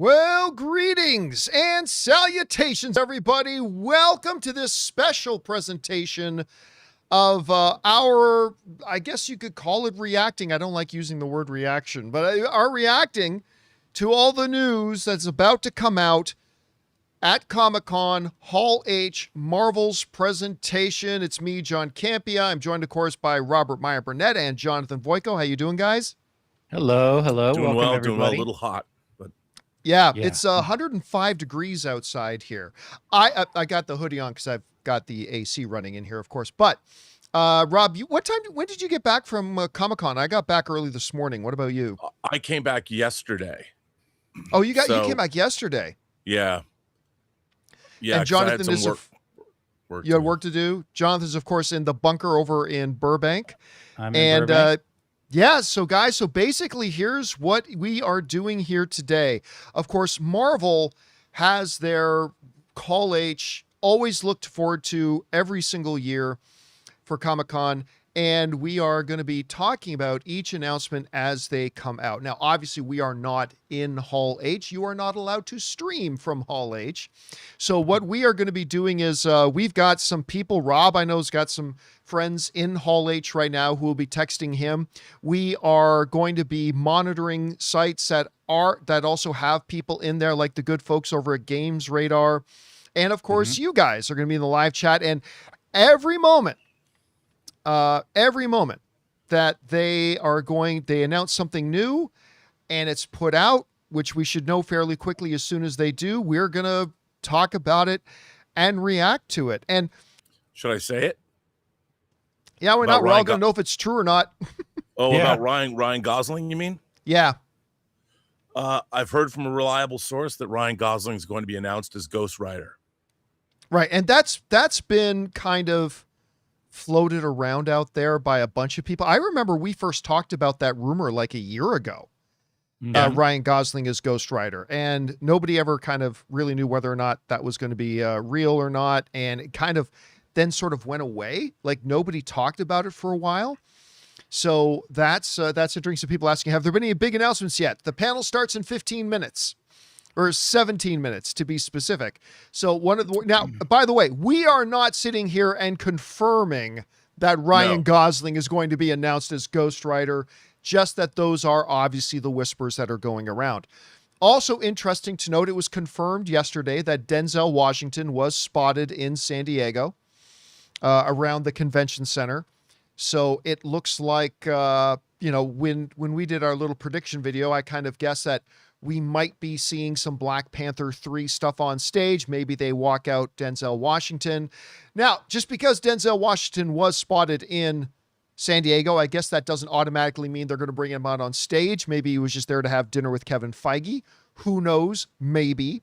Well, greetings and salutations, everybody. Welcome to this special presentation of I guess you could call it reacting. I don't like using the word reaction, but our reacting to all the news that's about to come out at Comic-Con, Hall H, Marvel's presentation. It's me, John Campea. I'm joined, of course, by Robert Meyer Burnett and Jonathan Voico. How you doing, guys? Hello. Doing Welcome, well, everybody. doing well. A little hot, but Yeah, Yeah. it's 105 degrees outside here. I got the hoodie on because I've got the AC running in here, of course. But Rob, when did you get back from Comic-Con? I got back early this morning. What about you? I came back yesterday. Oh, you came back yesterday. Yeah. And Jonathan, I had some work you had work to do. Jonathan's, of course, in the bunker over in Burbank. I'm in Burbank. Yeah, so guys, so basically here's what we are doing here today. Of course, Marvel has their Call H, always looked forward to every single year for Comic-Con, and we are going to be talking about each announcement as they come out. Now, obviously, we are not in Hall H. You are not allowed to stream from Hall H. So what we are going to be doing is we've got some people, Rob, I know, has got some friends in Hall H right now who will be texting him. We are going to be monitoring sites that also have people in there, like the good folks over at Games Radar. And of course, you guys are going to be in the live chat. And every moment that they announce something new and it's put out, which we should know fairly quickly as soon as they do, we're going to talk about it and react to it. And should I say it? Yeah, we're all going to know if it's true or not. About Ryan Gosling, you mean? Yeah. I've heard from a reliable source that Ryan Gosling is going to be announced as Ghost Rider. Right. And that's been kind of floated around out there by a bunch of people. I remember we first talked about that rumor like a year ago. Yeah. Ryan Gosling is Ghost Rider, and nobody ever kind of really knew whether or not that was going to be real or not. And it kind of then sort of went away. Like nobody talked about it for a while. So that's interesting. Some people asking, have there been any big announcements yet? The panel starts in 15 minutes. Or 17 minutes to be specific. So now, by the way, we are not sitting here and confirming that Ryan Gosling is going to be announced as Ghost Rider, just that those are obviously the whispers that are going around. Also interesting to note, it was confirmed yesterday that Denzel Washington was spotted in San Diego around the convention center. So it looks like, when we did our little prediction video, I kind of guessed that we might be seeing some Black Panther 3 stuff on stage. Maybe they walk out Denzel Washington. Now, just because Denzel Washington was spotted in San Diego, I guess that doesn't automatically mean they're going to bring him out on stage. Maybe he was just there to have dinner with Kevin Feige. Who knows? Maybe.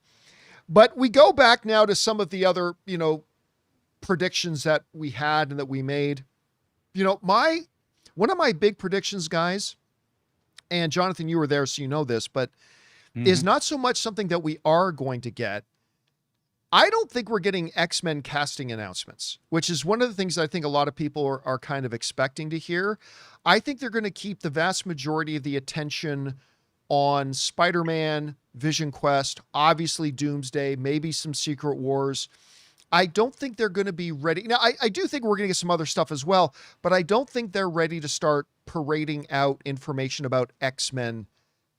But we go back now to some of the other, predictions that we had and that we made. One of my big predictions, guys, and Jonathan, you were there, so you know this, but is not so much something that we are going to get. I don't think we're getting X-Men casting announcements, which is one of the things that I think a lot of people are kind of expecting to hear. I think they're going to keep the vast majority of the attention on Spider-Man, Vision Quest, obviously Doomsday, maybe some Secret Wars. I don't think they're going to be ready. Now, I do think we're going to get some other stuff as well, but I don't think they're ready to start parading out information about X-Men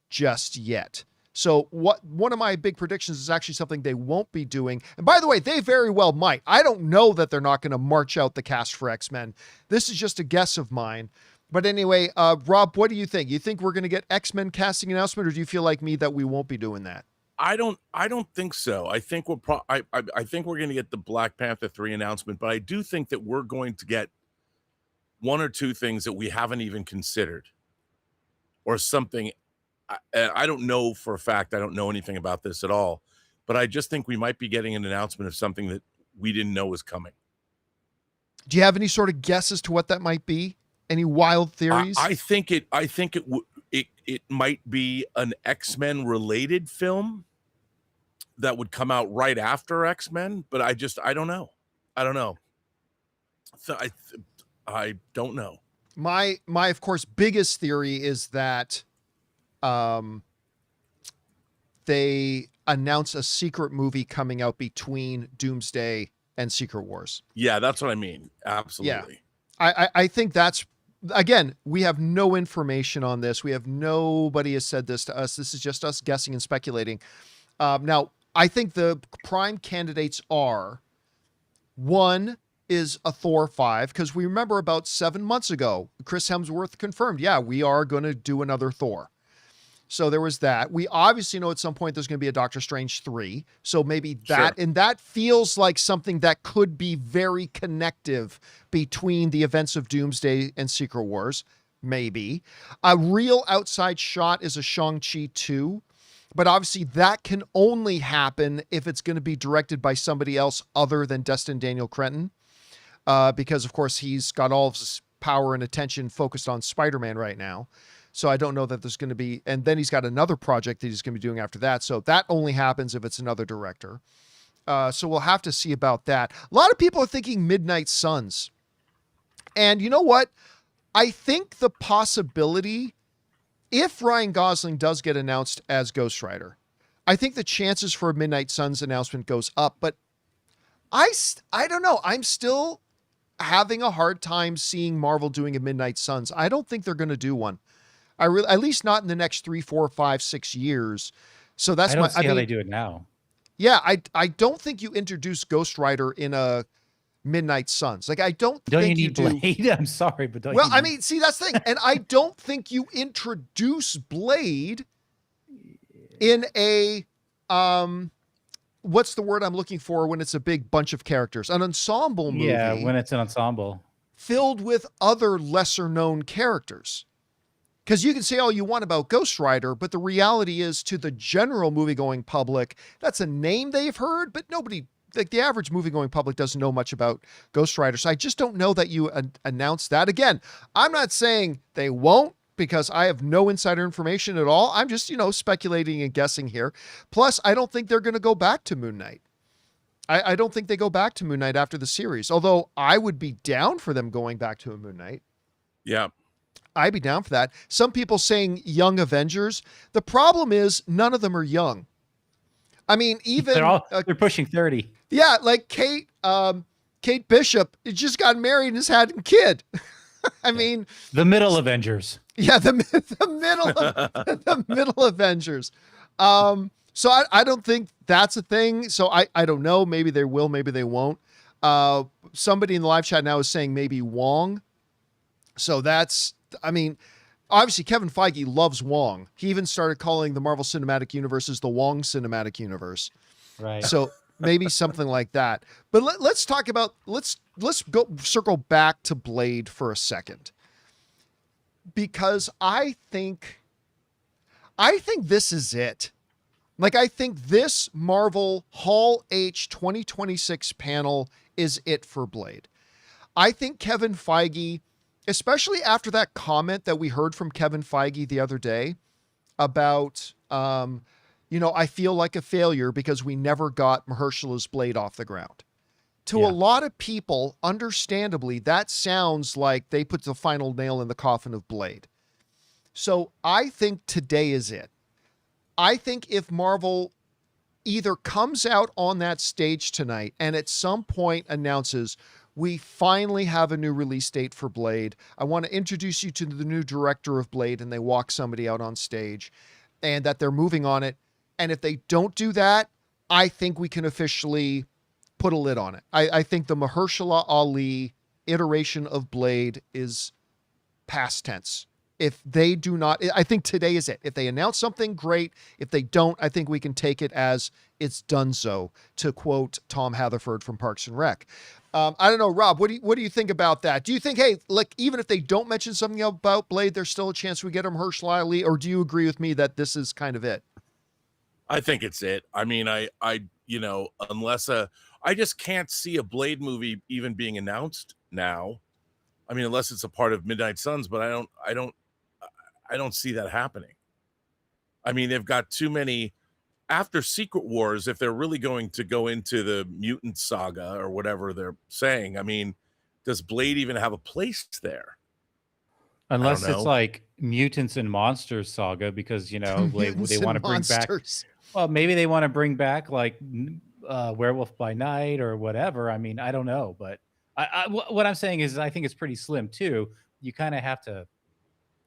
just yet. So one of my big predictions is actually something they won't be doing. And by the way, they very well might. I don't know that they're not going to march out the cast for X-Men. This is just a guess of mine. But anyway, Rob, what do you think? You think we're going to get X-Men casting announcement, or do you feel like me that we won't be doing that? I don't think so. I think I think we're going to get the Black Panther 3 announcement, but I do think that we're going to get one or two things that we haven't even considered, or something. I don't know for a fact. I don't know anything about this at all, but I just think we might be getting an announcement of something that we didn't know was coming. Do you have any sort of guess as to what that might be? Any wild theories? I think it might be an X-Men related film that would come out right after X-Men, but I don't know. So I don't know. My of course biggest theory is that they announce a secret movie coming out between Doomsday and Secret Wars. Yeah, that's what I mean. Absolutely. Yeah. I think that's, again, we have no information on this. Nobody has said this to us. This is just us guessing and speculating. Now, I think the prime candidates are, one is a Thor 5, because we remember about 7 months ago, Chris Hemsworth confirmed, yeah, we are going to do another Thor. So there was that. We obviously know at some point there's going to be a Doctor Strange 3. So maybe that, and that feels like something that could be very connective between the events of Doomsday and Secret Wars. Maybe. A real outside shot is a Shang-Chi 2. But obviously that can only happen if it's going to be directed by somebody else other than Destin Daniel Cretton. Because of course he's got all of his power and attention focused on Spider-Man right now. So I don't know that there's going to be, and then he's got another project that he's going to be doing after that. So that only happens if it's another director. So we'll have to see about that. A lot of people are thinking Midnight Suns. And you know what? I think the possibility, if Ryan Gosling does get announced as Ghost Rider, I think the chances for a Midnight Suns announcement goes up. But I don't know. I'm still having a hard time seeing Marvel doing a Midnight Suns. I don't think they're going to do one. At least not in the next 3, 4, 5, 6 years. So that's I don't see how they do it now. Yeah, I don't think you introduce Ghost Rider in a Midnight Suns. Like, I don't think you need Blade? I'm sorry, but well, I mean, see, that's the thing. And I don't think you introduce Blade in a what's the word I'm looking for when it's a big bunch of characters? An ensemble movie. Yeah, when it's an ensemble filled with other lesser known characters. Because you can say all you want about Ghost Rider, but the reality is, to the general movie-going public, that's a name they've heard, but nobody, like the average movie-going public, doesn't know much about Ghost Rider. So I just don't know that you announce that. Again, I'm not saying they won't, because I have no insider information at all. I'm just, speculating and guessing here. Plus, I don't think they're going to go back to Moon Knight. I don't think they go back to Moon Knight after the series, although I would be down for them going back to a Moon Knight. Yeah. I'd be down for that. Some people saying Young Avengers. The problem is none of them are young. I mean, even they're pushing 30. Yeah, like Kate Bishop just got married and has had a kid. I mean, the middle Avengers. Yeah, the middle Avengers. So I don't think that's a thing. So I don't know. Maybe they will. Maybe they won't. Somebody in the live chat now is saying maybe Wong. So that's, I mean, obviously Kevin Feige loves Wong. He even started calling the Marvel Cinematic Universe the Wong Cinematic Universe. Right. So maybe something like that. But let's talk about, let's go circle back to Blade for a second. Because I think this is it. Like, I think this Marvel Hall H 2026 panel is it for Blade. I think Kevin Feige, especially after that comment that we heard from Kevin Feige the other day about, I feel like a failure because we never got Mahershala's Blade off the ground. To a lot of people, understandably, that sounds like they put the final nail in the coffin of Blade. So I think today is it. I think if Marvel either comes out on that stage tonight and at some point announces, we finally have a new release date for Blade. I want to introduce you to the new director of Blade, and they walk somebody out on stage, and that they're moving on it. And if they don't do that, I think we can officially put a lid on it. I think the Mahershala Ali iteration of Blade is past tense. If they do not, I think today is it. If they announce something, great. If they don't, I think we can take it as it's done so, to quote Tom Hatherford from Parks and Rec. I don't know, Rob, what do you think about that? Do you think, hey, like, even if they don't mention something about Blade, there's still a chance we get him Mahershala Ali, or do you agree with me that this is kind of it? I think it's it. I mean, I unless I just can't see a Blade movie even being announced now. I mean, unless it's a part of Midnight Suns, but I don't see that happening. I mean, they've got too many. After Secret Wars, if they're really going to go into the mutant saga or whatever they're saying, I mean, does Blade even have a place there? Unless it's know. like Mutants and Monsters saga, because Mutants they want to and bring back. monsters. Well, maybe they want to bring back like Werewolf by Night or whatever. I mean, I don't know, but what I'm saying is, I think it's pretty slim too. You kind of have to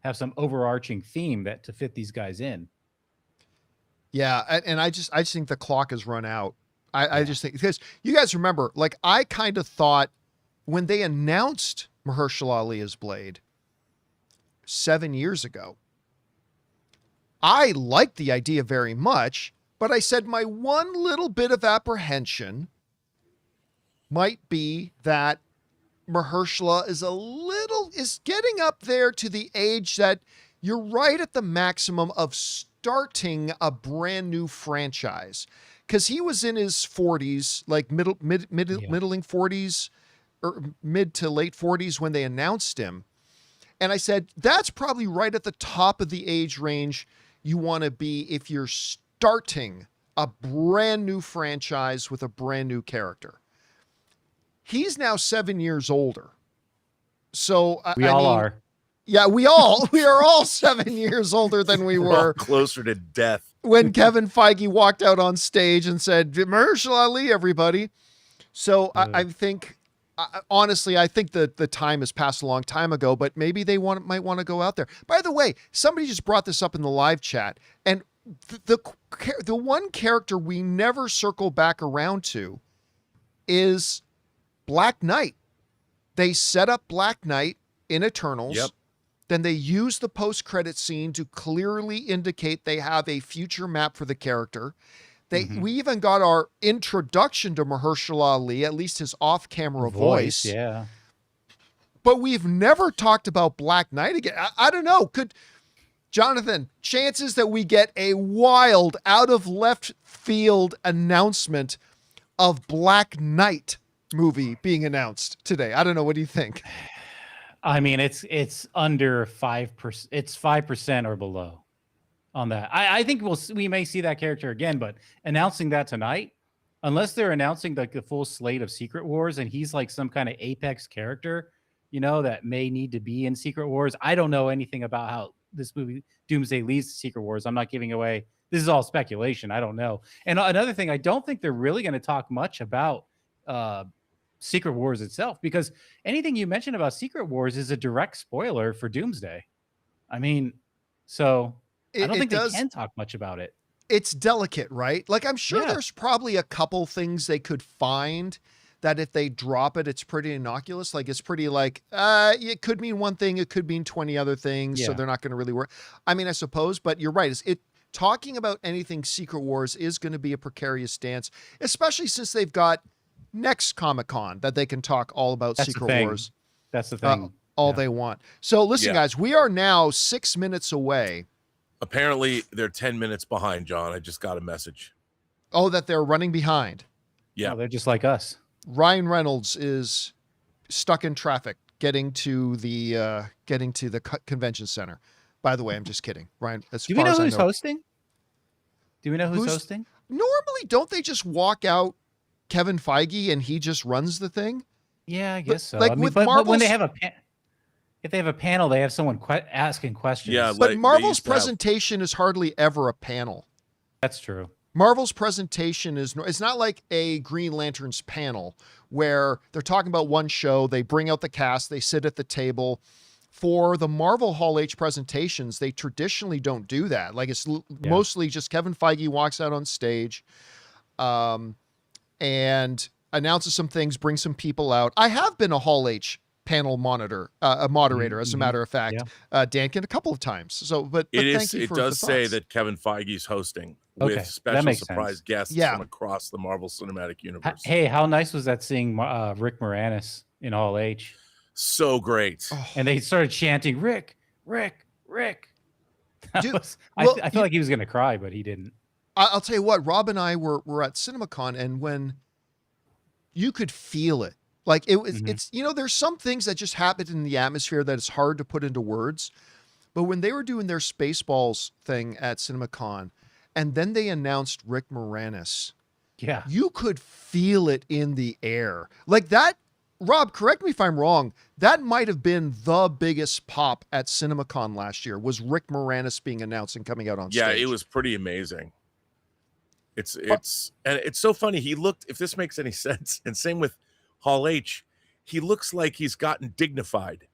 have some overarching theme that to fit these guys in. Yeah, and I just think the clock has run out. I Yeah. just think, because you guys remember, like, I kind of thought when they announced Mahershala Ali as Blade 7 years ago, I liked the idea very much, but I said my one little bit of apprehension might be that Mahershala is getting up there to the age that you're right at the maximum of starting a brand new franchise. Because he was in his 40s, like middling 40s or mid to late 40s when they announced him. And I said, that's probably right at the top of the age range you want to be if you're starting a brand new franchise with a brand new character. He's now 7 years older. So We all are. Yeah, we are all 7 years older than we We're all were closer to death. when Kevin Feige walked out on stage and said, Mahershala Ali, everybody. So I think, honestly, I think that the time has passed a long time ago, but maybe they might want to go out there. By the way, somebody just brought this up in the live chat, and the one character we never circle back around to is Black Knight. They set up Black Knight in Eternals. Yep. Then they use the post-credit scene to clearly indicate they have a future map for the character. We even got our introduction to Mahershala Ali, at least his off-camera voice. Yeah. But we've never talked about Black Knight again. I don't know. Jonathan, chances that we get a wild, out of left field announcement of Black Knight movie being announced today? I don't know. What do you think? I mean, it's under 5%. It's 5% or below on that. I think we may see that character again, but announcing that tonight, unless they're announcing like the full slate of Secret Wars and he's like some kind of apex character, that may need to be in Secret Wars. I don't know anything about how this movie Doomsday leads to Secret Wars. I'm not giving away. This is all speculation. I don't know. And another thing, I don't think they're really going to talk much about Secret Wars itself, because anything you mention about Secret Wars is a direct spoiler for Doomsday. I mean, so I don't think they can talk much about it. It's delicate, right? Like, I'm sure there's probably a couple things they could find that if they drop it, it's pretty innocuous. Like, it's pretty like, it could mean one thing, it could mean 20 other things. So they're not going to really work. I mean, I suppose, but you're right. Talking about anything Secret Wars is going to be a precarious stance, especially since they've got next Comic-Con that they can talk all about Secret Wars. That's the thing. All they want. So listen, guys, we are now 6 minutes away. Apparently, they're 10 minutes behind, John. I just got a message. Oh, that they're running behind. Yeah. Oh, they're just like us. Ryan Reynolds is stuck in traffic getting to the convention center. By the way, I'm just kidding. Ryan, do we know who's hosting? Do we know who's hosting? Normally, don't they just walk out Kevin Feige and he just runs the thing? Yeah, I guess so. Like, I mean, with but when they have if they have a panel, they have someone asking questions. Yeah, but Marvel's presentation is hardly ever a panel. That's true. Marvel's presentation it's not like a Green Lantern's panel where they're talking about one show, they bring out the cast, they sit at the table. For the Marvel Hall H presentations, they traditionally don't do that. Like, it's mostly just Kevin Feige walks out on stage and announces some things, brings some people out. I have been a Hall H panel moderator, as a matter of fact, Dankin, a couple of times. So, but thank you for the does say thoughts. that Kevin Feige's hosting with special surprise guests from across the Marvel Cinematic Universe. Hey, how nice was that seeing Rick Moranis in Hall H? So great. Oh. And they started chanting, Rick, Rick, Rick. I feel like he was going to cry, but he didn't. I'll tell you what, Rob and I were at CinemaCon, and when you could feel it, like it was, it's, there's some things that just happen in the atmosphere that it's hard to put into words. But when they were doing their Spaceballs thing at CinemaCon, and then they announced Rick Moranis, you could feel it in the air. Like that Rob, correct me if I'm wrong. That might have been the biggest pop at CinemaCon last year, was Rick Moranis being announced and coming out on Yeah, stage. it was pretty amazing. And it's so funny. He looked, if this makes any sense, and same with Hall H, he looks like he's gotten dignified.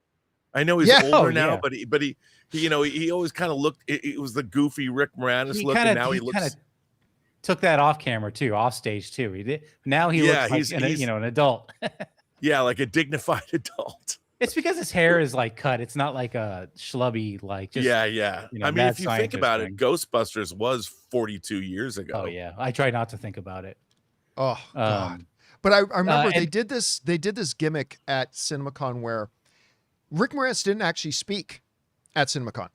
I know he's older now, but he he always kind of looked. It was the goofy Rick Moranis look, and now he looks. Took that off camera too, off stage too. He did. Now he looks like an adult. Yeah, like a dignified adult. It's because his hair is like cut. It's not like a schlubby like. Just, yeah. I mean, if you think about it, Ghostbusters was 42 years ago. Oh yeah, I try not to think about it. Oh God! But I remember they did this gimmick at CinemaCon where Rick Moranis didn't actually speak at CinemaCon,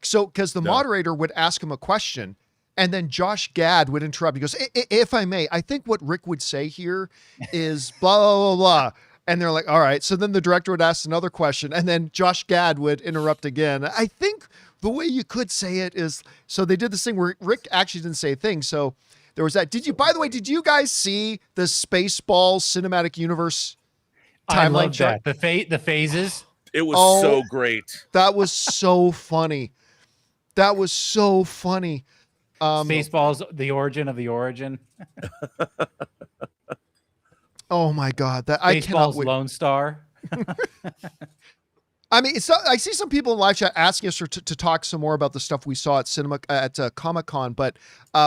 so because the moderator would ask him a question. And then Josh Gad would interrupt. He goes, if I may, I think what Rick would say here is blah, blah, blah, blah. And they're like, all right. So then the director would ask another question. And then Josh Gad would interrupt again. I think the way you could say it is, so they did this thing where Rick actually didn't say a thing. So there was that. By the way, did you guys see the Spaceballs cinematic universe timeline chart? That. The phases. It was so great. That was so funny. That was so funny. Spaceballs, the origin of the origin. Oh my God! That Spaceballs, I cannot wait. Lone Star. I mean, I see some people in live chat asking us to talk some more about the stuff we saw at Comic-Con, but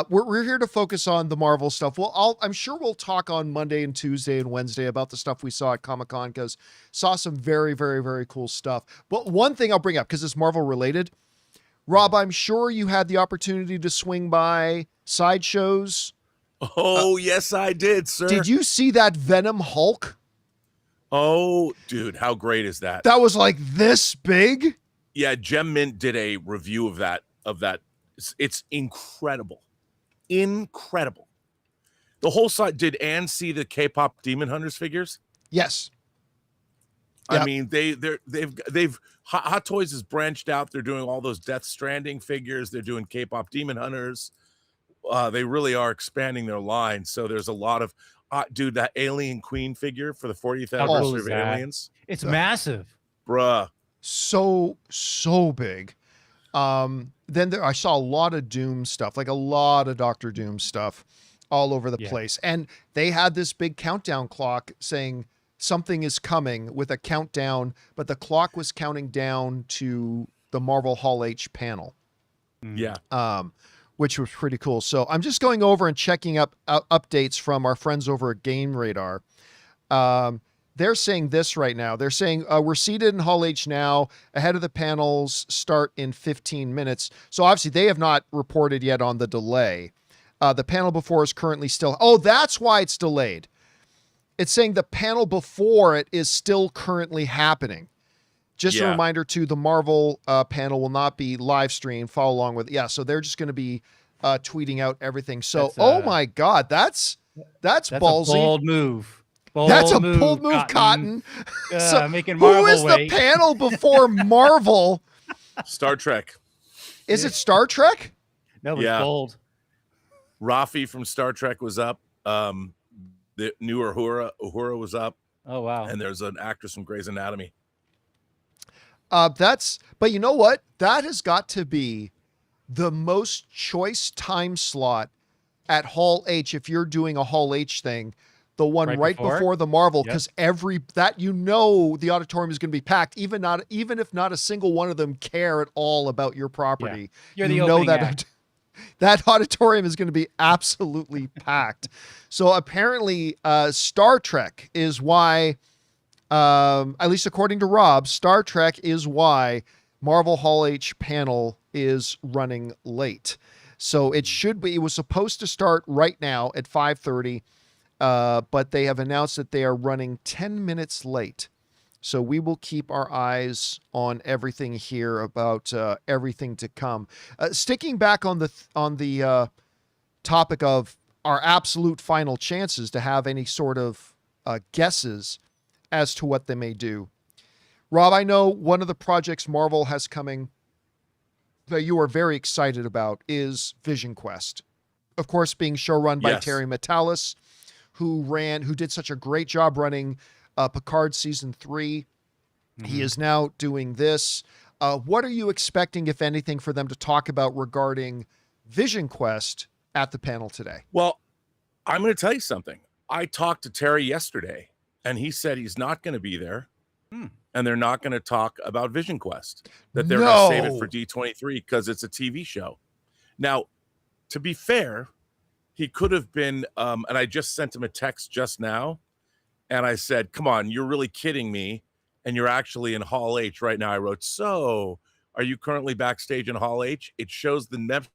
we're here to focus on the Marvel stuff. I'm sure we'll talk on Monday and Tuesday and Wednesday about the stuff we saw at Comic-Con, because saw some very, very, very cool stuff. But one thing I'll bring up, because it's Marvel related. Rob, I'm sure you had the opportunity to swing by sideshows. Oh, yes, I did, sir. Did you see that Venom Hulk? Oh, dude, how great is that? That was like this big? Yeah, Gem Mint did a review of that. It's incredible. Incredible. The whole site. Did Ann see the K-pop Demon Hunters figures? Yes. I mean, they've Hot Toys has branched out. They're doing all those Death Stranding figures. They're doing K-pop Demon Hunters. They really are expanding their line. So there's a lot of dude, that Alien Queen figure for the 40th anniversary of Aliens. It's massive, bruh. So big. Then I saw a lot of Doom stuff, like a lot of Doctor Doom stuff all over the place. And they had this big countdown clock saying something is coming with a countdown, but the clock was counting down to the Marvel Hall H panel. Yeah. Which was pretty cool. So I'm just going over and checking up updates from our friends over at Game Radar. They're saying this right now. They're saying we're seated in Hall H now, ahead of the panels start in 15 minutes. So obviously they have not reported yet on the delay. The panel before is currently still. Oh, that's why it's delayed. It's saying the panel before it is still currently happening. Just a reminder too, the Marvel panel will not be live streamed. Follow along with so they're just going to be tweeting out everything. So oh my God, that's ballsy. A bold move. That's a bold move, Cotton. So making Marvel who is the panel before Marvel? Star Trek. Is it Star Trek? No, it's bold. Rafi from Star Trek was up. The new Uhura was up. Oh wow! And there's an actress from Grey's Anatomy. But you know what? That has got to be the most choice time slot at Hall H if you're doing a Hall H thing. The one right before the Marvel, because the auditorium is going to be packed, even if not a single one of them care at all about your property. Yeah. You're the opening act. That auditorium is going to be absolutely packed. So apparently, Star Trek is why, at least according to Rob, Star Trek is why Marvel Hall H panel is running late. So it was supposed to start right now at 5:30, but they have announced that they are running 10 minutes late. So we will keep our eyes on everything here about everything to come. Sticking back on the topic of our absolute final chances to have any sort of guesses as to what they may do. Rob, I know one of the projects Marvel has coming that you are very excited about is Vision Quest. Of course, being showrun by Terry Matalas, who did such a great job running Picard season 3. Mm-hmm. He is now doing this. What are you expecting, if anything, for them to talk about regarding Vision Quest at the panel today? Well, I'm going to tell you something. I talked to Terry yesterday, and he said he's not going to be there, and they're not going to talk about Vision Quest, that they're going to save it for D23 because it's a TV show. Now, to be fair, he could have been, and I just sent him a text just now, and I said, come on, you're really kidding me, and you're actually in Hall H right now. I wrote, so are you currently backstage in Hall H? It shows the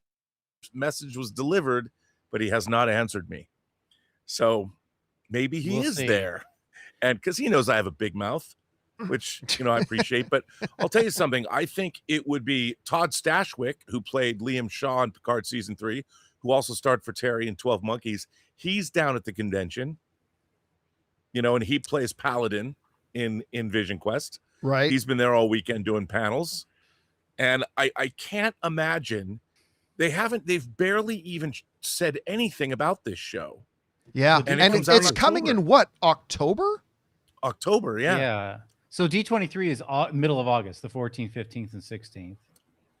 message was delivered, but he has not answered me. So maybe he is there. And because he knows I have a big mouth, which, I appreciate. But I'll tell you something. I think it would be Todd Stashwick, who played Liam Shaw in Picard season 3, who also starred for Terry in 12 Monkeys. He's down at the convention, and he plays Paladin in Vision Quest. Right. He's been there all weekend doing panels. And I can't imagine they've barely even said anything about this show. Yeah. And it's coming in what, October? October, yeah. Yeah. So D23 is middle of August, the 14th, 15th, and 16th.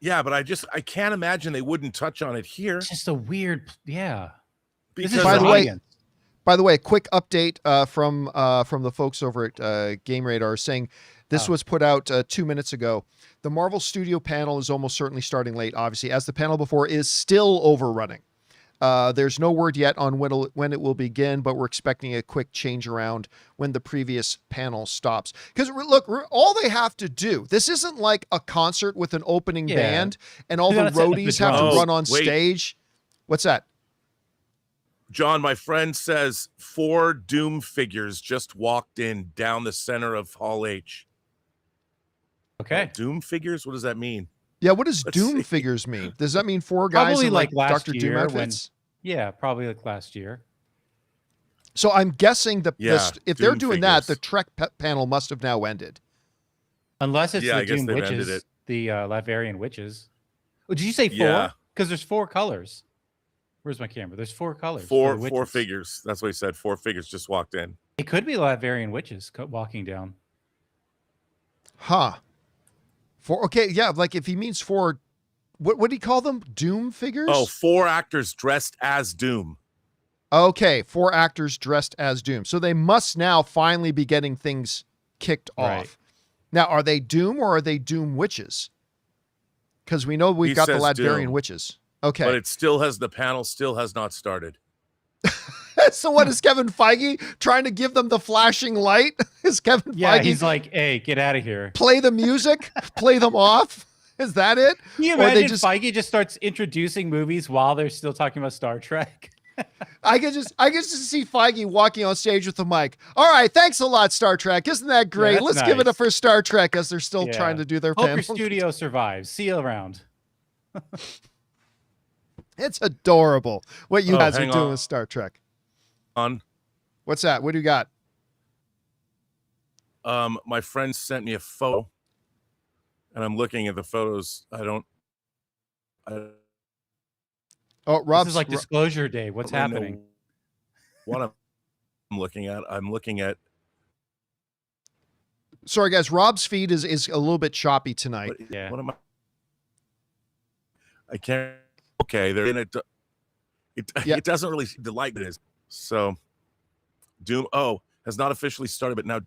Yeah, but I can't imagine they wouldn't touch on it here. It's just a weird, yeah. Because by the way, a quick update from the folks over at Game Radar saying this was put out 2 minutes ago. The Marvel Studio panel is almost certainly starting late, obviously, as the panel before is still overrunning. There's no word yet on when it will begin, but we're expecting a quick change around when the previous panel stops. Because look, all they have to do, this isn't like a concert with an opening band and all the roadies have to run on stage. What's that? John, my friend says 4 Doom figures just walked in down the center of Hall H. Okay. Doom figures? What does that mean? Yeah, what does Doom figures mean? Does that mean 4 guys probably in like Dr. Doom outfits? Probably like last year. So I'm guessing if they're doing that, the Trek panel must have now ended. Unless it's the I guess Doom they've ended Witches, it. the Latvian Witches. Oh, did you say 4? Yeah. Because there's 4 colors. Where's my camera? There's 4 colors. 4 figures. That's what he said. 4 figures just walked in. It could be Latvian Witches walking down. Huh. 4. Okay, yeah, like if he means 4, what do you call them? Doom figures? Oh, 4 actors dressed as Doom. Okay, 4 actors dressed as Doom. So they must now finally be getting things kicked off. Now, are they Doom or are they Doom Witches? Because we know we've got the Latvian Witches. Okay. But the panel still has not started. So what is Kevin Feige trying to give them the flashing light? Is Kevin Feige? He's like, hey, get out of here. Play the music, play them off. Is that it? Can you imagine Feige just starts introducing movies while they're still talking about Star Trek? I can just see Feige walking on stage with the mic. All right, thanks a lot, Star Trek. Isn't that great? Yeah, Let's give it up for Star Trek as they're still trying to do their Hope panel. your studio survives. See you around. It's adorable what you guys are doing on. with Star Trek. On. What's that? What do you got? My friend sent me a photo, and I'm looking at the photos. Rob's This is like Disclosure Day. What's happening? What I'm looking at. Sorry, guys. Rob's feed is a little bit choppy tonight. What am I can't. Okay, they're in it. It doesn't really seem to like it is. So, Doom has not officially started, but now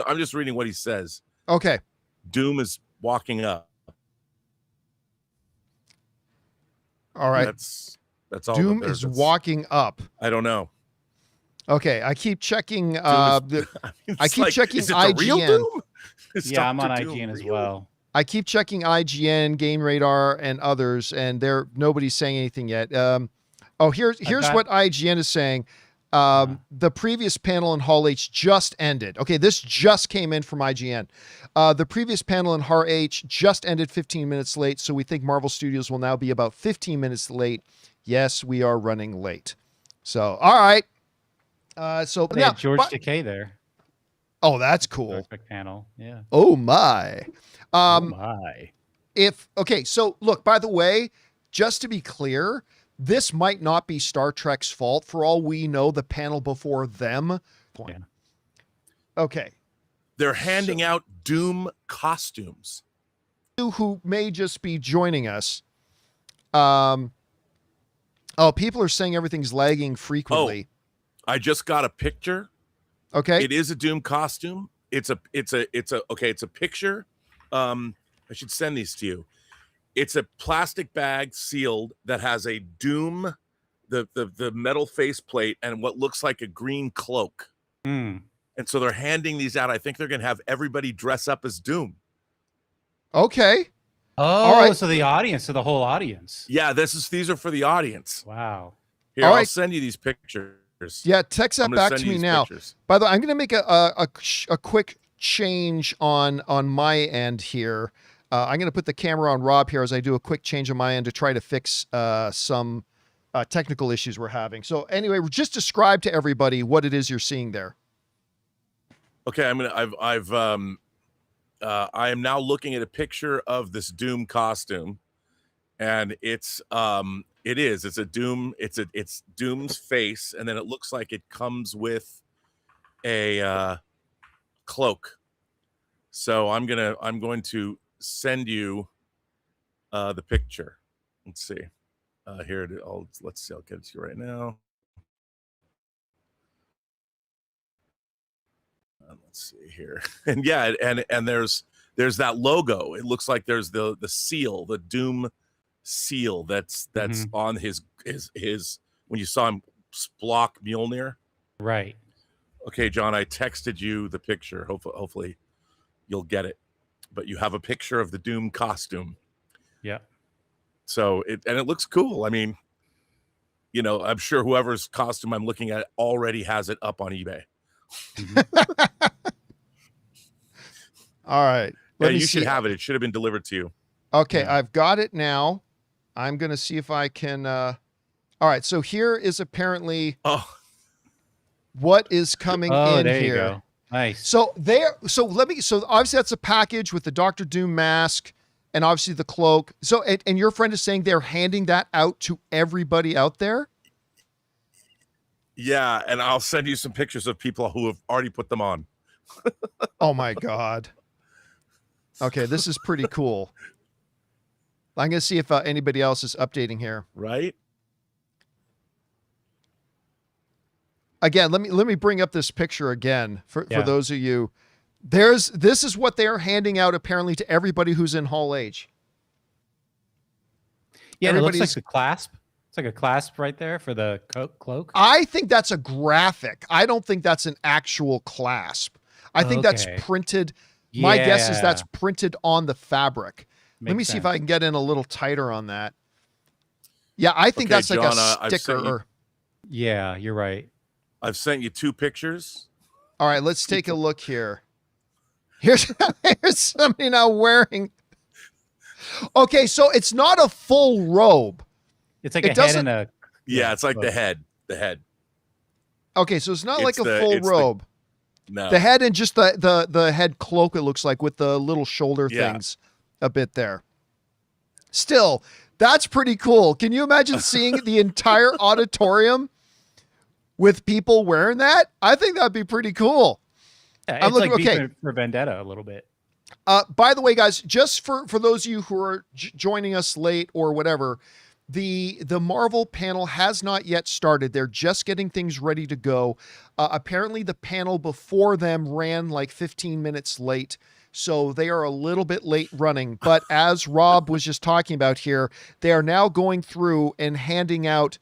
I'm just reading what he says. Okay. Doom is walking up. All right. That's all. Doom is walking up. I don't know. Okay, I keep checking. I keep checking is it the real IGN. Doom? Is I'm on Dr. IGN Doom as real? well. I keep checking IGN, Game Radar, and others, and nobody's saying anything yet. Here's what IGN is saying. The previous panel in Hall H just ended. Okay, this just came in from IGN. The previous panel in Hall H just ended 15 minutes late, so we think Marvel Studios will now be about 15 minutes late. Yes, we are running late. So, all right. They had George Takei there. Oh, that's cool. Star Trek panel. Yeah. Oh my. Oh my. So look, by the way, just to be clear, this might not be Star Trek's fault. For all we know, the panel before them. Yeah. Okay. They're handing out Doom costumes. Who may just be joining us. People are saying everything's lagging frequently. I just got a picture. Okay. It is a Doom costume. It's a picture. I should send these to you. It's a plastic bag sealed that has a Doom, the metal faceplate, and what looks like a green cloak. Mm. And so they're handing these out. I think they're going to have everybody dress up as Doom. Okay. Oh, all right. So the audience, so the whole audience. Yeah, these are for the audience. Wow. Here, I'll send you these pictures. Yeah, text that back to me now. Pictures. By the way, I'm going to make a quick change on my end here. I'm going to put the camera on Rob here as I do a quick change on my end to try to fix some technical issues we're having. So anyway, just describe to everybody what it is you're seeing there. Okay, I am now looking at a picture of this Doom costume, and it's a Doom. It's Doom's face, and then it looks like it comes with a cloak. So I'm going to send you the picture. Let's see. Here it is. Let's see. I'll get it to you right now. Let's see here. And yeah, and there's that logo. It looks like there's the seal, the Doom seal that's on his when you saw him Splock Mjolnir. Right. Okay, John, I texted you the picture. Hopefully you'll get it. But you have a picture of the Doom costume. Yeah. So it looks cool. I mean, I'm sure whoever's costume I'm looking at already has it up on eBay. All right. You should have it. It should have been delivered to you. Okay, yeah. I've got it now. I'm going to see if I can. All right, so here is apparently what is coming in there here. You go. Nice. So obviously that's a package with the Dr. Doom mask and obviously the cloak. So and your friend is saying they're handing that out to everybody out there? Yeah, and I'll send you some pictures of people who have already put them on. Oh my God. Okay, this is pretty cool. I'm going to see if anybody else is updating here. Right? Again, let me bring up this picture again for those of you. This is what they're handing out apparently to everybody who's in Hall H. Yeah, it looks like the clasp. It's like a clasp right there for the cloak. I think that's a graphic. I don't think that's an actual clasp. I think that's printed. Yeah. My guess is that's printed on the fabric. Let me see if I can get in a little tighter on that. Yeah, I think that's like a sticker. Yeah, you're right. I've sent you 2 pictures. All right, let's take a look here. Here's somebody now wearing. Okay, so it's not a full robe. It's like a head and a. Yeah, it's like the head. The head. Okay, so it's not like a full robe. No. The head and just the head cloak, it looks like, with the little shoulder things a bit there. Still, that's pretty cool. Can you imagine seeing the entire auditorium with people wearing that? I think that'd be pretty cool. Yeah, it's like for Vendetta a little bit. By the way, guys, just for those of you who are joining us late or whatever, the Marvel panel has not yet started. They're just getting things ready to go. Apparently, the panel before them ran like 15 minutes late, so they are a little bit late running. But as Rob was just talking about here, they are now going through and handing out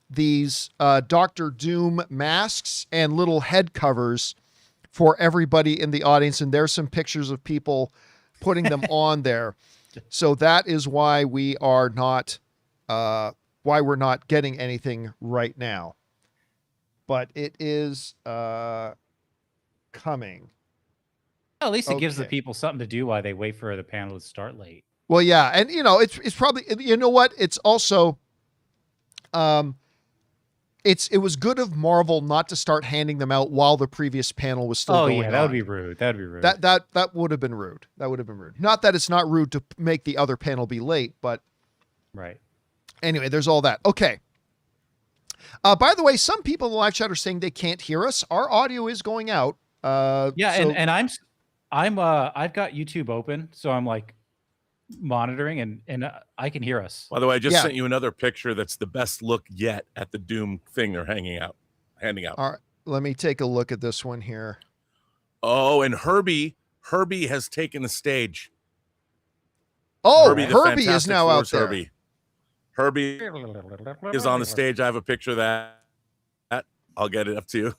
these Dr. Doom masks and little head covers for everybody in the audience, and there's some pictures of people putting them on there. So that is why we are not why we're not getting anything right now. But it is coming. Well, at least it gives the people something to do while they wait for the panel to start late. Well, yeah, and it's probably, you know what? It's also it was good of Marvel not to start handing them out while the previous panel was still going on. That would be rude. That would be rude. That would have been rude. That would have been rude. Not that it's not rude to make the other panel be late, but right. Anyway, there's all that. Okay. By the way, some people in the live chat are saying they can't hear us. Our audio is going out. And I've got YouTube open, so I'm like monitoring, and I can hear us. By the way, I just Yeah. sent you another picture that's the best look yet at the Doom thing they're handing out. All right, let me take a look at this one here. Oh, and Herbie has taken the stage. Oh, Herbie, the Herbie is Fantastic now out Four's there. Herbie is on the stage. I have a picture of that. I'll get it up to you.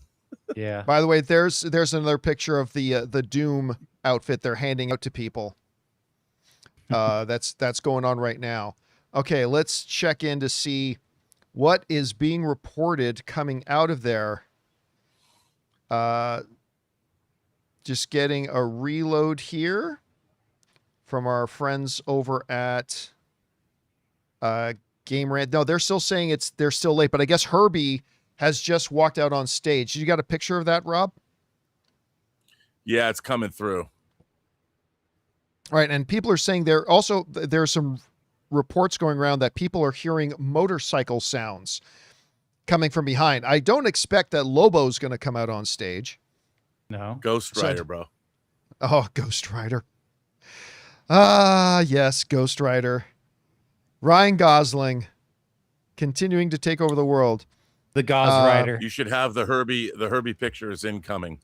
Yeah. By the way, there's another picture of the Doom outfit they're handing out to people. That's going on right now. Okay, let's check in to see what is being reported coming out of there. Just getting a reload here from our friends over at Game Rant. No, they're still saying they're still late, but I guess Herbie has just walked out on stage. You got a picture of that, Rob? Yeah, it's coming through. All right, and people are saying there's some reports going around that people are hearing motorcycle sounds coming from behind. I don't expect that Lobo's going to come out on stage. No. Ghost Rider, bro. Oh, Ghost Rider. Yes, Ghost Rider. Ryan Gosling continuing to take over the world. The Ghost Rider. You should have the Herbie pictures incoming.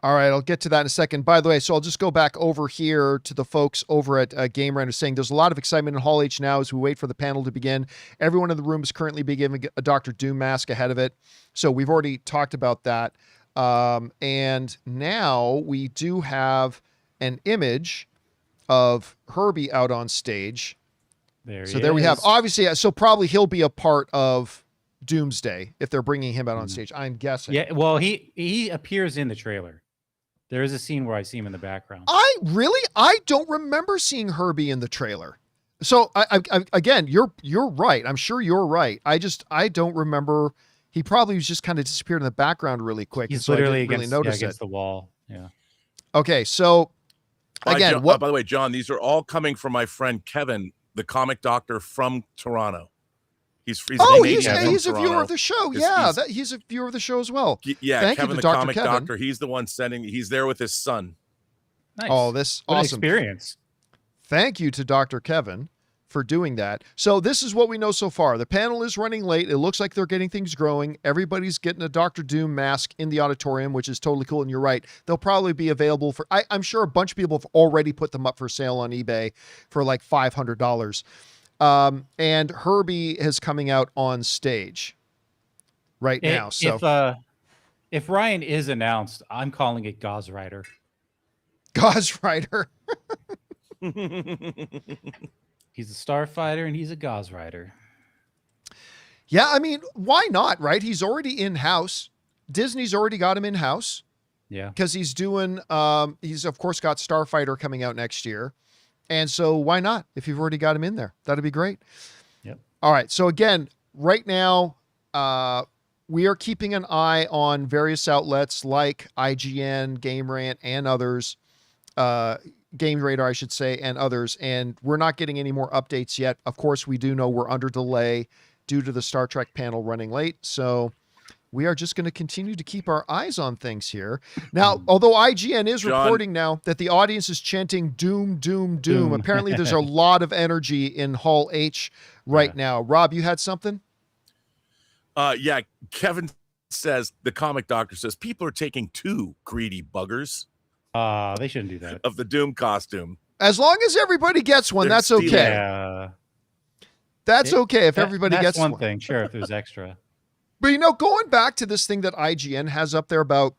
All right, I'll get to that in a second. By the way, so I'll just go back over here to the folks over at Game Rant saying there's a lot of excitement in Hall H now as we wait for the panel to begin. Everyone in the room is currently being given a Dr. Doom mask ahead of it. So we've already talked about that. And now we do have an image of Herbie out on stage. There we have. Obviously, so probably he'll be a part of Doomsday if they're bringing him out on stage, I'm guessing. Yeah, well, he appears in the trailer. There is a scene where I see him in the background. I don't remember seeing Herbie in the trailer. So I again, you're right. I'm sure you're right. I don't remember. He probably was just kind of disappeared in the background really quick. He's so literally I didn't really notice against the wall. Yeah. Okay, so again, John, by the way, John, these are all coming from my friend Kevin, the comic doctor from Toronto. He's a viewer of the show. Yeah, he's a viewer of the show as well. Yeah, Thank Kevin, you to the Dr. comic Kevin. doctor. He's the one he's there with his son. Nice. Oh, this what awesome experience. Thank you to Dr. Kevin for doing that. So this is what we know so far. The panel is running late. It looks like they're getting things growing. Everybody's getting a Dr. Doom mask in the auditorium, which is totally cool. And you're right. They'll probably be available for, I'm sure a bunch of people have already put them up for sale on eBay for like $500. And Herbie is coming out on stage right now. So if Ryan is announced, I'm calling it Ghost Rider. Ghost Rider. He's a starfighter and he's a Ghost Rider. Yeah, I mean, why not, right? He's already in-house. Disney's already got him in-house. Yeah. Because he's doing, he's of course got Starfighter coming out next year. And so why not? If you've already got him in there, that'd be great. Yep. All right. So again, right now, we are keeping an eye on various outlets like IGN, Game Rant, and others, Game Radar, I should say, and others. And we're not getting any more updates yet. Of course, we do know we're under delay due to the Star Trek panel running late. So we are just going to continue to keep our eyes on things here. Now, although IGN is reporting now that the audience is chanting doom, doom, doom, apparently there's a lot of energy in Hall H right now. Rob, you had something? Yeah, Kevin says, the comic doctor says, people are taking 2 greedy buggers. They shouldn't do that. Of the Doom costume. As long as everybody gets one, that's okay. Yeah. That's okay if everybody gets one. That's one thing, sure, if there's extra. But, you know, going back to this thing that IGN has up there about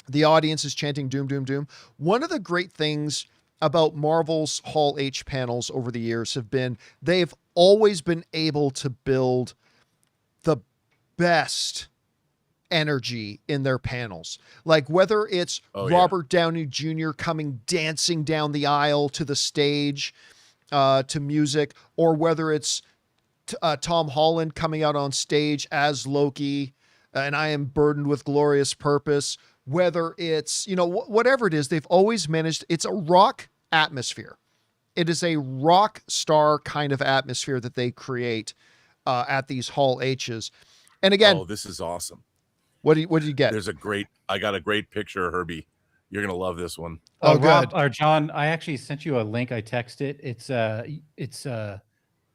the audience is chanting doom, doom, doom. One of the great things about Marvel's Hall H panels over the years have been they've always been able to build the best energy in their panels. Like whether it's Robert Downey Jr. coming dancing down the aisle to the stage to music, or whether it's Tom Holland coming out on stage as Loki and I am burdened with glorious purpose, whether it's, you know, whatever it is, they've always managed. It's a rock atmosphere. It is a rock star kind of atmosphere that they create at these Hall H's. And again, this is awesome. What did you get? I got a great picture of Herbie. You're gonna love this one. Oh, Rob good. or John, I actually sent you a link. I texted.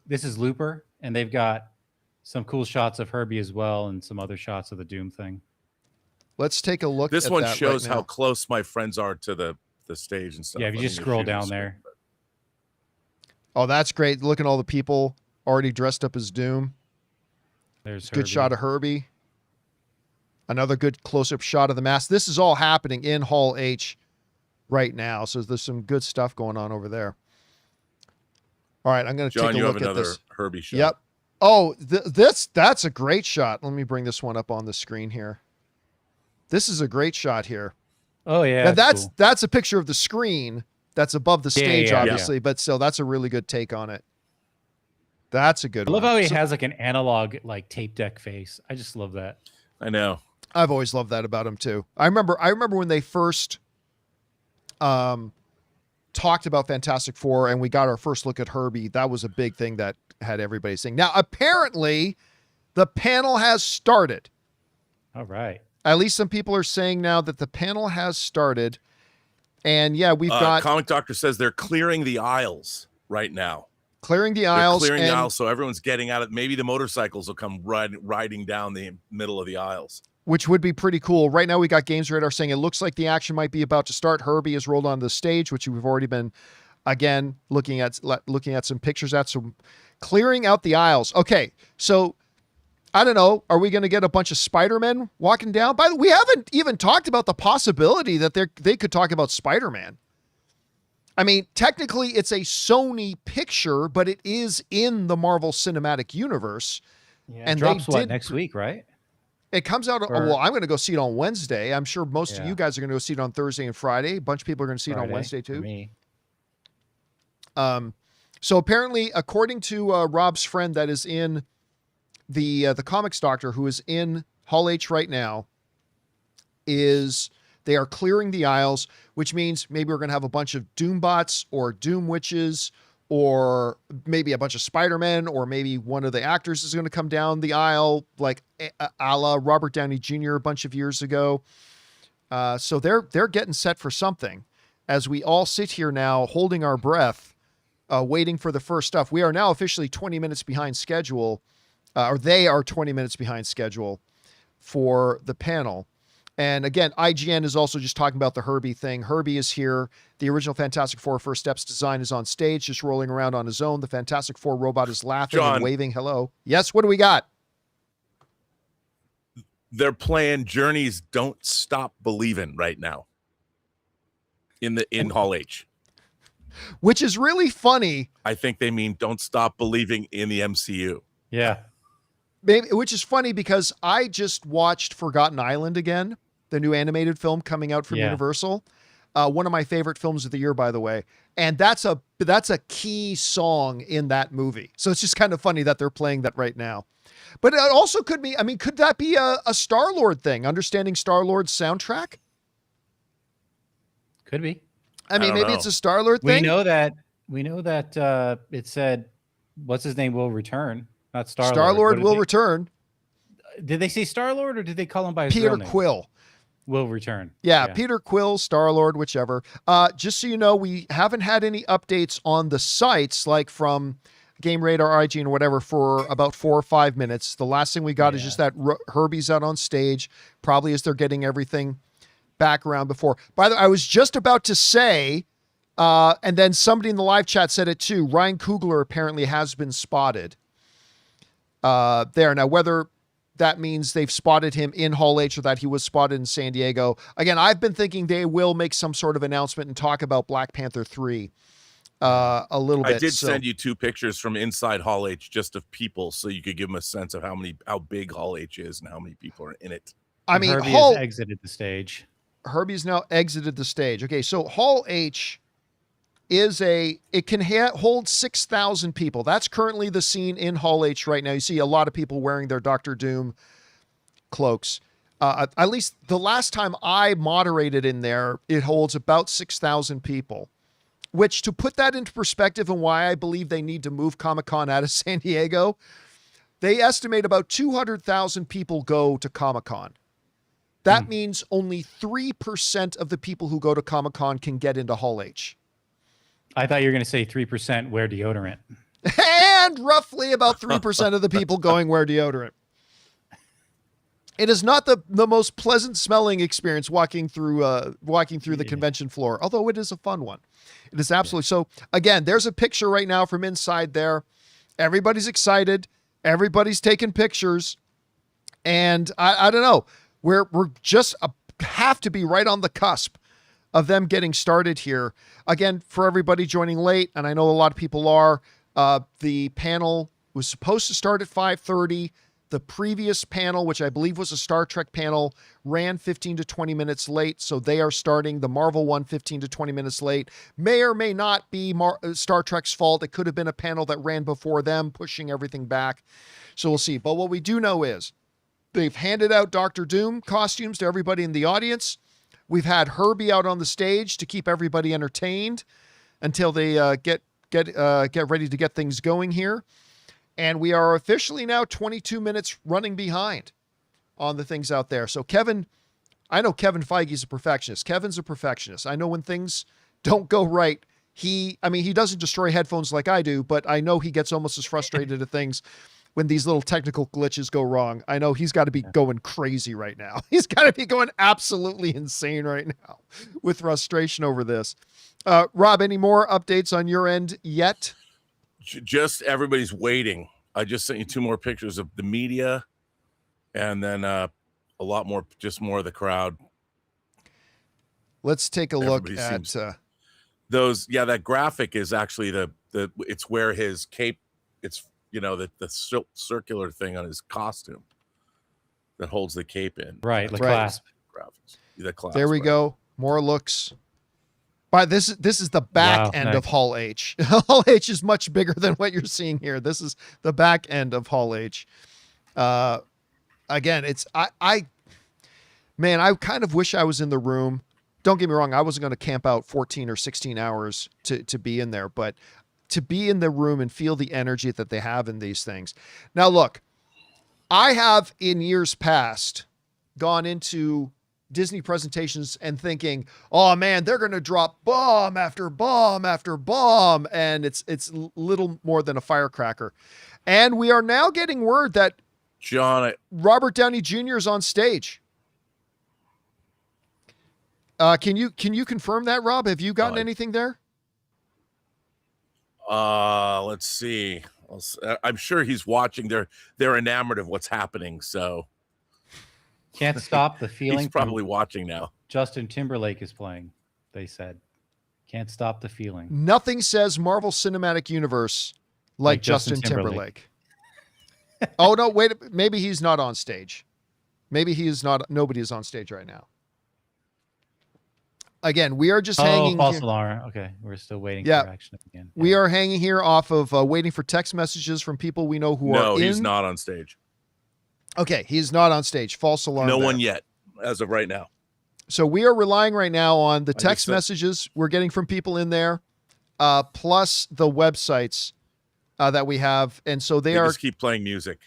This is Looper, and they've got some cool shots of Herbie as well, and some other shots of the Doom thing. Let's take a look This at one that shows right how now. close my friends are to the stage and stuff. Yeah, if you I just think scroll they're shooting down this there. one, Oh, that's great. Look at all the people already dressed up as Doom. There's Good Herbie. shot of Herbie. Another good close-up shot of the mask. This is all happening in Hall H right now, so there's some good stuff going on over there. All right, I'm going to John, take a you have look at another this. Herbie shot. Yep. Oh, that's a great shot. Let me bring this one up on the screen here. This is a great shot here. Oh yeah, Now, cool. that's a picture of the screen that's above the stage, yeah, obviously, but still, that's a really good take on it. That's a good I one. love how he So- has like an analog like tape deck face. I just love that. I know. I've always loved that about him too. I remember when they first talked about Fantastic Four and we got our first look at Herbie. That was a big thing that had everybody sing. Now, apparently, the panel has started. All right. At least some people are saying now that the panel has started. And yeah, we've got Comic Doctor says they're clearing the aisles right now. clearing the aisles. They're clearing the and- aisles, so everyone's getting out of. Maybe the motorcycles will come riding down the middle of the aisles. which would be pretty cool. Right now, we got Games Radar saying it looks like the action might be about to start. Herbie has rolled onto the stage, which we've already been, again, looking at some pictures at. So clearing out the aisles. Okay, so I don't know. Are we going to get a bunch of Spider-Men walking down? By the way, we haven't even talked about the possibility that they could talk about Spider-Man. I mean, technically, it's a Sony picture, but it is in the Marvel Cinematic Universe. Yeah, And it drops they what did- next week, right? It comes out. Or- Well, I'm going to go see it on Wednesday. I'm sure most of Yeah. you guys are going to go see it on Thursday and Friday. A bunch of people are going to see it on Friday Wednesday for too. me. So apparently, according to Rob's friend that is in the Comics Doctor, who is in Hall H right now, is they are clearing the aisles, which means maybe we're going to have a bunch of Doombots or Doom Witches, or maybe a bunch of Spider-Men, or maybe one of the actors is going to come down the aisle, like a la Robert Downey Jr. a bunch of years ago. So they're getting set for something. As we all sit here now, holding our breath, waiting for the first stuff. We are now officially 20 minutes behind schedule, or they are 20 minutes behind schedule for the panel. And again, IGN is also just talking about the Herbie thing. Herbie is here. The original Fantastic Four First Steps design is on stage, just rolling around on his own. The Fantastic Four robot is laughing John. and waving hello. Yes, what do we got? They're playing Journey's "Don't Stop Believing" right now in Hall H. Which is really funny. I think they mean "Don't Stop Believing" in the MCU. Yeah. Maybe, which is funny because I just watched Forgotten Island again, the new animated film coming out from Yeah. Universal. One of my favorite films of the year, by the way. And that's a key song in that movie. So it's just kind of funny that they're playing that right now. But it also could be, I mean, could that be a Star-Lord thing? Understanding Star-Lord's soundtrack? Could be. I mean, don't maybe know. it's a Star-Lord thing. We know that it said what's his name will return, not Star-Lord. Star-Lord will return. Did they say Star-Lord or did they call him by his real Peter name? Quill. Will return. Yeah, Peter Quill, Star-Lord, whichever. Just so you know, we haven't had any updates on the sites, like from Game Radar, IGN, or whatever, for about 4 or 5 minutes. The last thing we got is just that Herbie's out on stage, probably as they're getting everything back around before. By the way, I was just about to say, and then somebody in the live chat said it too, Ryan Coogler apparently has been spotted there. Now, whether that means they've spotted him in Hall H or that he was spotted in San Diego. Again, I've been thinking they will make some sort of announcement and talk about Black Panther 3 a little bit. I did send you 2 pictures from inside Hall H, just of people, so you could give them a sense of how big Hall H is and how many people are in it. I mean, Herbie has exited the stage. Herbie's now exited the stage. Okay, so Hall H is it can hold 6,000 people. That's currently the scene in Hall H right now. You see a lot of people wearing their Doctor Doom cloaks. At least the last time I moderated in there, it holds about 6,000 people, which, to put that into perspective and why I believe they need to move Comic-Con out of San Diego, they estimate about 200,000 people go to Comic-Con. That means only 3% of the people who go to Comic-Con can get into Hall H. I thought you were going to say 3% wear deodorant. And roughly about 3% of the people going wear deodorant. It is not the most pleasant smelling experience walking through the convention floor, although it is a fun one. It is absolutely so. Again, there's a picture right now from inside there. Everybody's excited. Everybody's taking pictures, and I don't know. We're just have to be right on the cusp of them getting started here. Again, for everybody joining late, and I know a lot of people are. The panel was supposed to start at 5:30. The previous panel, which I believe was a Star Trek panel, ran 15 to 20 minutes late. So they are starting the Marvel one 15 to 20 minutes late. May or may not be Star Trek's fault. It could have been a panel that ran before them, pushing everything back. So we'll see. But what we do know is they've handed out Doctor Doom costumes to everybody in the audience. We've had Herbie out on the stage to keep everybody entertained until they get ready to get things going here. And we are officially now 22 minutes running behind on the things out there. So Kevin, I know Kevin Feige's a perfectionist. Kevin's a perfectionist. I know when things don't go right, he doesn't destroy headphones like I do, but I know he gets almost as frustrated at things when these little technical glitches go wrong. I know he's got to be going crazy right now. He's got to be going absolutely insane right now with frustration over this. Rob, any more updates on your end yet? Just everybody's waiting. I just sent you 2 more pictures of the media, and then a lot more, just more of the crowd. Let's take a look at those. Yeah, that graphic is actually the it's where his cape. It's the circular thing on his costume that holds the cape in. Right, the clasp. Graphics. The clasp. There we go. More looks. But this is the back end of Hall H. Hall H is much bigger than what you're seeing here. This is the back end of Hall H. Again, it's I kind of wish I was in the room. Don't get me wrong, I wasn't going to camp out 14 or 16 hours to be in there, but to be in the room and feel the energy that they have in these things. Now, look, I have in years past gone into Disney presentations and thinking, oh man, they're going to drop bomb after bomb after bomb. And it's little more than a firecracker. And we are now getting word that Robert Downey Jr. is on stage. Can you confirm that, Rob? Have you gotten anything there? Let's see. I'm sure he's watching. They're enamored of what's happening. So can't stop the feeling. He's probably watching now. Justin Timberlake is playing. They said, can't stop the feeling. Nothing says Marvel Cinematic Universe like Justin Timberlake. Oh no, wait. Maybe he's not on stage. Maybe he is not. Nobody is on stage right now. Again, we are just hanging. False alarm. Okay, we're still waiting for action again. We are hanging here off of waiting for text messages from people we know who are in. No, he's not on stage. Okay, he's not on stage. False alarm. No one yet, as of right now. So we are relying right now on the text messages we're getting from people in there, plus the websites that we have, and so they just keep playing music.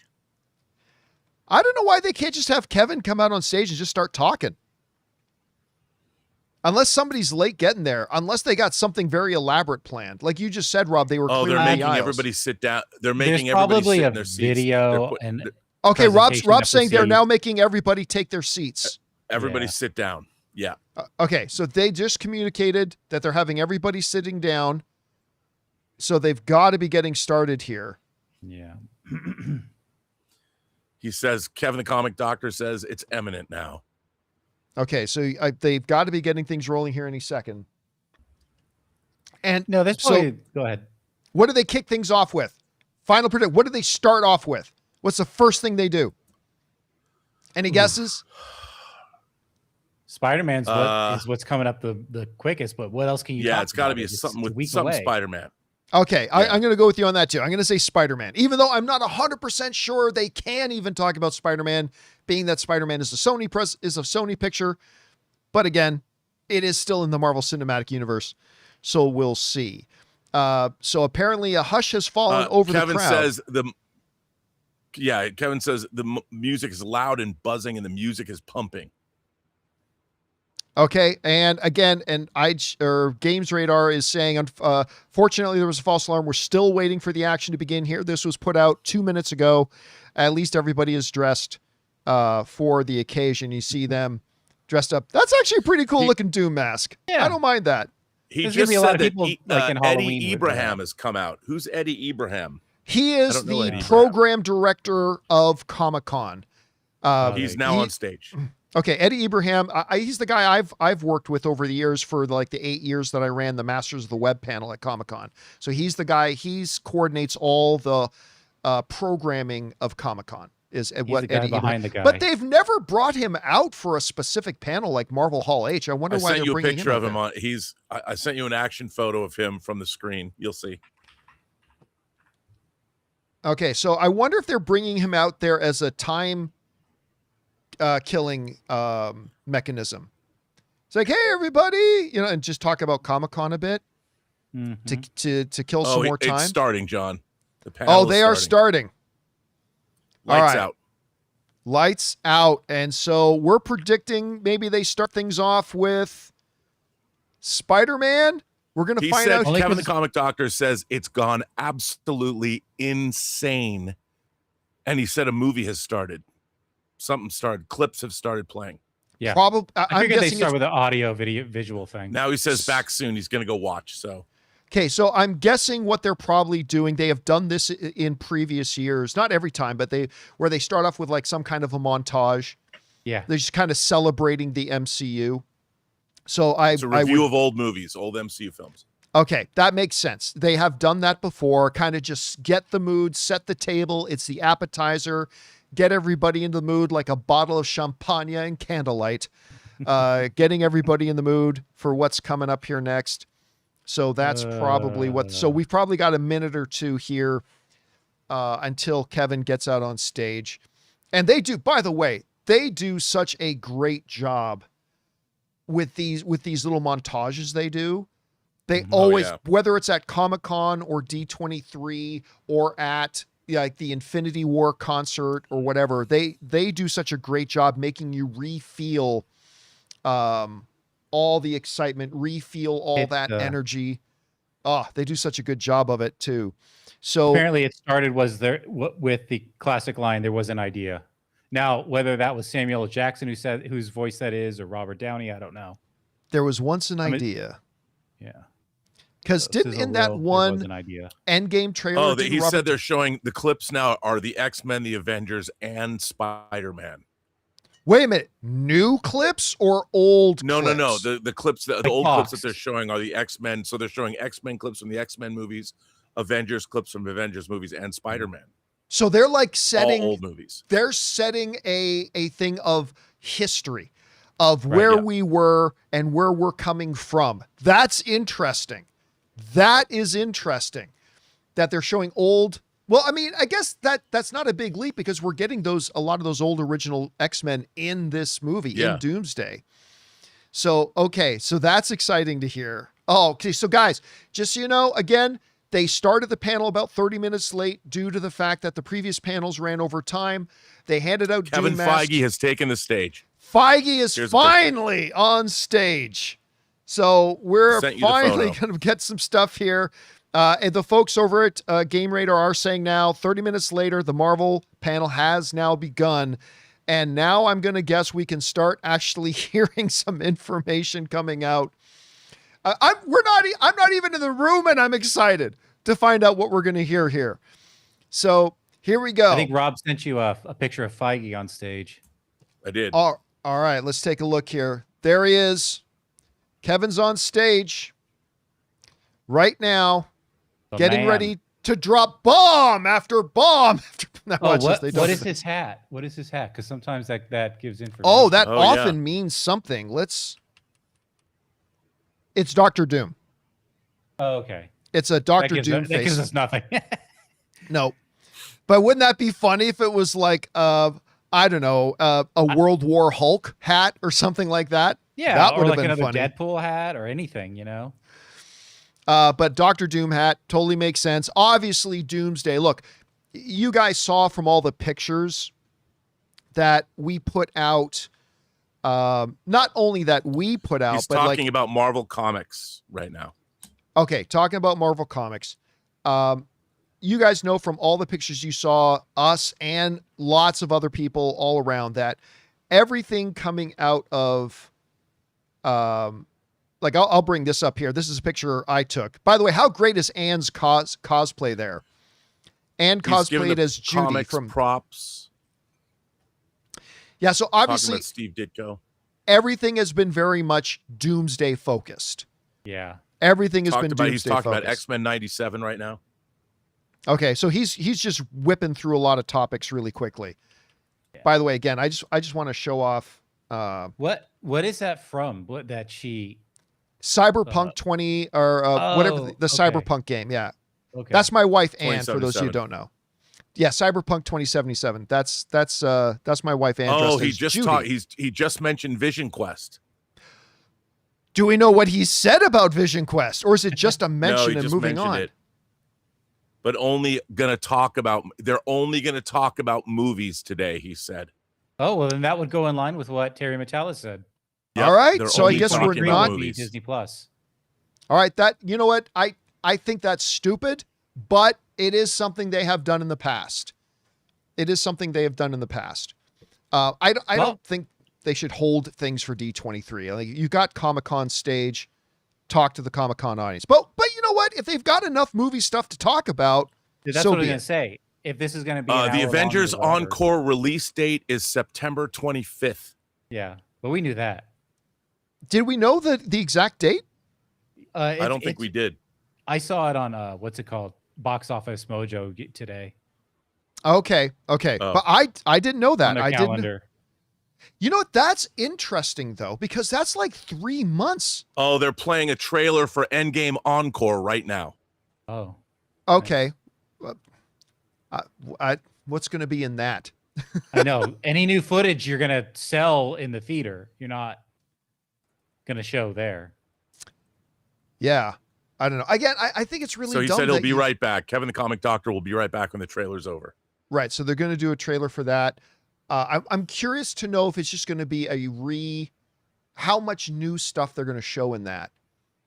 I don't know why they can't just have Kevin come out on stage and just start talking. Unless somebody's late getting there, unless they got something very elaborate planned. Like you just said, Rob, they were clearing they're making the aisles. everybody sit down. They're making There's everybody probably sit a in their seats. video and okay, Rob's saying they're now making everybody take their seats. Everybody sit down. Yeah. Okay, so they just communicated that they're having everybody sitting down. So they've got to be getting started here. Yeah. He says, Kevin the Comic Doctor says it's imminent now. Okay, so they've got to be getting things rolling here any second. And no, that's probably, go ahead. What do they kick things off with? Final predict. What do they start off with? What's the first thing they do? Any guesses? Spider-Man's what's coming up the quickest, but what else can you? Yeah, it's got to be something Spider-Man. Okay, yeah. I'm going to go with you on that too. I'm going to say Spider-Man, even though I'm not 100% sure they can even talk about Spider-Man, being that Spider-Man is a Sony picture. But again, it is still in the Marvel Cinematic Universe, so we'll see. So apparently a hush has fallen over the crowd. Kevin says the music is loud and buzzing and the music is pumping. Okay, and again, Games Radar is saying, fortunately, there was a false alarm. We're still waiting for the action to begin here. This was put out 2 minutes ago. At least everybody is dressed for the occasion. You see them dressed up. That's actually a pretty cool looking Doom mask. Yeah. I don't mind that. He There's just gonna be a lot said of that people, like, in Halloween Eddie with that. Ibrahim has come out. Who's Eddie Ibrahim? He is don't know the Eddie program director of Comic-Con. He's now on stage. Okay, Eddie Ibrahim. He's the guy I've worked with over the years for like the 8 years that I ran the Masters of the Web panel at Comic-Con. So he's the guy. Coordinates all the programming of Comic-Con. He's the guy behind the guy. But they've never brought him out for a specific panel like Marvel Hall H. I wonder why they're bringing him. I sent you a picture of him on. I sent you an action photo of him from the screen. You'll see. Okay, so I wonder if they're bringing him out there as a time killing mechanism. It's like, hey everybody, and just talk about Comic-Con a bit to kill some more time. It's starting, John. The panel they are starting. Lights out. Lights out. And so we're predicting maybe they start things off with Spider-Man. We're going to find out. Kevin the Comic Doctor says it's gone absolutely insane. And he said a movie has started. Something started. Clips have started playing. Yeah. Probably. I figured they start with an audio, video, visual thing. Now he says back soon. He's going to go watch. So. Okay, so I'm guessing what they're probably doing. They have done this in previous years, not every time, but where they start off with like some kind of a montage. Yeah, they're just kind of celebrating the MCU. So it's a review of old movies, old MCU films. Okay, that makes sense. They have done that before. Kind of just get the mood, set the table. It's the appetizer. Get everybody in the mood like a bottle of champagne and candlelight. Getting everybody in the mood for what's coming up here next. So that's probably what. So we've probably got a minute or two here until Kevin gets out on stage. And they do, by the way, they do such a great job with these little montages they do. They always, whether it's at Comic-Con or D23 or at like the Infinity War concert or whatever, they do such a great job making you re-feel all the excitement, re-feel all that energy. They do such a good job of it too. So apparently it started with the classic line, there was an idea. Now, whether that was Samuel L. Jackson whose voice that is, or Robert Downey, I don't know. There was once an idea. Yeah. Because in that one Endgame trailer, he said they're showing the clips now are the X-Men, the Avengers, and Spider-Man. Wait a minute, new clips or old? No. The clips, the old Fox. clips that they're showing are the X-Men. So they're showing X-Men clips from the X-Men movies, Avengers clips from Avengers movies, and Spider-Man. So they're like setting all old movies. They're setting a thing of history of where we were and where we're coming from. That's interesting. That is interesting that they're showing old. Well, I mean, I guess that's not a big leap because we're getting a lot of those old original X-Men in this movie in Doomsday. So, okay. So that's exciting to hear. Oh, okay. So guys, just so you know, again, they started the panel about 30 minutes late due to the fact that the previous panels ran over time. They handed out Kevin Feige has taken the stage. Feige is finally on stage. So we're finally going to get some stuff here. And the folks over at Game Radar are saying now, 30 minutes later, the Marvel panel has now begun. And now I'm going to guess we can start actually hearing some information coming out. I'm not even in the room, and I'm excited to find out what we're going to hear here. So here we go. I think Rob sent you a picture of Feige on stage. I did. All right, let's take a look here. There he is. Kevin's on stage right now, getting ready to drop bomb after bomb. What is his hat? What is his hat? Because sometimes that gives information. Oh, that often means something. It's Dr. Doom. Oh, okay. It's a Dr. Doom face. That gives us nothing. No. But wouldn't that be funny if it was like, I don't know, a World War Hulk hat or something like that? Yeah, that would or have like been another funny. Deadpool hat or anything, you know? But Dr. Doom hat totally makes sense. Obviously, Doomsday. Look, you guys saw from all the pictures that we put out not only that we put out, He's but talking like, about Marvel Comics right now. okay, talking about Marvel Comics. You guys know from all the pictures you saw, us and lots of other people all around, that everything coming out of, like I'll bring this up here. This is a picture I took. By the way, how great is Anne's cosplay there? Anne cosplayed as Judy comics from props. Yeah, so Talking obviously about Steve Ditko. everything has been very much Doomsday focused. Yeah. Everything has been He's Doomsday talking focused. about X-Men 97 right now. Okay, so he's just whipping through a lot of topics really quickly. Yeah. By the way, again, I just want to show off What is that from? What that she Cyberpunk 20 or whatever the okay. Cyberpunk game. Yeah. Okay. That's my wife Anne, for those of you who 2077. don't know. Yeah, Cyberpunk 2077. That's my wife Anne. Oh, dressed he as just Judy. he just mentioned Vision Quest. Do we know what he said about Vision Quest, or is it just a No, mention he and just moving mentioned on? it. But they're only going to talk about movies today, he said. Oh, well, then that would go in line with what Terry Metalis said. All right, they're so I only guess we're talking about not- movies. Disney Plus. All right, that, you know what? I think that's stupid, but it is something they have done in the past. It is something they have done in the past. I don't think they should hold things for D23. Like, you got Comic-Con stage, talk to the Comic-Con audience. But you know what? If they've got enough movie stuff to talk about, Dude, that's so what I was be going it. to say. If this is going to be The Avengers Encore release date is September 25th. Yeah, but we knew that. Did we know the exact date? I don't think we did. I saw it on what's it called? Box Office Mojo today. Okay. Oh. But I didn't know that. On their I didn't. calendar. You know what? That's interesting though, because that's like 3 months. Oh, they're playing a trailer for Endgame Encore right now. Oh, Okay. What's going to be in that? I know. Any new footage you're going to sell in the theater, you're not going to show there. Yeah. I don't know. Again, I think it's really So he dumb said he'll that be you- right back. Kevin the Comic Doctor will be right back when the trailer's over. Right. So they're going to do a trailer for that. I'm curious to know if it's just going to be how much new stuff they're going to show in that.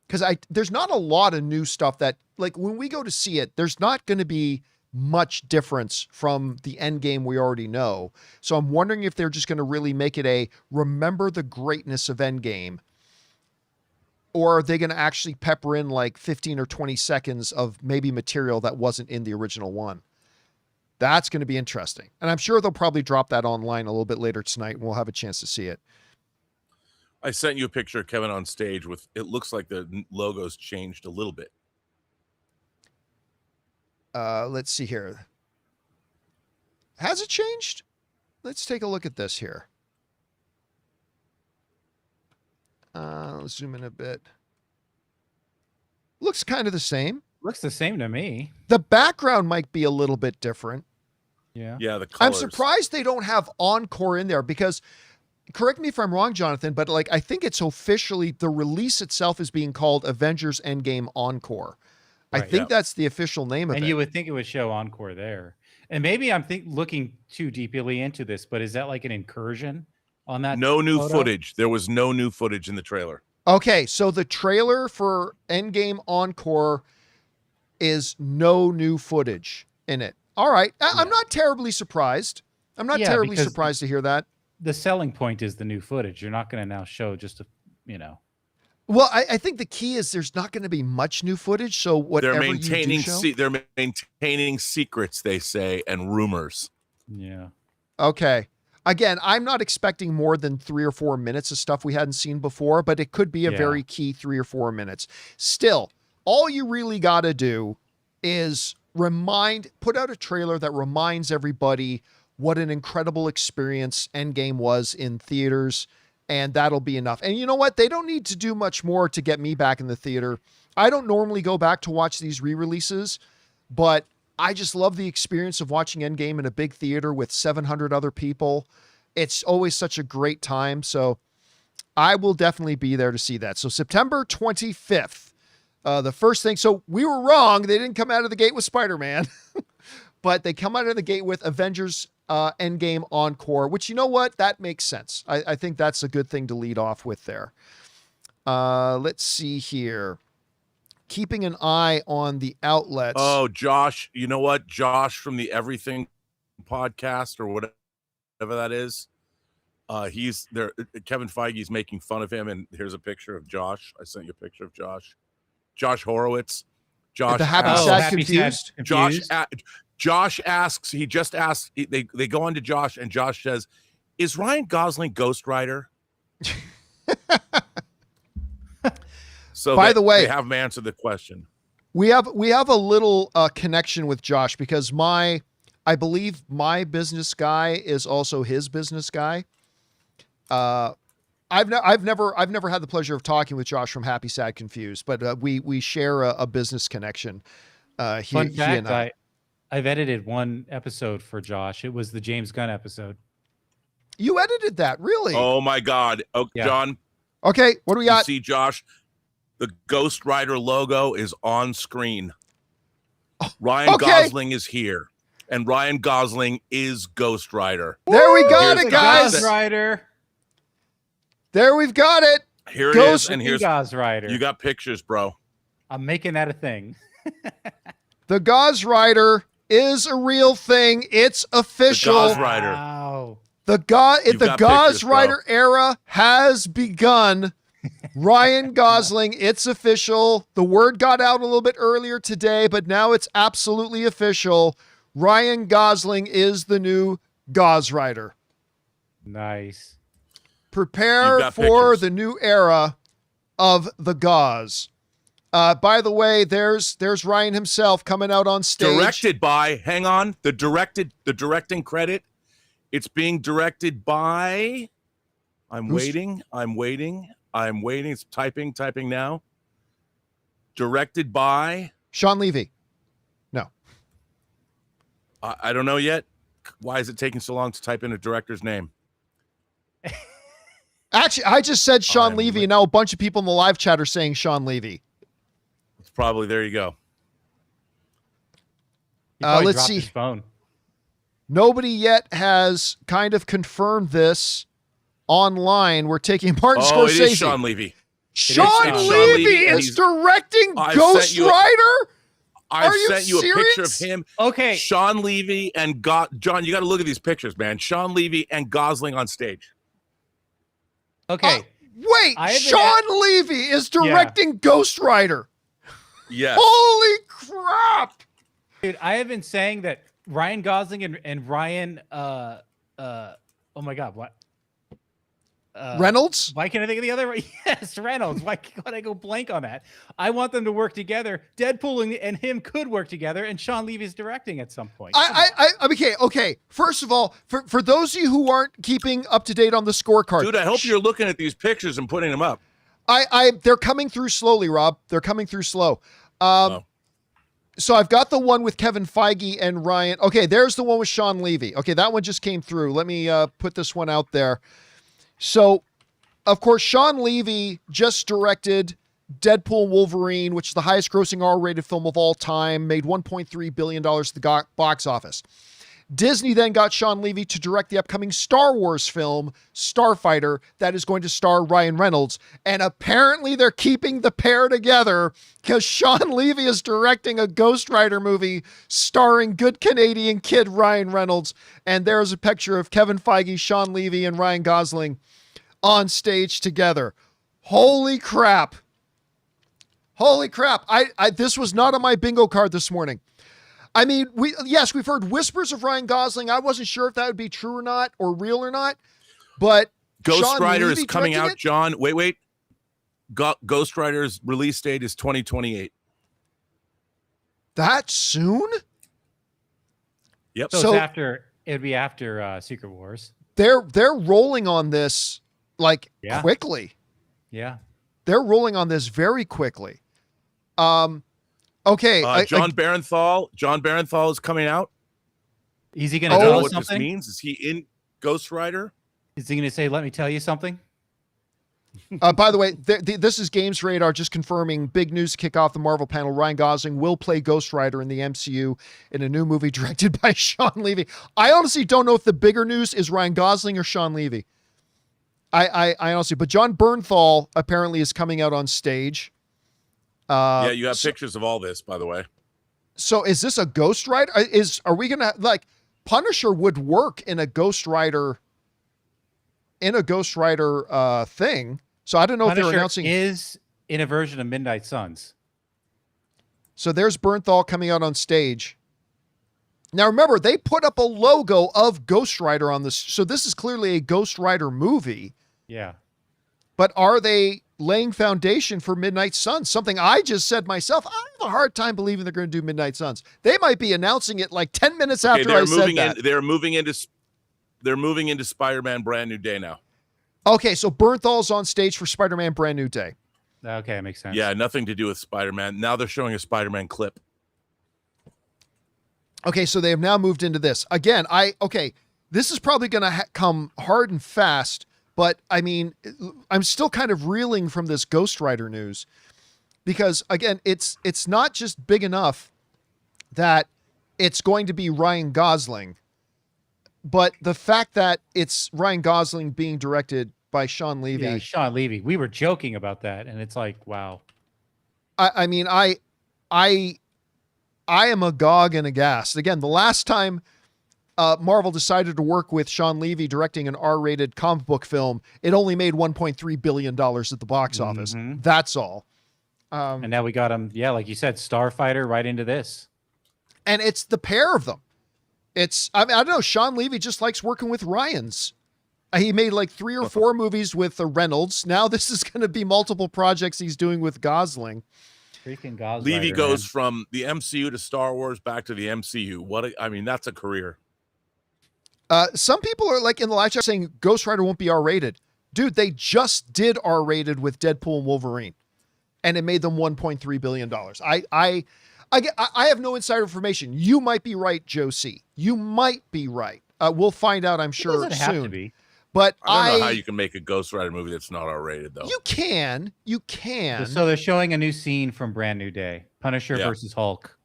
Because there's not a lot of new stuff that, like, when we go to see it, there's not going to be much difference from the end game we already know. So I'm wondering if they're just going to really make it a remember the greatness of Endgame, or are they going to actually pepper in like 15 or 20 seconds of maybe material that wasn't in the original one? That's going to be interesting. And I'm sure they'll probably drop that online a little bit later tonight and we'll have a chance to see it. I sent you a picture of Kevin on stage with, it looks like the logo's changed a little bit. Let's see here. Has it changed? Let's take a look at this here. Let's zoom in a bit. Looks kind of the same. Looks the same to me. The background might be a little bit different. Yeah. Yeah, the I'm colors. surprised they don't have Encore in there because, correct me if I'm wrong, Jonathan, but like I think it's officially, the release itself is being called Avengers Endgame Encore. I Right. think that's the official name of And it. you would think it would show Encore there. And maybe I'm looking too deeply into this, but is that like an incursion on that? No new photo? footage. There was no new footage in the trailer. Okay, so the trailer for Endgame Encore is no new footage in it. All right. I'm not terribly surprised. I'm not Yeah, terribly because- surprised to hear that. The selling point is the new footage. You're not going to now show just Well, I think the key is there's not going to be much new footage. So whatever They're you maintaining do show, they're maintaining secrets, they say, and rumors. yeah. okay. Again, I'm not expecting more than 3 or 4 minutes of stuff we hadn't seen before, but it could be a Yeah. very key 3 or 4 minutes. Still, all you really got to do is put out a trailer that reminds everybody what an incredible experience Endgame was in theaters, and that'll be enough. And you know what? They don't need to do much more to get me back in the theater. I don't normally go back to watch these re-releases, but I just love the experience of watching Endgame in a big theater with 700 other people. It's always such a great time. So I will definitely be there to see that. So September 25th, the first thing. So we were wrong. They didn't come out of the gate with Spider-Man, but they come out of the gate with Avengers Endgame encore, which, you know what? That makes sense. I think that's a good thing to lead off with there. Let's see here. Keeping an eye on the outlets. Oh, Josh, you know what? Josh from the Everything podcast or whatever that is. He's there. Kevin Feige's making fun of him, and here's a picture of Josh. I sent you a picture of Josh. Josh Horowitz. Josh. The happy, asks, sad, confused. Josh asks. He just asks. They go on to Josh, and Josh says, "Is Ryan Gosling Ghost Rider?" So by the way, they have him answer the question. We have a little connection with Josh because I believe my business guy is also his business guy. I've never had the pleasure of talking with Josh from Happy, Sad, Confused, but we share a business connection. Fun fact: I've edited one episode for Josh. It was the James Gunn episode. You edited that, really? Oh my God! Oh, yeah. John. Okay, what do we got? You see, Josh, the Ghost Rider logo is on screen. Ryan Gosling is here, and Ryan Gosling is Ghost Rider. There we got it, guys. Ghost Rider. There we've got it. Here it is, and here's Ghost Rider. You got pictures, bro. I'm making that a thing. The Ghost Rider is a real thing. It's official. The Ghost Rider. Wow. The Ghost Rider era has begun. Ryan Gosling, it's official. The word got out a little bit earlier today, but now it's absolutely official. Ryan Gosling is the new Ghost Rider. Nice. Prepare for the new era of the Gauze. By the way, there's Ryan himself coming out on stage. Directed by, hang on, the directing credit. It's being directed by, I'm waiting. It's typing now. Directed by Sean Levy. No. I don't know yet. Why is it taking so long to type in a director's name? Actually, I just said Sean Levy, and now a bunch of people in the live chat are saying Sean Levy. It's probably, there you go. Let's see. His phone. Nobody yet has kind of confirmed this online. We're taking Martin Scorsese. It is Sean Levy. Sean Levy is directing Ghost Rider? I sent you a picture of him. Okay. Sean Levy and John, you got to look at these pictures, man. Sean Levy and Gosling on stage. Okay. Wait, Sean Levy is directing Ghost Rider. Yes. Holy crap. Dude, I have been saying that Ryan Gosling and Ryan oh my God, what? Reynolds? Why can't I think of the other? Yes, Reynolds. Why can't I go blank on that? I want them to work together. Deadpool and him could work together, and Sean Levy's directing at some point. Okay. First of all, for those of you who aren't keeping up to date on the scorecard, dude, I hope you're looking at these pictures and putting them up. They're coming through slowly, Rob. They're coming through slow. So I've got the one with Kevin Feige and Ryan. Okay, there's the one with Sean Levy. Okay, that one just came through. Let me put this one out there. So, of course, Sean Levy just directed Deadpool Wolverine, which is the highest grossing R-rated film of all time, made $1.3 billion at the box office. Disney then got Sean Levy to direct the upcoming Star Wars film, Starfighter, that is going to star Ryan Reynolds. And apparently they're keeping the pair together because Sean Levy is directing a Ghost Rider movie starring good Canadian kid Ryan Reynolds. And there's a picture of Kevin Feige, Sean Levy, and Ryan Gosling on stage together. Holy crap. Holy crap. This was not on my bingo card this morning. I mean, we've heard whispers of Ryan Gosling. I wasn't sure if that would be true or not, or real or not, but Ghost Rider is coming out, John. Wait. Ghost Rider's release date is 2028. That soon? Yep. So it'd be after Secret Wars. They're rolling on this quickly. Yeah. They're rolling on this very quickly. Okay. John Barenthal is coming out. Is he going to tell us what something? This means? Is he in Ghost Rider? Is he going to say, "Let me tell you something"? By the way, this is Games Radar just confirming big news to kick off the Marvel panel. Ryan Gosling will play Ghost Rider in the MCU in a new movie directed by Sean Levy. I honestly don't know if the bigger news is Ryan Gosling or Sean Levy. I honestly, but John Bernthal apparently is coming out on stage. Yeah, you have pictures of all this, by the way. So is this a Ghost Rider? Are we gonna like Punisher would work in a Ghost Rider thing? So I don't know Punisher if they're announcing is in a version of Midnight Suns. So there's Bernthal coming out on stage. Now remember, they put up a logo of Ghost Rider on this, so this is clearly a Ghost Rider movie. Yeah. But are they laying foundation for Midnight Suns? Something I just said myself. I have a hard time believing they're going to do Midnight Suns. They might be announcing it like 10 minutes after I said that. They're moving into Spider-Man Brand New Day now. Okay, so Bernthal's on stage for Spider-Man Brand New Day. Okay, that makes sense. Yeah, nothing to do with Spider-Man. Now they're showing a Spider-Man clip. Okay, so they have now moved into this. Again, this is probably going to come hard and fast, but I mean, I'm still kind of reeling from this Ghost Rider news because again, it's not just big enough that it's going to be Ryan Gosling, but the fact that it's Ryan Gosling being directed by Sean Levy. Yeah, Sean Levy. We were joking about that, and it's like, wow. I mean, I am agog and aghast. Again, the last time Marvel decided to work with Sean Levy directing an R-rated comic book film, it only made $1.3 billion at the box office. That's all. And now we got him, yeah, like you said, Starfighter right into this. And it's the pair of them. I don't know, Sean Levy just likes working with Ryans. He made like 3 or 4 movies with Reynolds. Now this is going to be multiple projects he's doing with Gosling. Freaking Gosling. Levy goes from the MCU to Star Wars back to the MCU. That's a career. Some people are like in the live chat saying Ghost Rider won't be R-rated. Dude, they just did R-rated with Deadpool and Wolverine, and it made them $1.3 billion. I have no insider information. You might be right, Joe C. You might be right. We'll find out, I'm sure, doesn't soon. have to be. But I don't know how you can make a Ghost Rider movie that's not R-rated, though. You can. So they're showing a new scene from Brand New Day. Punisher versus Hulk.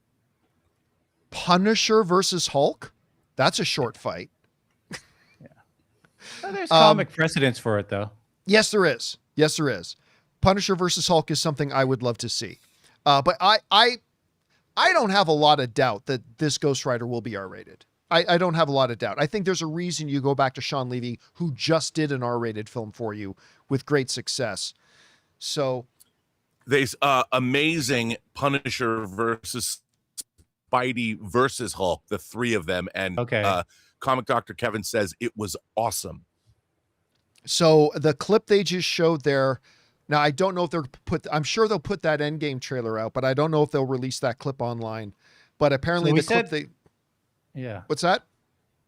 Punisher versus Hulk? That's a short fight. Yeah. Well, there's comic precedence for it, though. Yes, there is. Yes, there is. Punisher versus Hulk is something I would love to see. But I don't have a lot of doubt that this Ghost Rider will be R-rated. I don't have a lot of doubt. I think there's a reason you go back to Sean Levy, who just did an R-rated film for you with great success. So there's amazing Punisher versus Spidey versus Hulk, the 3 of them. And Comic Dr. Kevin says it was awesome. So the clip they just showed there, now I don't know if I'm sure they'll put that Endgame trailer out, but I don't know if they'll release that clip online. But apparently Yeah. What's that?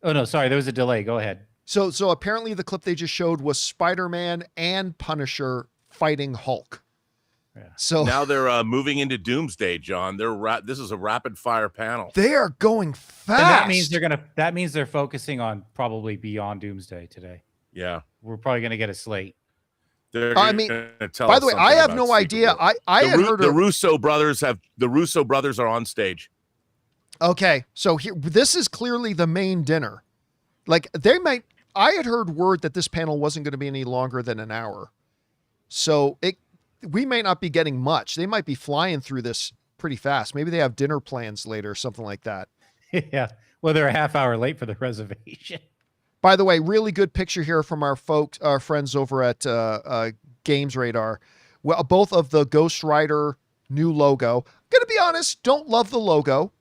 Oh, no, sorry. There was a delay. Go ahead. So apparently the clip they just showed was Spider-Man and Punisher fighting Hulk. Yeah. So now they're moving into Doomsday, John. This is a rapid fire panel. They are going fast. And that means they're focusing on probably beyond Doomsday today. Yeah. We're probably going to get a slate. By the way, I have no idea. I had heard the Russo brothers are on stage. Okay, so this is clearly the main dinner. Like I had heard word that this panel wasn't going to be any longer than an hour. So we may not be getting much. They might be flying through this pretty fast. Maybe they have dinner plans later or something like that. Yeah. Well, they're a half hour late for the reservation. By the way, really good picture here from our friends over at Games Radar. Well, both of the Ghost Rider new logo. Gonna be honest, don't love the logo.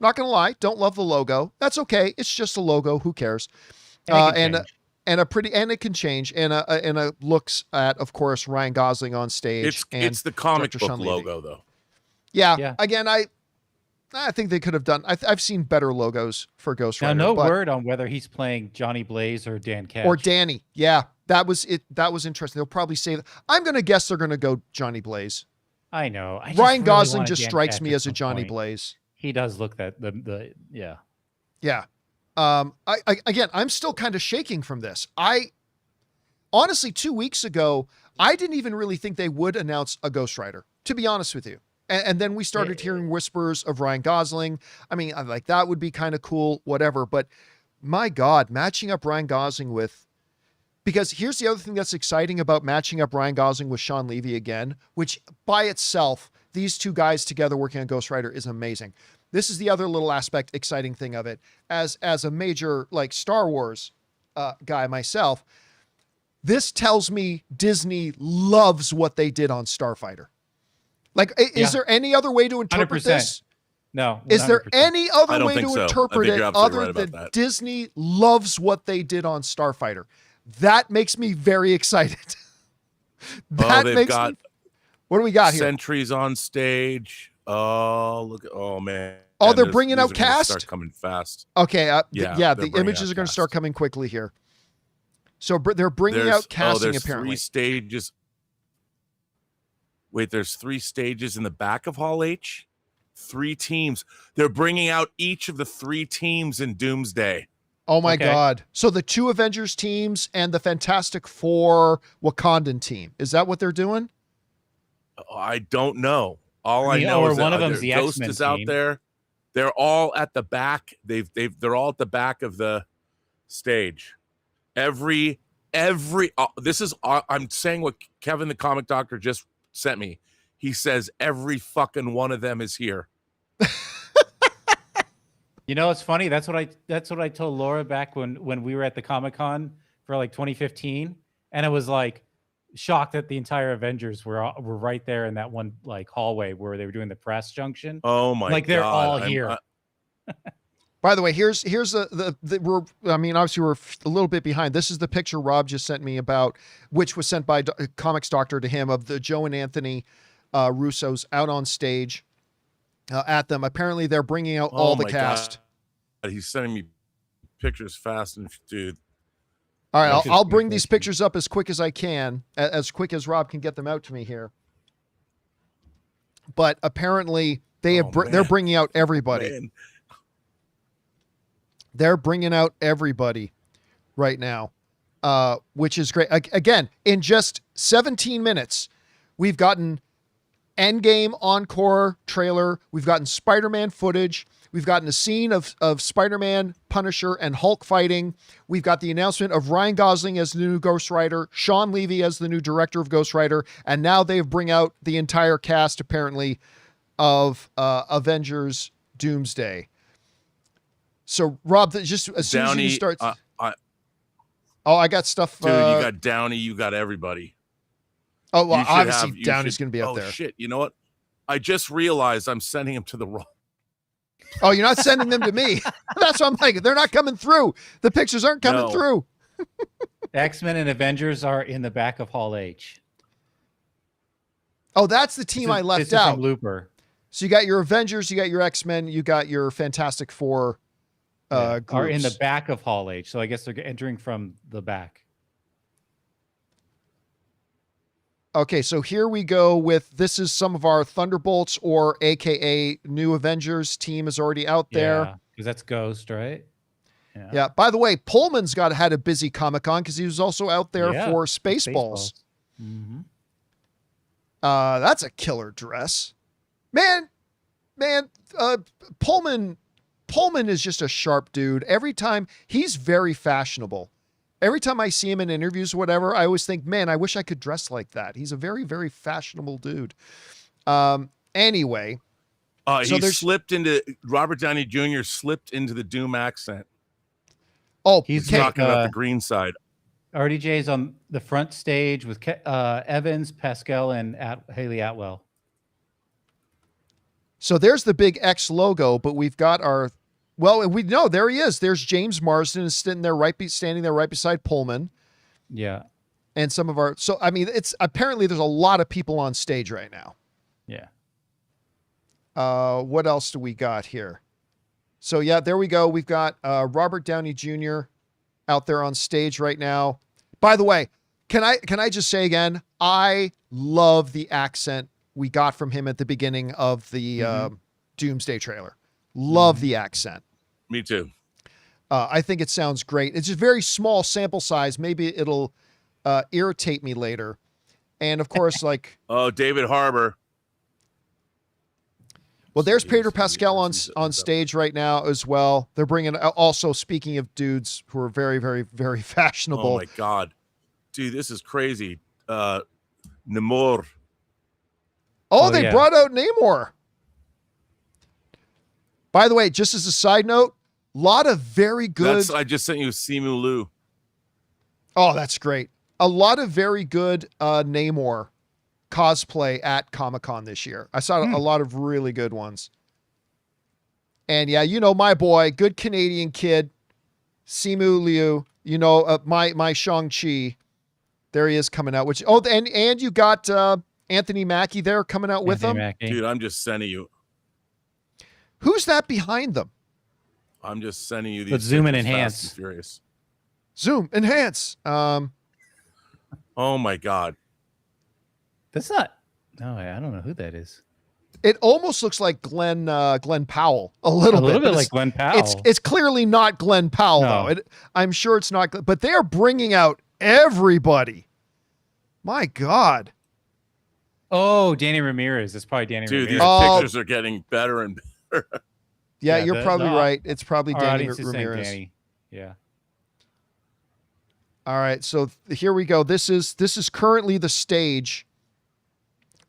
Not gonna lie, don't love the logo. That's okay. It's just a logo. Who cares? And it can change. And a looks at, of course, Ryan Gosling on stage. It's the comic book logo, though. Yeah. Again, I think they could have done. I've seen better logos for Ghost Rider. Now, no word on whether he's playing Johnny Blaze or Dan Cash. Or Danny. Yeah, that was it. That was interesting. They'll probably say that. I'm gonna guess they're gonna go Johnny Blaze. I know. Ryan Gosling just strikes me as a Johnny Blaze. He does look that yeah. Yeah. Again, I'm still kind of shaking from this. honestly, 2 weeks ago, I didn't even really think they would announce a Ghost Rider, to be honest with you. And then we started hearing whispers of Ryan Gosling. I mean, I'm like, that would be kind of cool, whatever. But my God, matching up Ryan Gosling with, because here's the other thing that's exciting about matching up Ryan Gosling with Sean Levy again, which by itself, these two guys together working on Ghost Rider is amazing. This is the other little aspect, exciting thing of it. As a major like Star Wars guy myself, this tells me Disney loves what they did on Starfighter. Like, is there any other way to interpret 100%. this? No. 100%. Is there any I other don't way think to so. I interpret think it you're absolutely other right about than that. Disney loves what they did on Starfighter? That makes me very excited. They've got what do we got here? Sentries on stage. Oh, look. Oh, man. Oh, And they're bringing these out are gonna cast? Start coming fast. Okay. Yeah, The they're bringing images out are going to cast. start coming quickly here. So they're bringing There's out casting there's apparently. 3 stages. Wait, there's 3 stages in the back of Hall H. 3 teams. They're bringing out each of the 3 teams in Doomsday. Oh my Okay. God. So the 2 Avengers teams and the Fantastic Four Wakandan team. Is that what they're doing? I don't know. All I mean, know or is that one of them's the Ghost X-Men is out team. there. They're all at the back. They're all at the back of the stage. Every this is I'm saying what Kevin the Comic Doctor just sent me. He says every fucking one of them is here. You know, it's funny. That's what I told Laura back when we were at the Comic-Con for like 2015, and it was like shocked that the entire Avengers were right there in that one like hallway where they were doing the press junction. Oh my god. Like they're all here. By the way, here's we're, I mean, obviously we're a little bit behind. This is the picture Rob just sent me about, which was sent by Comics Doctor to him, of the Joe and Anthony Russos out on stage at them. Apparently they're bringing out all the my cast. God. He's sending me pictures fast, and dude. All right, That's just I'll bring pretty these cool. pictures up as quick as I can, as quick as Rob can get them out to me here. But apparently they're bringing out everybody. Man. They're bringing out everybody right now, which is great. Again, in just 17 minutes, we've gotten Endgame encore trailer. We've gotten Spider-Man footage. We've gotten a scene of Spider-Man, Punisher, and Hulk fighting. We've got the announcement of Ryan Gosling as the new Ghost Rider, Sean Levy as the new director of Ghost Rider, and now they bring out the entire cast, apparently, of Avengers Doomsday. So, Rob, just as soon as you start... I got stuff... Dude, you got Downey, you got everybody. Oh, well, You should obviously have- you Downey's should- going to be up oh, there. Shit, you know what? I just realized I'm sending him to the wrong. Oh, you're not sending them to me. That's what I'm like. They're not coming through. The pictures aren't coming No. through. X-Men and Avengers are in the back of Hall H. Oh, that's the team I This left is out. from Looper. So you got your Avengers, you got your X-Men, you got your Fantastic Four Are in the groups. back of Hall H. So I guess they're entering from the back. Okay, so here we go with, this is some of our Thunderbolts, or AKA New Avengers team is already out there. Because that's Ghost, right? Yeah. By the way, Pullman's had a busy Comic-Con because he was also out there for Spaceballs. Mm-hmm. That's a killer dress. Man, Pullman is just a sharp dude. Every time, he's very fashionable. Every time I see him in interviews or whatever, I always think, man, I wish I could dress like that. He's a very, very fashionable dude. Anyway. He slipped into, Robert Downey Jr. slipped into the Doom accent. Oh, He's Talking about the green side. RDJ's on the front stage with Evans, Pascal, and Haley Atwell. So there's the big X logo, but we've got our, well, we know there he is. There's James Marsden is standing there right beside Pullman. Yeah. And some of our, so I mean, it's apparently there's a lot of people on stage right now. Yeah. What else do we got here? So yeah, there we go. We've got Robert Downey Jr. out there on stage right now. By the way, can I just say again, I love the accent we got from him at the beginning of the Doomsday trailer. Love the accent. Me too. I think it sounds great. It's a very small sample size. Maybe it'll irritate me later. And of course, like, Oh, David Harbour. well, there's Jeez, Pedro Pascal he's on stage right now as well. They're bringing, also speaking of dudes who are very, very, very fashionable. Oh my God, dude, this is crazy. Namor. Oh, they brought out Namor. By the way, just as a side note, a lot of very good. I just sent you Simu Liu. Oh, that's great. A lot of very good Namor cosplay at Comic-Con this year. I saw a lot of really good ones. And yeah, you know, my boy, good Canadian kid, Simu Liu, you know, my Shang-Chi. There he is coming out, and you got Anthony Mackie there coming out with him. Dude, I'm just sending you. Who's that behind them? I'm just sending you these. But zoom and pictures, enhance. Fast and Furious. Zoom, enhance. Oh my God. That's not. No, I don't know who that is. It almost looks like Glenn Powell a little bit like Glenn Powell. It's clearly not Glenn Powell though. I'm sure it's not. But they are bringing out everybody. My God. Oh, Danny Ramirez. It's probably Danny Dude, Ramirez. these pictures are getting better and better. Yeah, you're probably right. It's probably Our Danny audience is saying Ramirez. Danny. Yeah. All right, so here we go. This is currently the stage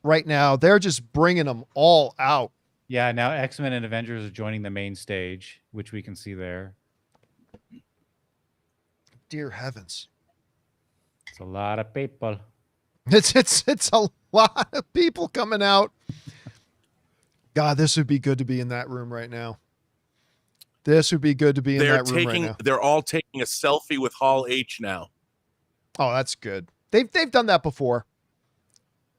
right now. They're just bringing them all out. Yeah, now X-Men and Avengers are joining the main stage, which we can see there. Dear heavens. It's a lot of people. It's a lot of people coming out. God, this would be good to be in that room right now. This would be good to be in that room right now. They're all taking a selfie with Hall H now. Oh, that's good. They've done that before.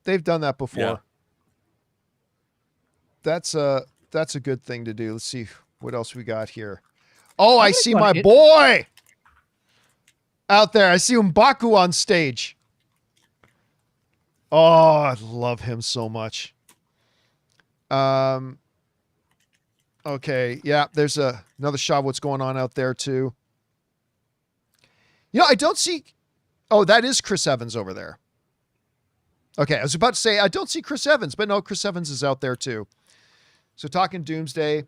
They've done that before. Yeah. That's a good thing to do. Let's see what else we got here. Oh, I see my boy out there. I see M'Baku on stage. Oh, I love him so much. Okay, yeah, there's another shot of what's going on out there too. You know, I don't see. Oh, that is Chris Evans over there. Okay, I was about to say I don't see Chris Evans, but no, Chris Evans is out there too. So talking Doomsday.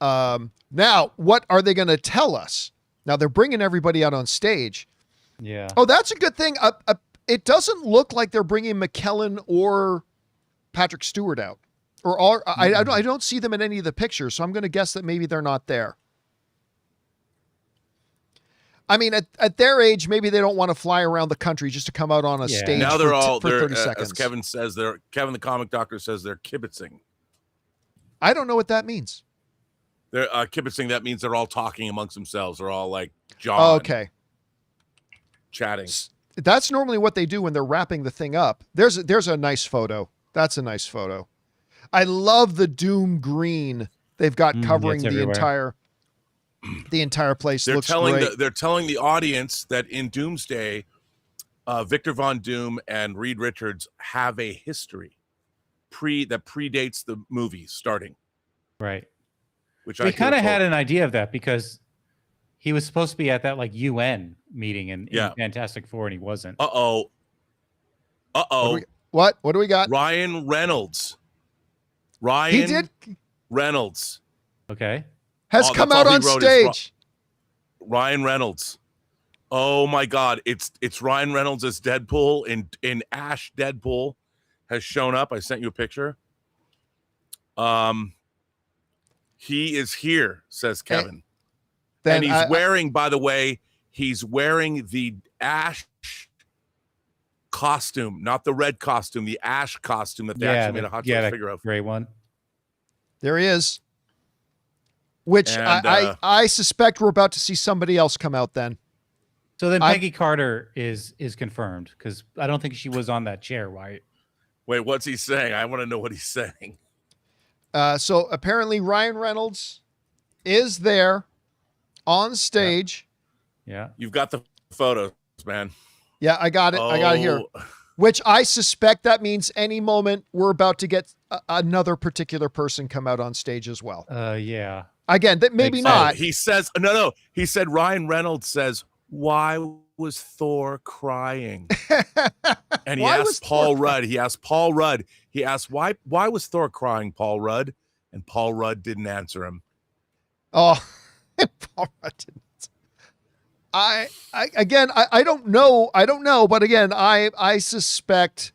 Now, what are they going to tell us? Now they're bringing everybody out on stage. Yeah. Oh, that's a good thing. It doesn't look like they're bringing McKellen or Patrick Stewart out. I don't see them in any of the pictures, so I'm going to guess that maybe they're not there. I mean, at their age, maybe they don't want to fly around the country just to come out on a stage now they're for 30 seconds. As Kevin says, Kevin the comic doctor says they're kibitzing. I don't know what that means. They're kibitzing. That means they're all talking amongst themselves. They're all like John. Oh, okay. Chatting. That's normally what they do when they're wrapping the thing up. There's a nice photo. That's a nice photo. I love the Doom green they've got covering the entire place. Looks great. They're telling the audience that in Doomsday, Victor Von Doom and Reed Richards have a history that predates the movie starting. Right. Which they kind of had an idea of that because he was supposed to be at that like UN meeting in Fantastic Four and he wasn't. Uh-oh. What do we got? Ryan Reynolds. Reynolds. Okay. Has come out on stage. Ryan Reynolds. Oh my God. It's Ryan Reynolds as Deadpool in Ash Deadpool has shown up. I sent you a picture. He is here, says Kevin. And he's wearing, by the way, the Ash costume, not the red costume, the Ash costume that they actually made a hot dog figure of. Gray one. There he is. Which I suspect we're about to see somebody else come out then. So then Peggy Carter is confirmed because I don't think she was on that chair, Wyatt. Wait, what's he saying? I want to know what he's saying. So apparently Ryan Reynolds is there on stage. Yeah. You've got the photos, man. Yeah, I got it. I got it here. Which I suspect that means any moment we're about to get another particular person come out on stage as well. Yeah. Again, that maybe not. He says, no. He said Ryan Reynolds says, why was Thor crying? And he Why asked was Paul Thor Rudd. He asked Paul Rudd. He asked, why was Thor crying, Paul Rudd? And Paul Rudd didn't answer him. Oh, Paul Rudd didn't. I don't know. I don't know. But again, I suspect,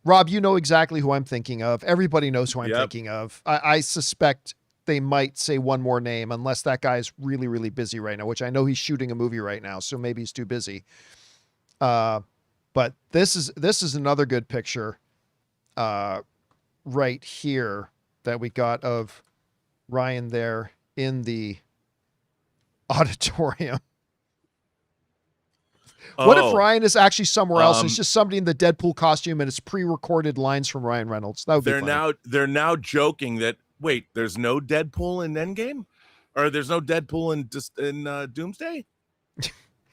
Rob, you know exactly who I'm thinking of. Everybody knows who I'm thinking of. I suspect they might say one more name unless that guy's really, really busy right now, which I know he's shooting a movie right now. So maybe he's too busy. But this is another good picture right here that we got of Ryan there in the auditorium. What if Ryan is actually somewhere else? It's just somebody in the Deadpool costume and it's pre-recorded lines from Ryan Reynolds. That would be funny. They're now joking that, wait, there's no Deadpool in Endgame? Or there's no Deadpool in Doomsday?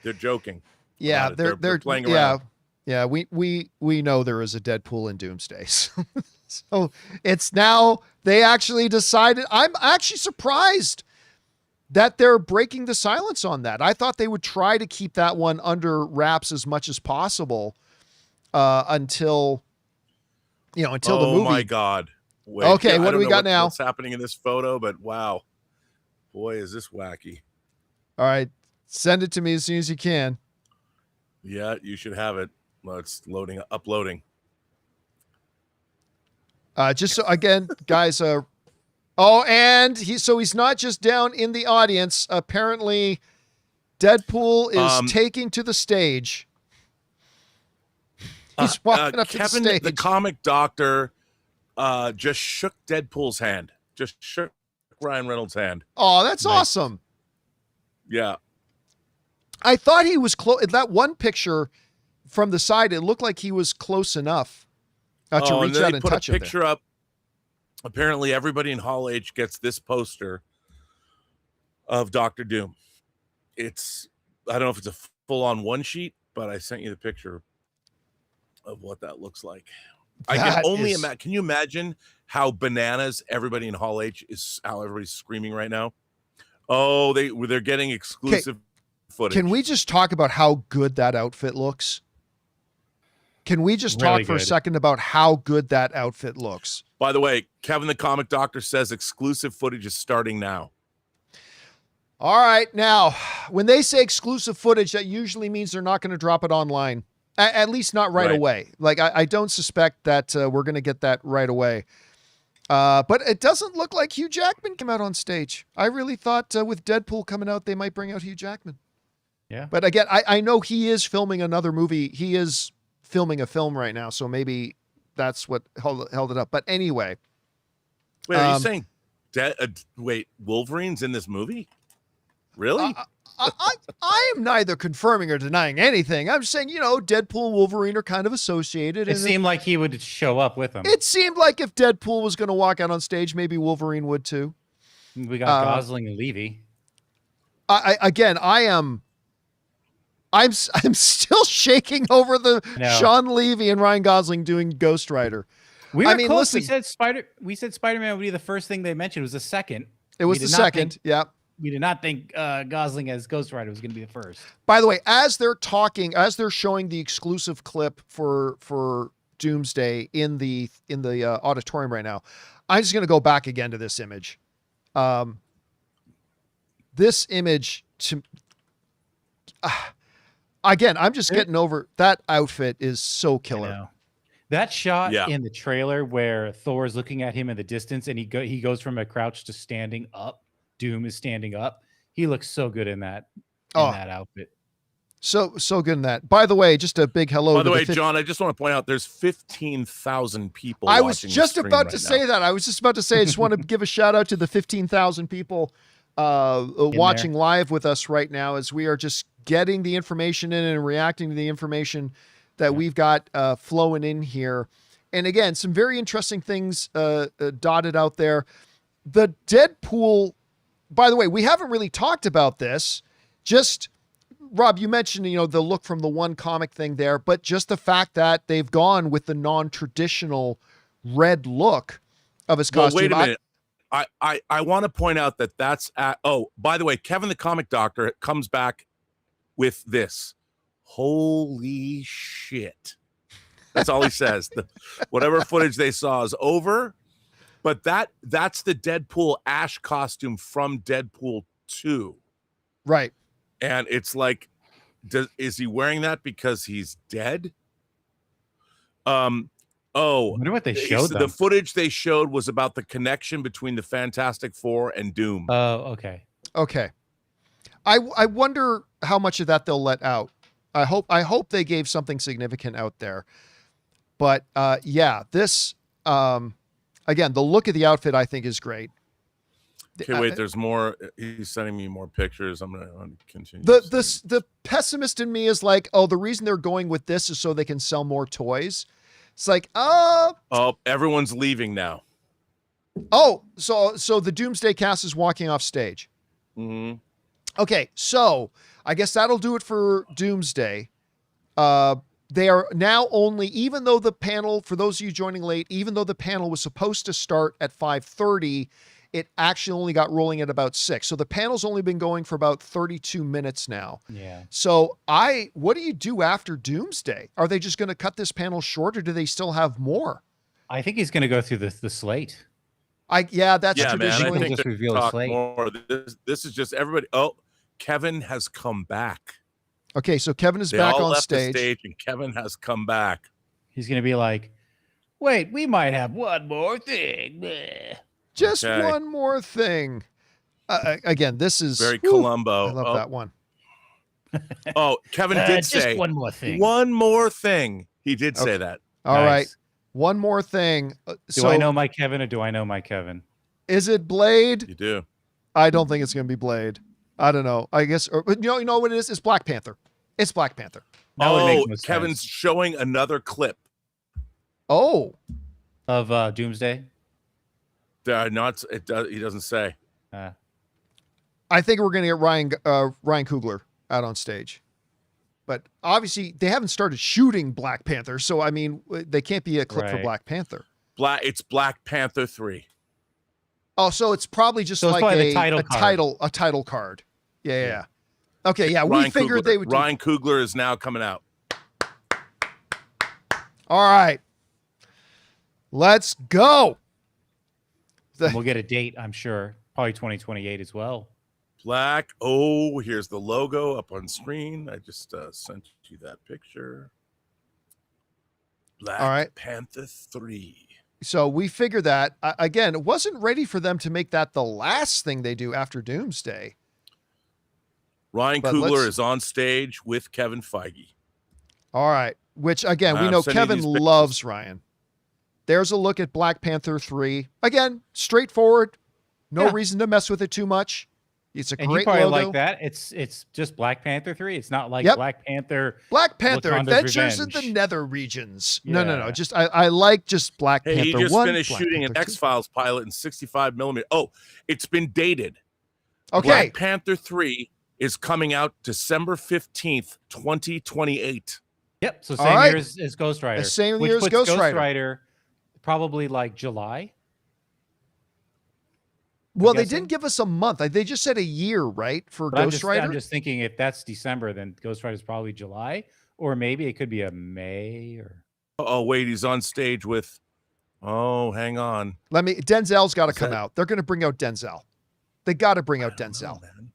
They're joking. Yeah, they're playing around. Yeah, we know there is a Deadpool in Doomsday. So it's now they actually decided. I'm actually surprised that they're breaking the silence on that. I thought they would try to keep that one under wraps as much as possible until the movie. Oh my God. Wait, okay, what do we got now? What's happening in this photo, but wow. Boy, is this wacky. All right, send it to me as soon as you can. Yeah, you should have it. Well, it's uploading. Just so again, guys, and he's not just down in the audience. Apparently, Deadpool is taking to the stage. He's walking up to the stage. Kevin, the comic doctor, just shook Deadpool's hand. Just shook Ryan Reynolds' hand. Oh, that's awesome. Yeah. I thought he was close. That one picture from the side, it looked like he was close enough to reach out and touch him. Put a picture up. Apparently, everybody in Hall H gets this poster of Doctor Doom. I don't know if it's a full-on one sheet, but I sent you the picture of what that looks like. I can only imagine. Can you imagine how bananas everybody in Hall H is? How everybody's screaming right now. Oh, they're getting exclusive footage. Can we just talk about how good that outfit looks? Can we just talk for a second about how good that outfit looks? By the way, Kevin the comic doctor says exclusive footage is starting now. All right. Now, when they say exclusive footage, that usually means they're not going to drop it online, at least not right away. Like, I don't suspect that we're going to get that right away. But it doesn't look like Hugh Jackman came out on stage. I really thought with Deadpool coming out, they might bring out Hugh Jackman. Yeah. But again, I know he is filming another movie. He is filming a film right now, so maybe that's what held it up. But anyway. Wait, are you saying Wolverine's in this movie? Really? I am neither confirming or denying anything. I'm just saying, Deadpool and Wolverine are kind of associated. It seemed like he would show up with them. It seemed like if Deadpool was going to walk out on stage, maybe Wolverine would too. We got Gosling and Levy. I'm still shaking over the Sean Levy and Ryan Gosling doing Ghost Rider. We were close. Listen, we said Spider-Man would be the first thing they mentioned. It was the second. It was the second. Yeah. We did not think Gosling as Ghost Rider was going to be the first. By the way, as they're showing the exclusive clip for Doomsday in the auditorium right now, I'm just going to go back again to this image. This image again, I'm just getting over that outfit is so killer. That shot in the trailer where Thor is looking at him in the distance and he goes from a crouch to standing up. Doom is standing up. He looks so good in that outfit. So good in that. By the way, just a big hello. By the way, John, I just want to point out there's 15,000 people. I was just about to say that. I was just about to say, I just want to give a shout out to the 15,000 people watching live with us right now as we are just getting the information in and reacting to the information that we've got flowing in here. And again, some very interesting things dotted out there. The Deadpool, by the way, we haven't really talked about this. Just, Rob, you mentioned, the look from the one comic thing there, but just the fact that they've gone with the non-traditional red look of his costume. Wait a minute. I want to point out that that's by the way, Kevin the comic doctor comes back with this. Holy shit. That's all he says. Whatever footage they saw is over. But that's the Deadpool Ash costume from Deadpool 2. Right. And it's like, is he wearing that because he's dead? I wonder what they showed them. The footage they showed was about the connection between the Fantastic Four and Doom. Oh, okay. Okay. I wonder how much of that they'll let out. I hope they gave something significant out there. But yeah, this again, the look of the outfit I think is great. Okay, wait, there's more. He's sending me more pictures. I'm gonna continue. The pessimist in me is like, oh, the reason they're going with this is so they can sell more toys. It's like, oh, everyone's leaving now. Oh, so the Doomsday cast is walking off stage. Mm-hmm. Okay, so I guess that'll do it for Doomsday. They are now only, even though the panel, for those of you joining late, even though the panel was supposed to start at 5:30, it actually only got rolling at about 6. So the panel's only been going for about 32 minutes now. Yeah. So what do you do after Doomsday? Are they just going to cut this panel short, or do they still have more? I think he's going to go through the slate. That's traditionally. traditionally. Man, I think just reveal a slate. more. This is just everybody. Oh, Kevin has come back. Okay, so Kevin is They back all on left stage. the stage, and Kevin has come back. He's going to be like, wait, we might have one more thing. Bleh. Just Okay. one more thing. Again, this is Very Columbo. I love that one. Kevin did just say one more thing. One more thing. He did say Okay. that. All Nice. right, one more thing. Do I know my Kevin or do I know my Kevin? Is it Blade? You do. I don't think it's going to be Blade. I don't know. I guess, or, you know what it is? It's Black Panther. It's Black Panther. That would make no Kevin's sense. showing another clip. Oh, Of Doomsday. He doesn't say. I think we're going to get Ryan Coogler out on stage. But obviously, they haven't started shooting Black Panther, so I mean, they can't be a clip for Right. Black Panther. It's Black Panther 3. Oh, so it's probably just So it's like probably the a title card. Yeah. Okay, yeah, we figured they would. Ryan Coogler is now coming out. All right, let's go. And we'll get a date, I'm sure. Probably 2028 as well. Black. Oh, here's the logo up on screen. I just sent you that picture. Black All right. Panther 3. So we figured that again, it wasn't ready for them to make that the last thing they do after Doomsday. Ryan But Coogler is on stage with Kevin Feige. All right, which again, we I'm know sending Kevin these pictures. loves Ryan. There's a look at Black Panther 3. Again, straightforward. No Yeah. reason to mess with it too much. It's a And you great probably logo. like that. It's just Black Panther 3. It's not like Yep. Black Panther. Black Panther Wakanda's Adventures in the Revenge. Nether Regions. No. Yeah. Just I like just Black Hey, Panther he just 1. finished Black shooting an Panther 2. X-Files pilot in 65 millimeter. Oh, it's been dated. Okay. Black Panther 3 is coming out December 15th, 2028. Yep. So All same right. year as Ghost Rider. The same which year as puts Ghost Rider. probably like July. Well, they guessing. didn't give us a month. They just said a year, right, for But Ghost Rider? I'm just thinking if that's December, then Ghost Rider is probably July, or maybe it could be a May or. Oh, wait, he's on stage with. Oh, hang on. Denzel's got to Is come that- out. They're going to bring out Denzel. They got to bring out I don't Denzel. know, man.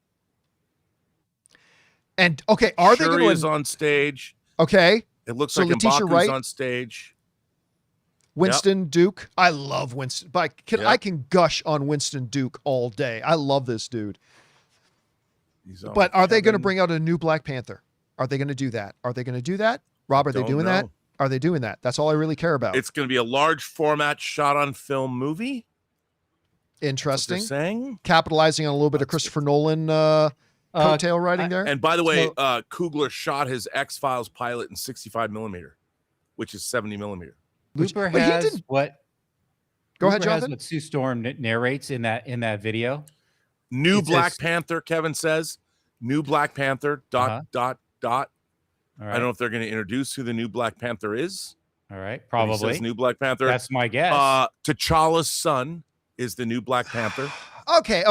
And okay, are they Shuri going is to? on stage. Okay, It looks So like Letitia M'Baku's Wright? on stage. Winston Duke. I love Winston. But I can gush on Winston Duke all day. I love this dude. He's on But are they going to Kevin. bring out a new Black Panther? Are they going to do that? Are they going to do that? Rob, are they Don't doing that? know. Are they doing that? That's all I really care about. It's going to be a large format shot on film movie. That's what they're Interesting. saying. Capitalizing on a little bit of That's Christopher Nolan coattail writing there. And by the way, So- Coogler shot his X-Files pilot in 65 millimeter, which is 70 millimeter. Looper but he has didn't- what? Go ahead, Looper has Jonathan. what Sue Storm narrates in that video. New It Black says- Panther, Kevin says. New Black Panther, Uh-huh. dot. All right. I don't know if they're going to introduce who the new Black Panther is. All right. but he Probably. says new Black Panther. That's my guess. T'Challa's son is the new Black Panther. Okay.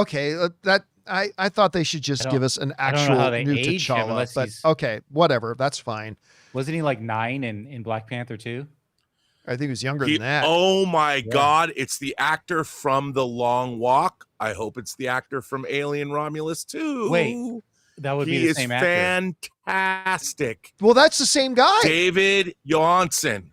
That I thought they should just give us an I don't know how actual they new age him T'Challa, unless but he's- okay, whatever, that's fine. Wasn't he like 9 in Black Panther 2? I think he was younger than that. Oh my God! It's the actor from The Long Walk. I hope it's the actor from Alien Romulus too. Wait, that would be the same actor. Fantastic. Well, that's the same guy. David Johnson.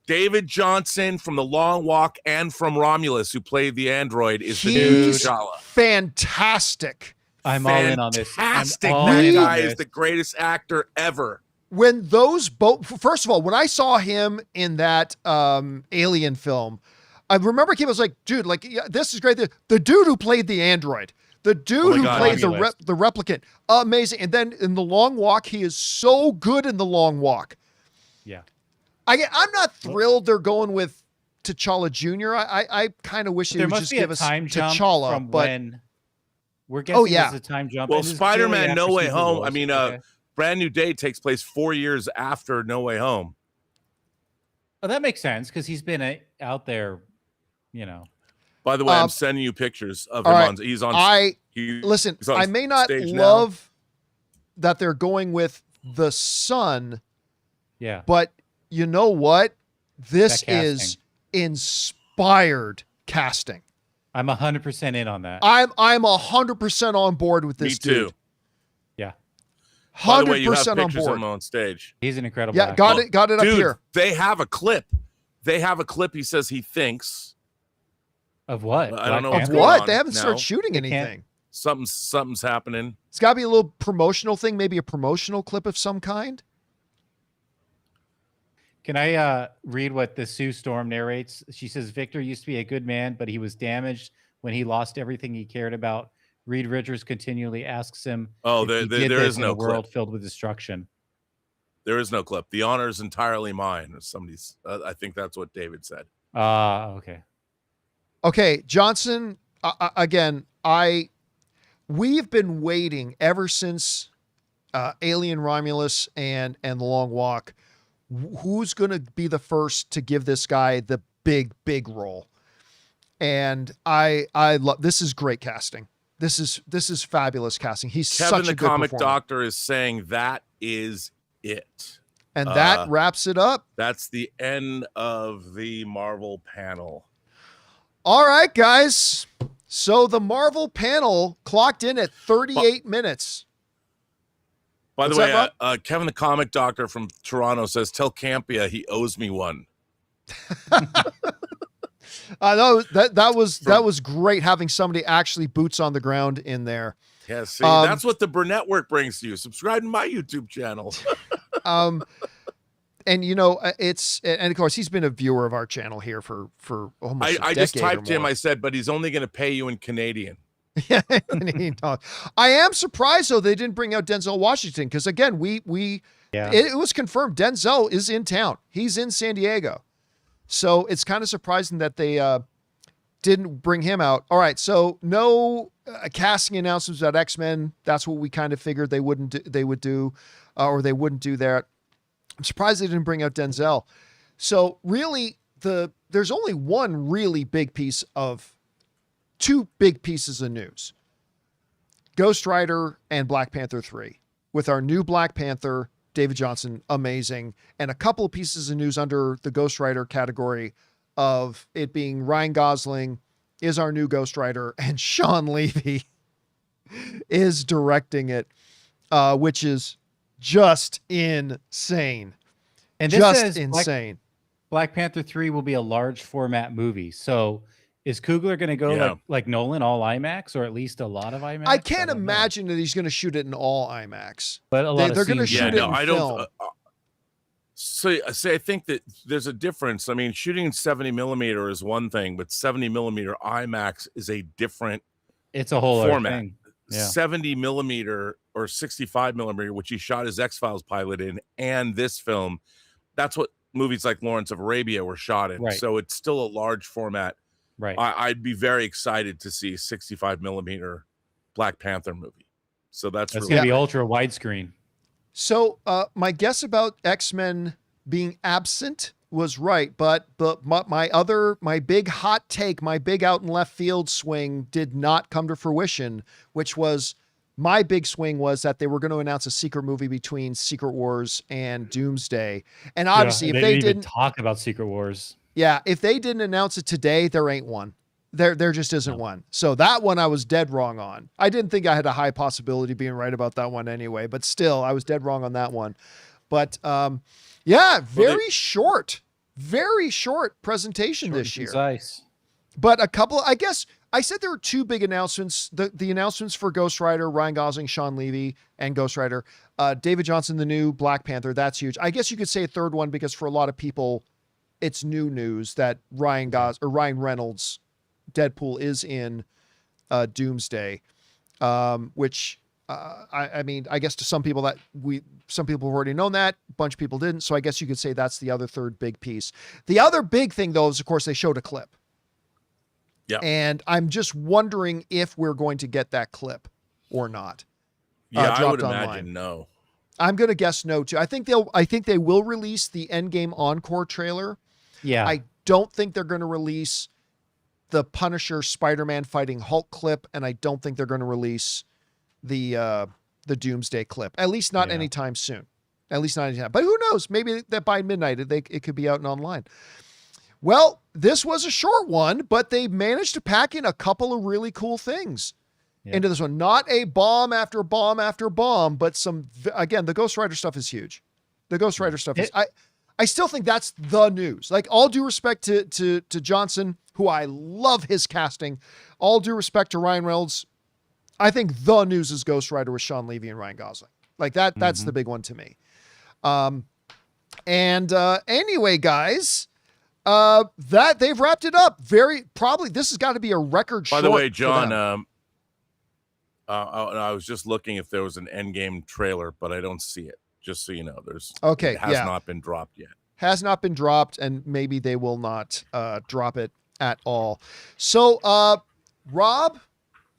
David Johnson from The Long Walk and from Romulus, who played the android, is the new He's T'Challa. fantastic. I'm all in on this. Fantastic. I'm all That in on guy is this. the greatest actor ever. When those both, first of all, when I saw him in that Alien film, I remember he was like, dude, like, yeah, this is great. The dude who played the android, the dude who played the replicant, amazing. And then in The Long Walk, he is so good in The Long Walk. Yeah. I'm not thrilled they're going with T'Challa Jr. I kind of wish they would just give us T'Challa, from but when we're guessing there's a time jump. Well, and this is Spider-Man clearly No after Way Secret Home, Wars, I mean, okay? Brand New Day takes place 4 years after No Way Home. Oh, that makes sense because he's been out there, you know. By the way, I'm sending you pictures of him. Right. He's on. Listen, he's on I may not stage love that they're going with the son. Yeah. But you know what? This is inspired casting. I'm 100% in on that. I'm 100% on board with this dude. Me too. Yeah. 100% By the way, you have on pictures of board. him on stage. He's an incredible Yeah, actor. got it up Dude, here. they have a clip. He says he thinks. Of what? I don't know Of what's what? going They on haven't started now. shooting anything. Something's happening. It's got to be a little promotional thing, maybe a promotional clip of some kind. Can I read what the Sue Storm narrates? She says, Victor used to be a good man, but he was damaged when he lost everything he cared about. Reed Richards continually asks him, Oh, if he there did is this in no a world clip. filled with destruction. There is no clip. The honor is entirely mine. Somebody's. I think that's what David said. Okay. Okay, Johnson, again, we've been waiting ever since Alien Romulus and The Long Walk. Who's going to be the first to give this guy the big role? And I love, this is great casting. This is fabulous casting. He's Kevin, such a the good comic performer. doctor, is saying that is it. And that wraps it up. That's the end of the Marvel panel. All right, guys. So the Marvel panel clocked in at 38 minutes. By the What's way, that, Kevin, the comic doctor from Toronto, says, tell Campea he owes me one. That was great having somebody actually boots on the ground in there. Yeah, see, that's what the Burnett work brings to you. Subscribe to my YouTube channel. And you know, and of course he's been a viewer of our channel here for almost a decade. I just typed or him. more. I said, but he's only going to pay you in Canadian. Yeah, I am surprised though they didn't bring out Denzel Washington because again it was confirmed Denzel is in town. He's in San Diego, so it's kind of surprising that they didn't bring him out. All right, so no casting announcements about X-Men. That's what we kind of figured they would do that. I'm surprised they didn't bring out Denzel. So really, there's only one really big piece of. Two big pieces of news. Ghost Rider and Black Panther 3. With our new Black Panther, David Johnson, amazing. And a couple of pieces of news under the Ghost Rider category of it being Ryan Gosling is our new Ghost Rider and Sean Levy is directing it, which is just insane. And this just says insane. Black Panther 3 will be a large format movie. So is Coogler going to go like Nolan, all IMAX, or at least a lot of IMAX? I can't imagine that he's going to shoot it in all IMAX. But they're going to shoot it in film. So I think that there's a difference. I mean, shooting in 70 millimeter is one thing, but 70 millimeter IMAX is a different. It's a whole format. Other thing. Yeah. 70 millimeter or 65 millimeter, which he shot his X-Files pilot in, and this film, that's what movies like Lawrence of Arabia were shot in. Right. So it's still a large format. Right. I'd be very excited to see a 65 millimeter Black Panther movie. So that's really going to be ultra widescreen. So my guess about X-Men being absent was right, but my big hot take, my big out in left field swing did not come to fruition, which was my big swing was that they were going to announce a secret movie between Secret Wars and Doomsday. And obviously if they didn't didn't even talk about Secret Wars. Yeah, if they didn't announce it today, there ain't one. There just isn't one. So that one I was dead wrong on. I didn't think I had a high possibility of being right about that one anyway, but still I was dead wrong on that one. But yeah, very short presentation this year. Concise. But a couple, I guess I said there were two big announcements. The announcements for Ghost Rider, Ryan Gosling, Sean Levy, and Ghost Rider. David Johnson, the new Black Panther. That's huge. I guess you could say a third one because for a lot of people, it's new news that Ryan Reynolds Deadpool is in Doomsday, which I mean, I guess to some people some people have already known that, a bunch of people didn't. So I guess you could say that's the other third big piece. The other big thing though is of course they showed a clip. Yeah. And I'm just wondering if we're going to get that clip or not. Yeah, I would online. imagine no. I'm going to guess no too. I think they will release the Endgame Encore trailer. Yeah. I don't think they're going to release the Punisher Spider-Man fighting Hulk clip, and I don't think they're going to release the Doomsday clip. At least not anytime soon. At least not anytime. But who knows? Maybe that by midnight it could be out and online. Well, this was a short one, but they managed to pack in a couple of really cool things into this one. Not a bomb after bomb after bomb, but again, the Ghost Rider stuff is huge. The Ghost Rider stuff is, I still think that's the news. Like, all due respect to Johnson, who I love his casting, all due respect to Ryan Reynolds, I think the news is Ghost Rider with Sean Levy and Ryan Gosling. Like that's the big one to me. Anyway, guys, that they've wrapped it up. This has got to be a record. By the way, John, I was just looking if there was an Endgame trailer, but I don't see it. Just so you know, it has not been dropped yet. Has not been dropped, and maybe they will not drop it at all. So, Rob,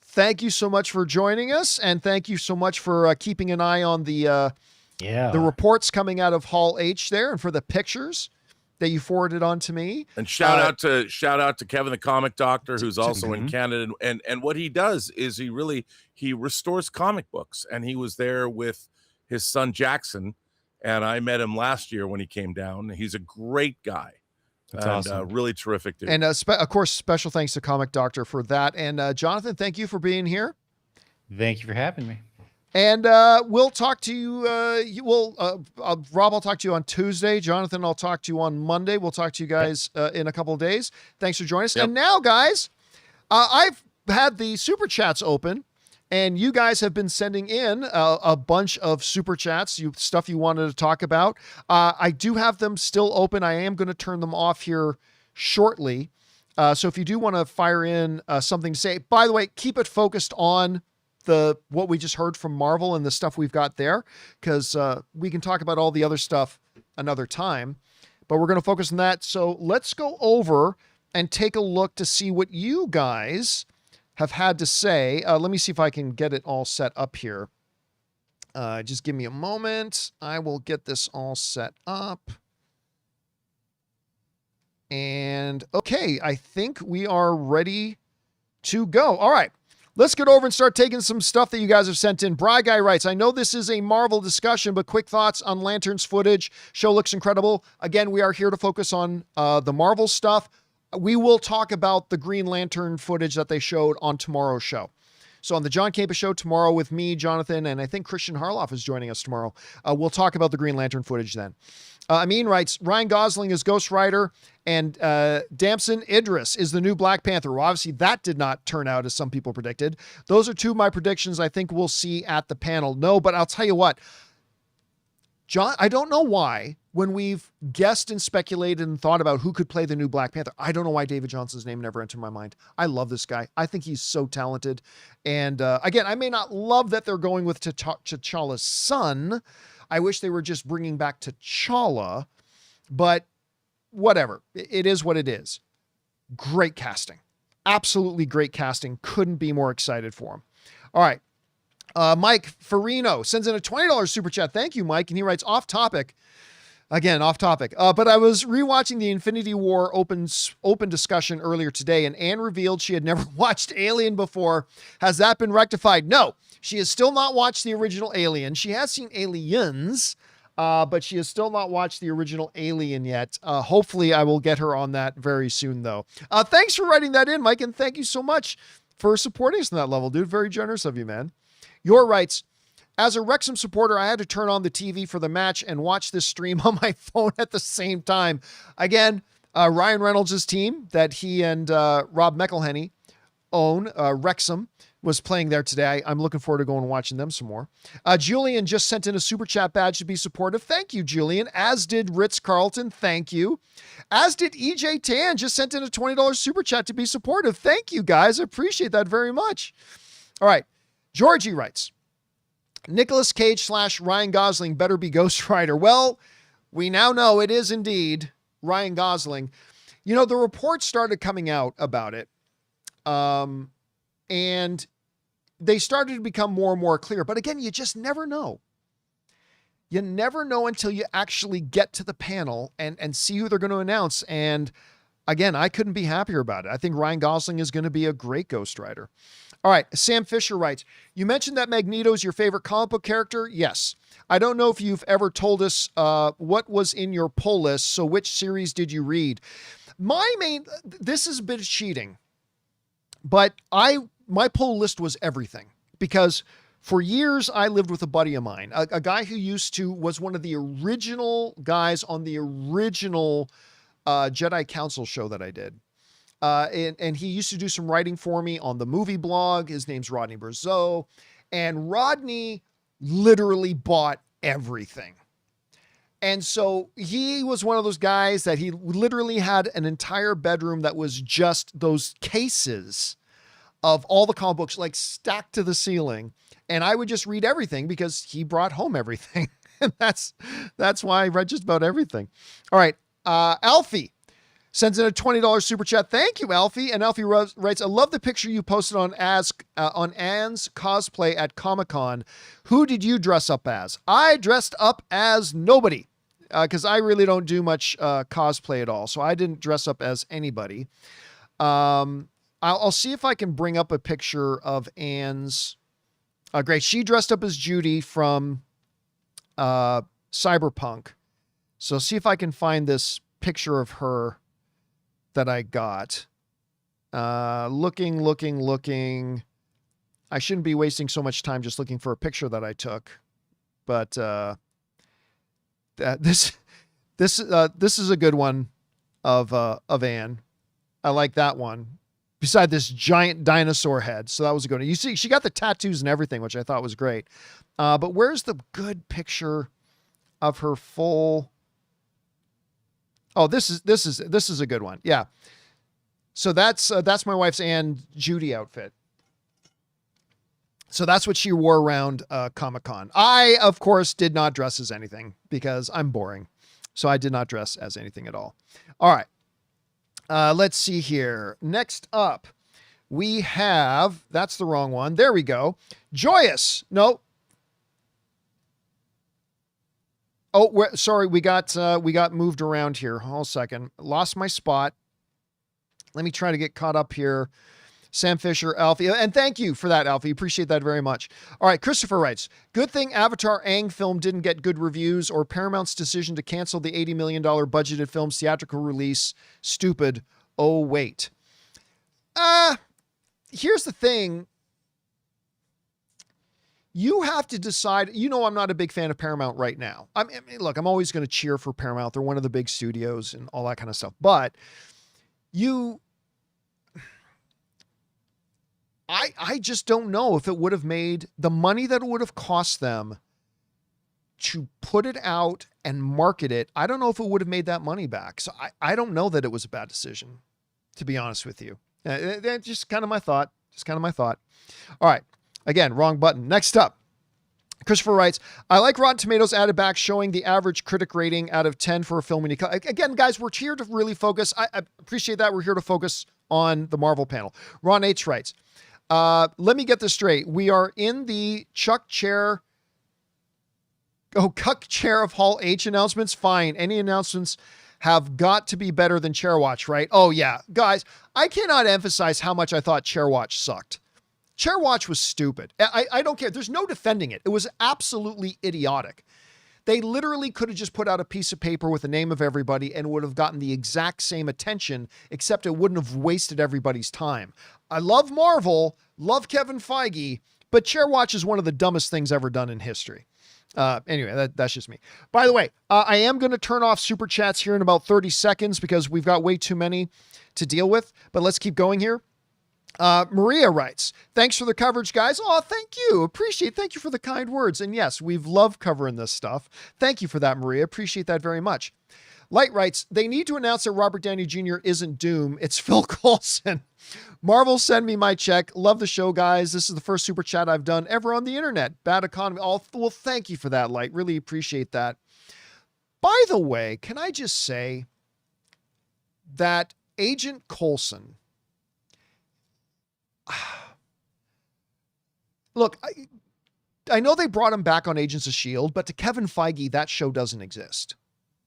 thank you so much for joining us, and thank you so much for keeping an eye on the reports coming out of Hall H there, and for the pictures that you forwarded on to me. And shout out to Kevin the Comic Doctor, who's also in Canada, and what he does is he restores comic books, and he was there with his son Jackson, and I met him last year when he came down. He's a great guy. That's awesome. Really terrific dude. And of course, special thanks to Comic Doctor for that. And Jonathan, thank you for being here. Thank you for having me. And we'll talk to you. Rob, I'll talk to you on Tuesday. Jonathan, I'll talk to you on Monday. We'll talk to you guys in a couple of days. Thanks for joining us. Yep. And now, guys, I've had the super chats open, and you guys have been sending in a bunch of super chats, stuff you wanted to talk about. I do have them still open. I am going to turn them off here shortly. So if you do want to fire in something to say, by the way, keep it focused on what we just heard from Marvel and the stuff we've got there, because we can talk about all the other stuff another time, but we're going to focus on that. So let's go over and take a look to see what you guys have had to say. Let me see if I can get it all set up here. Just give me a moment. I will get this all set up. And okay, I think we are ready to go. All right. Let's get over and start taking some stuff that you guys have sent in. Bry Guy writes, I know this is a Marvel discussion, but quick thoughts on Lantern's footage. Show looks incredible. Again, we are here to focus on the Marvel stuff. We will talk about the Green Lantern footage that they showed on tomorrow's show. So on the John Campea Show tomorrow with me, Jonathan, and I think Christian Harloff is joining us tomorrow. We'll talk about the Green Lantern footage then. Amin writes, Ryan Gosling is Ghost Rider, and Damson Idris is the new Black Panther. Well, obviously, that did not turn out as some people predicted. Those are two of my predictions I think we'll see at the panel. No, but I'll tell you what, John, I don't know why, when we've guessed and speculated and thought about who could play the new Black Panther, I don't know why David Johnson's name never entered my mind. I love this guy. I think he's so talented. And again, I may not love that they're going with T'Challa's son. I wish they were just bringing back T'Challa, but whatever. It is what it is. Great casting. Absolutely great casting. Couldn't be more excited for him. All right. Mike Farino sends in a $20 super chat. Thank you, Mike. And he writes, off topic, Again, off topic. But I was rewatching the Infinity War open discussion earlier today, and Anne revealed she had never watched Alien before. Has that been rectified? No, she has still not watched the original Alien. She has seen Aliens, but she has still not watched the original Alien yet. Hopefully, I will get her on that very soon, though. Thanks for writing that in, Mike, and thank you so much for supporting us on that level, dude. Very generous of you, man. Your writes, as a Wrexham supporter, I had to turn on the TV for the match and watch this stream on my phone at the same time. Again, Ryan Reynolds' team that he and Rob McElhenney own, Wrexham, was playing there today. I'm looking forward to going and watching them some more. Julian just sent in a super chat badge to be supportive. Thank you, Julian. As did Ritz Carlton. Thank you. As did EJ Tan, just sent in a $20 super chat to be supportive. Thank you, guys. I appreciate that very much. All right. Georgie writes, Nicolas Cage / Ryan Gosling better be Ghost Rider. Well, we now know it is indeed Ryan Gosling. You know, the reports started coming out about it. And they started to become more and more clear. But again, you just never know. You never know until you actually get to the panel and see who they're going to announce. And again, I couldn't be happier about it. I think Ryan Gosling is going to be a great Ghost Rider. All right. Sam Fisher writes, you mentioned that Magneto is your favorite comic book character. Yes. I don't know if you've ever told us what was in your pull list. So which series did you read? This is a bit of cheating, but my pull list was everything, because for years I lived with a buddy of mine, a guy who was one of the original guys on the original Jedi Council show that I did. And he used to do some writing for me on the movie blog. His name's Rodney Berzeau. And Rodney literally bought everything. And so he was one of those guys that he literally had an entire bedroom that was just those cases of all the comic books, like stacked to the ceiling. And I would just read everything because he brought home everything. And that's why I read just about everything. All right. Alfie sends in a $20 super chat. Thank you, Alfie. And Alfie writes, I love the picture you posted on Anne's cosplay at Comic-Con. Who did you dress up as? I dressed up as nobody, because I really don't do much cosplay at all. So I didn't dress up as anybody. I'll see if I can bring up a picture of Anne's. Great. She dressed up as Judy from Cyberpunk. So see if I can find this picture of her that I got. Looking. I shouldn't be wasting so much time just looking for a picture that I took, but this is a good one of Anne. I like that one. Beside this giant dinosaur head, so that was a good one. You see, she got the tattoos and everything, which I thought was great. But where's the good picture of her full? Oh, this is a good one. Yeah. So that's my wife's Anne Judy outfit. So that's what she wore around Comic-Con. I, of course, did not dress as anything because I'm boring. So I did not dress as anything at all. All right. Let's see here. Next up, we have, that's the wrong one. There we go. Joyous. No. Oh, sorry. We got moved around here. Hold a second. Lost my spot. Let me try to get caught up here. Sam Fisher, Alfie, and thank you for that, Alfie. Appreciate that very much. All right. Christopher writes, good thing Avatar Aang film didn't get good reviews, or Paramount's decision to cancel the $80 million budgeted film's theatrical release. Stupid. Oh, wait. Here's the thing. You have to decide. You know, I'm not a big fan of Paramount right now. I mean, look, I'm always going to cheer for Paramount. They're one of the big studios and all that kind of stuff. But I just don't know if it would have made the money that it would have cost them to put it out and market it. I don't know if it would have made that money back. So I don't know that it was a bad decision, to be honest with you. That's just kind of my thought. All right. Again, wrong button. Next up, Christopher writes, I like Rotten Tomatoes added back showing the average critic rating out of 10 for a film. Again, guys, we're here to really focus. I appreciate that. We're here to focus on the Marvel panel. Ron H writes, let me get this straight. We are in the Chuck Chair Oh, cuck chair of Hall H announcements. Fine. Any announcements have got to be better than Chair Watch, right? Oh yeah, guys, I cannot emphasize how much I thought Chair Watch sucked. Chair Watch was stupid. I don't care. There's no defending it. It was absolutely idiotic. They literally could have just put out a piece of paper with the name of everybody and would have gotten the exact same attention, except it wouldn't have wasted everybody's time. I love Marvel, love Kevin Feige, but Chair Watch is one of the dumbest things ever done in history. Anyway, that's just me. By the way, I am going to turn off super chats here in about 30 seconds because we've got way too many to deal with, but let's keep going here. Maria writes, thanks for the coverage, guys. Oh, thank you. Thank you for the kind words. And yes, we've loved covering this stuff. Thank you for that, Maria. Appreciate that very much. Light writes, they need to announce that Robert Downey Jr. isn't Doom. It's Phil Coulson. Marvel, send me my check. Love the show, guys. This is the first super chat I've done ever on the internet. Bad economy. Oh, well, thank you for that, Light. Really appreciate that. By the way, can I just say that Agent Coulson, look, I know they brought him back on Agents of S.H.I.E.L.D., but to Kevin Feige, that show doesn't exist.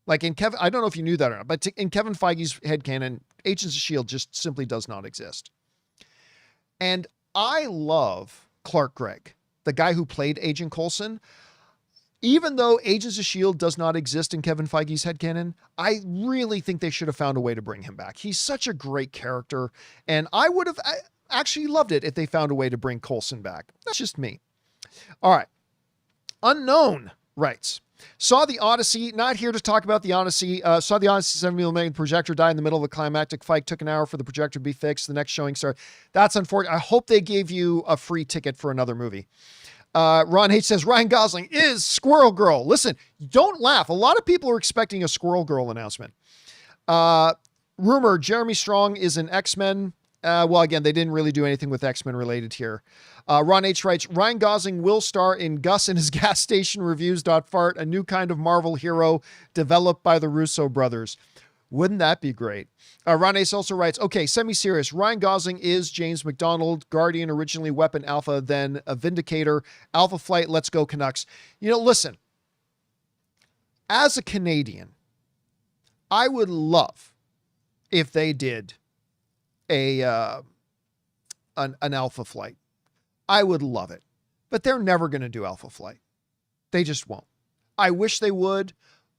Like in Kevin, I don't know if you knew that or not, but in Kevin Feige's headcanon, Agents of S.H.I.E.L.D. just simply does not exist. And I love Clark Gregg, the guy who played Agent Coulson. Even though Agents of S.H.I.E.L.D. does not exist in Kevin Feige's headcanon, I really think they should have found a way to bring him back. He's such a great character, and I would have actually loved it if they found a way to bring Coulson back. That's just me. All right. Unknown writes, saw the Odyssey, not here to talk about the Odyssey. Saw the Odyssey 7mm projector die in the middle of a climactic fight. Took an hour for the projector to be fixed. The next showing started. That's unfortunate. I hope they gave you a free ticket for another movie. Ron H says, Ryan Gosling is Squirrel Girl. Listen, don't laugh. A lot of people are expecting a Squirrel Girl announcement. Rumor, Jeremy Strong is an X-Men. Well, again, they didn't really do anything with X-Men related here. Ron H writes, Ryan Gosling will star in Gus and his gas station reviews. Fart, a new kind of Marvel hero developed by the Russo brothers. Wouldn't that be great? Ron Ace also writes, okay, semi-serious. Ryan Gosling is James McDonald, Guardian, originally Weapon Alpha, then a Vindicator, Alpha Flight, Let's Go Canucks. You know, listen, as a Canadian, I would love if they did an Alpha Flight. I would love it, but they're never going to do Alpha Flight. They just won't. I wish they would.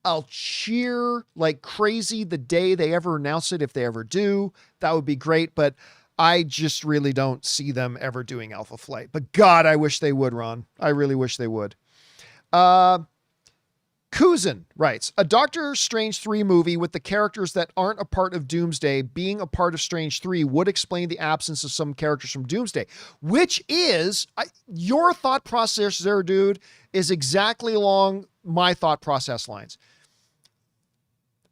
I'll cheer like crazy the day they ever announce it. If they ever do, that would be great. But I just really don't see them ever doing Alpha Flight. But God, I wish they would, Ron. I really wish they would. Kuzin writes, a Doctor Strange 3 movie with the characters that aren't a part of Doomsday being a part of Strange 3 would explain the absence of some characters from Doomsday, which is your thought process there, dude, is exactly along my thought process lines.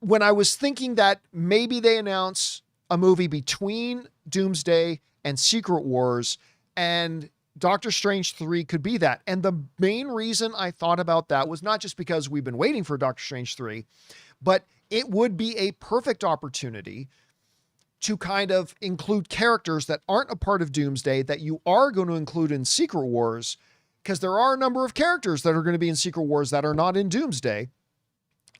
When I was thinking that maybe they announce a movie between Doomsday and Secret Wars, and Doctor Strange 3 could be that. And the main reason I thought about that was not just because we've been waiting for Doctor Strange 3, but it would be a perfect opportunity to kind of include characters that aren't a part of Doomsday that you are going to include in Secret Wars, because there are a number of characters that are going to be in Secret Wars that are not in Doomsday.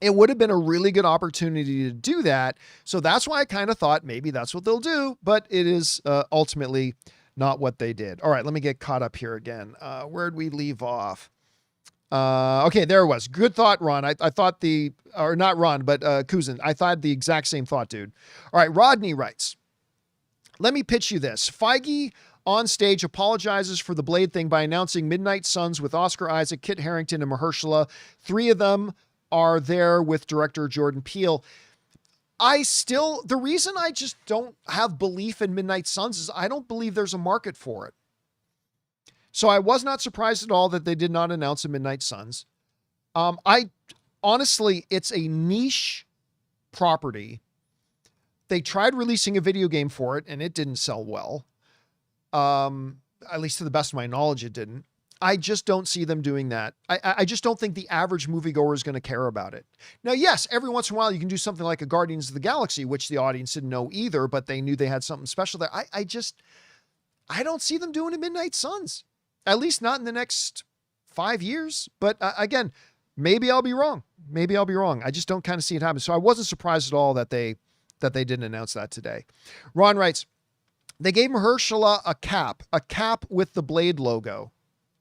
It would have been a really good opportunity to do that. So that's why I kind of thought maybe that's what they'll do, but it is ultimately not what they did. All right, let me get caught up here again. Where'd we leave off? Okay, there it was. Good thought, Ron. I thought or not Ron, but Kuzin. I thought the exact same thought, dude. All right, Rodney writes, let me pitch you this. Feige on stage apologizes for the Blade thing by announcing Midnight Suns with Oscar Isaac, Kit Harington, and Mahershala. 3 of them are there with director Jordan Peele. The reason I just don't have belief in Midnight Suns is I don't believe there's a market for it. So I was not surprised at all that they did not announce a Midnight Suns. Honestly, it's a niche property. They tried releasing a video game for it and it didn't sell well. At least to the best of my knowledge, it didn't. I just don't see them doing that. I just don't think the average moviegoer is going to care about it. Now, yes, every once in a while you can do something like a Guardians of the Galaxy, which the audience didn't know either, but they knew they had something special there. I don't see them doing a Midnight Suns, at least not in the next 5 years. But again, Maybe I'll be wrong. Maybe I'll be wrong. I just don't kind of see it happen. So I wasn't surprised at all that they didn't announce that today. Ron writes, they gave Mahershala a cap with the Blade logo.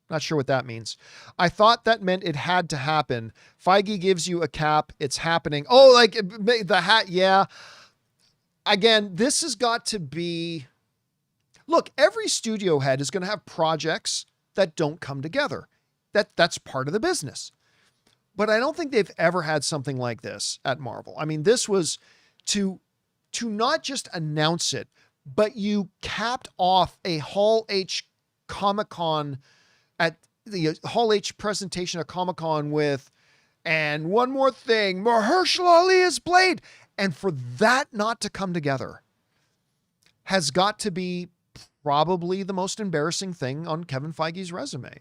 Not sure what that means. I thought that meant it had to happen. Feige gives you a cap. It's happening. Oh, like the hat. Yeah. Again, this has got to be, look, every studio head is going to have projects that don't come together. That's part of the business. But I don't think they've ever had something like this at Marvel. I mean, this was to not just announce it, but you capped off a Hall H Comic-Con at the Hall H presentation at Comic-Con with, and one more thing, Mahershala Ali is Blade. And for that not to come together has got to be probably the most embarrassing thing on Kevin Feige's resume.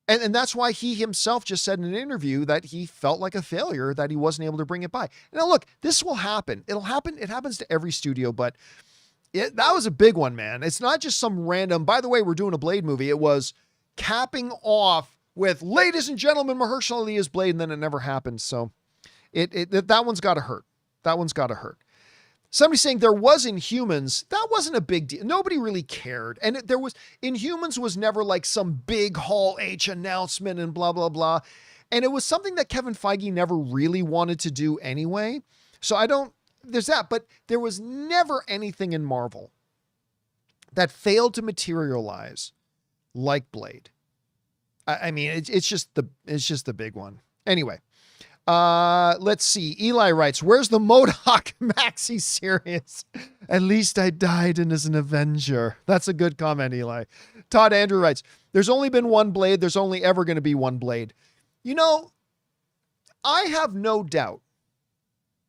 And that's why he himself just said in an interview that he felt like a failure, that he wasn't able to bring it by. Now, look, this will happen. It'll happen. It happens to every studio, but that was a big one, man. It's not just some random, by the way, we're doing a Blade movie. It was capping off with, ladies and gentlemen, Mahershala Ali is Blade, and then it never happened. So that one's got to hurt. That one's got to hurt. Somebody saying there was Inhumans. That wasn't a big deal. Nobody really cared. And Inhumans was never like some big Hall H announcement and blah, blah, blah. And it was something that Kevin Feige never really wanted to do anyway. So there's that, but there was never anything in Marvel that failed to materialize like Blade. I mean, it's just the big one. Anyway. Let's see. Eli writes, where's the MODOK maxi series? At least I died and as an Avenger. That's a good comment, Eli. Todd Andrew writes, there's only been one Blade. There's only ever going to be one Blade. You know, I have no doubt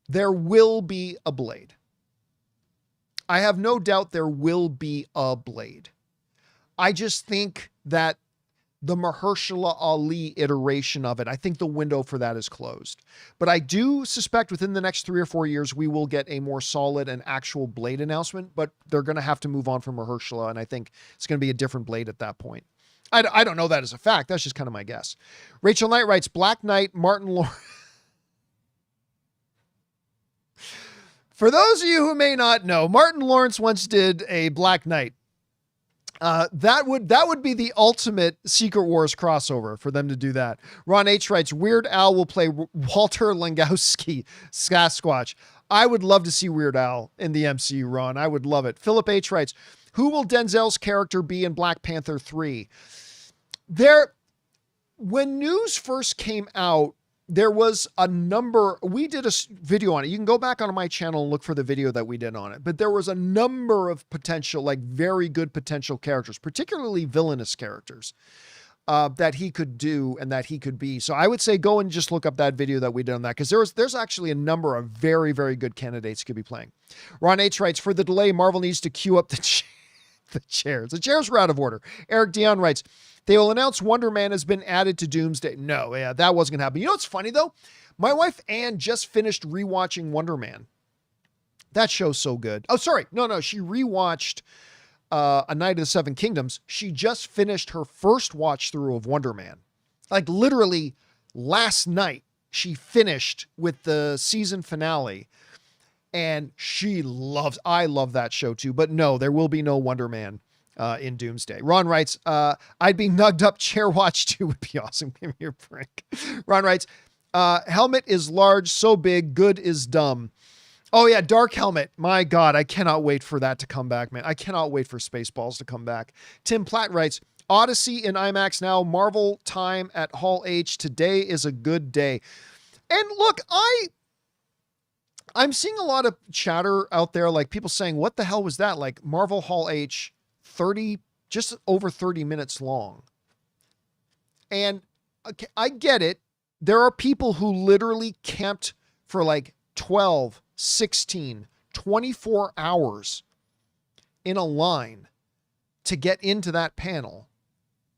there will be a Blade. I have no doubt there will be a Blade. I just think that the Mahershala Ali iteration of it, I think the window for that is closed. But I do suspect within the next 3 or 4 years, we will get a more solid and actual Blade announcement, but they're going to have to move on from Mahershala, and I think it's going to be a different Blade at that point. I don't know that as a fact. That's just kind of my guess. Rachel Knight writes, Black Knight, Martin Lawrence. For those of you who may not know, Martin Lawrence once did a Black Knight. That would be the ultimate Secret Wars crossover for them to do that. Ron H writes, Weird Al will play Walter Langowski, Sasquatch. I would love to see Weird Al in the MCU, Ron. I would love it. Philip H writes, who will Denzel's character be in Black Panther 3? When news first came out, there was a number, we did a video on it. You can go back on my channel and look for the video that we did on it, but there was a number of potential, like very good potential characters, particularly villainous characters, that he could do and that he could be. So I would say go and just look up that video that we did on that, because there's actually a number of very, very good candidates who could be playing. Ron H writes, for the delay, Marvel needs to queue up the chairs. The chairs were out of order. Eric Dion writes, they will announce Wonder Man has been added to Doomsday. No, yeah, that wasn't going to happen. You know what's funny, though? My wife, Ann, just finished rewatching Wonder Man. That show's so good. Oh, sorry. No. She rewatched A Night of the Seven Kingdoms. She just finished her first watch through of Wonder Man. Like literally last night, she finished with the season finale. And I love that show too. But no, there will be no Wonder Man in Doomsday. Ron writes, I'd be nugged up chair watch too. Would be awesome. Give me your break. Ron writes, helmet is large, so big, good is dumb. Oh yeah, Dark Helmet. My God, I cannot wait for that to come back, man. I cannot wait for Spaceballs to come back. Tim Platt writes, Odyssey in IMAX now, Marvel time at Hall H. Today is a good day. And look, I'm seeing a lot of chatter out there, like people saying, what the hell was that? Like Marvel Hall H, just over 30 minutes long. And okay, I get it. There are people who literally camped for like 12, 16, 24 hours in a line to get into that panel.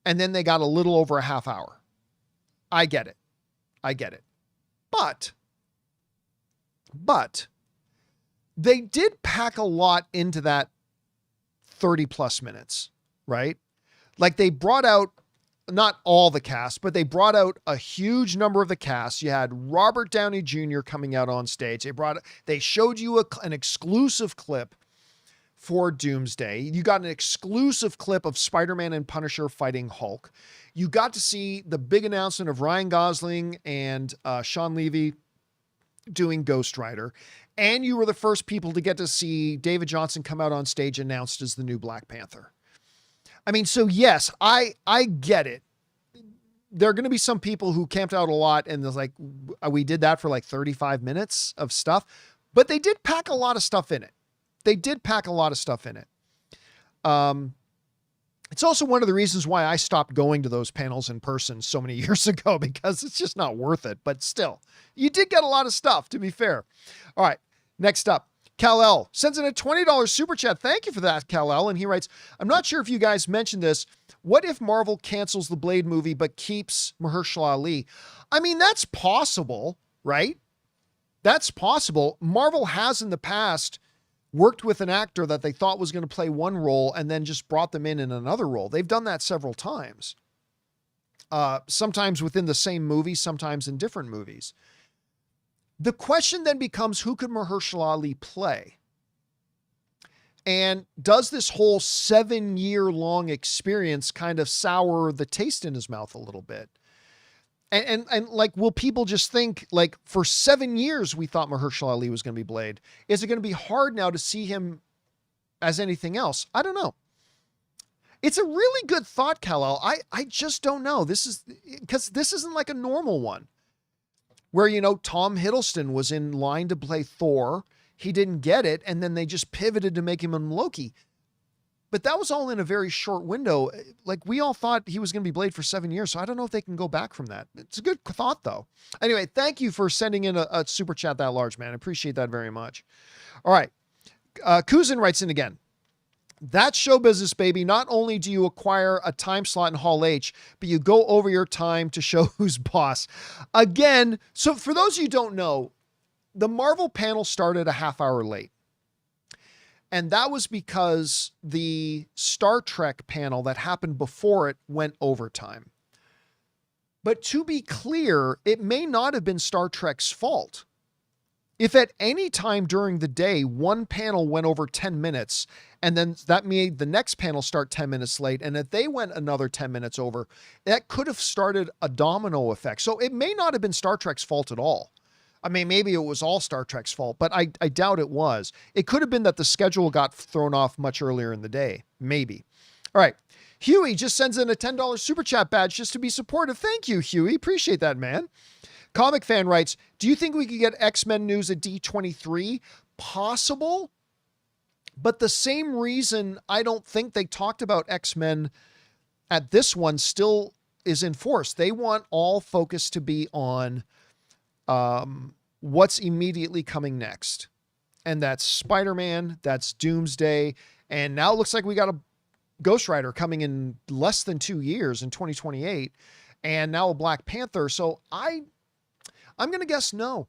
And then they got a little over a half hour. I get it. But they did pack a lot into that 30 plus minutes, right? Like they brought out not all the cast, but they brought out a huge number of the cast. You had Robert Downey Jr. coming out on stage. They showed you an exclusive clip for Doomsday. You got an exclusive clip of Spider-Man and Punisher fighting Hulk. You got to see the big announcement of Ryan Gosling and Sean Levy doing Ghost Rider. And you were the first people to get to see David Johnson come out on stage announced as the new Black Panther. I mean, so yes, I get it. There are going to be some people who camped out a lot and was like, we did that for like 35 minutes of stuff, but they did pack a lot of stuff in it. It's also one of the reasons why I stopped going to those panels in person so many years ago, because it's just not worth it. But still, you did get a lot of stuff, to be fair. All right, next up. Kal-El sends in a $20 super chat. Thank you for that, Kal-El. And he writes, I'm not sure if you guys mentioned this. What if Marvel cancels the Blade movie but keeps Mahershala Ali? I mean, that's possible, right? That's possible. Marvel has in the past worked with an actor that they thought was going to play one role and then just brought them in another role. They've done that several times. Sometimes within the same movie, sometimes in different movies. The question then becomes, who could Mahershala Ali play? And does this whole 7-year-long experience kind of sour the taste in his mouth a little bit? And like, will people just think, like, for 7 years we thought Mahershala Ali was going to be Blade? Is it going to be hard now to see him as anything else? I don't know. It's a really good thought, Kal-El. I just don't know. This isn't like a normal one. Where, you know, Tom Hiddleston was in line to play Thor. He didn't get it, and then they just pivoted to make him in Loki. But that was all in a very short window. Like, we all thought he was going to be Blade for 7 years, so I don't know if they can go back from that. It's a good thought, though. Anyway, thank you for sending in a super chat that large, man. I appreciate that very much. All right. Kuzin writes in again. That's show business, baby. Not only do you acquire a time slot in Hall H, but you go over your time to show who's boss. Again, so for those of you who don't know, the Marvel panel started a half hour late. And that was because the Star Trek panel that happened before it went overtime. But to be clear, it may not have been Star Trek's fault. If at any time during the day, one panel went over 10 minutes, and then that made the next panel start 10 minutes late, and if they went another 10 minutes over, that could have started a domino effect. So it may not have been Star Trek's fault at all. I mean, maybe it was all Star Trek's fault, but I doubt it was. It could have been that the schedule got thrown off much earlier in the day. Maybe. All right. Huey just sends in a $10 super chat badge just to be supportive. Thank you, Huey. Appreciate that, man. Comic Fan writes, do you think we could get X-Men news at D23? Possible. But the same reason I don't think they talked about X-Men at this one still is in force. They want all focus to be on what's immediately coming next. And that's Spider-Man, that's Doomsday, and now it looks like we got a Ghost Rider coming in less than 2 years in 2028, and now a Black Panther. So I'm going to guess no.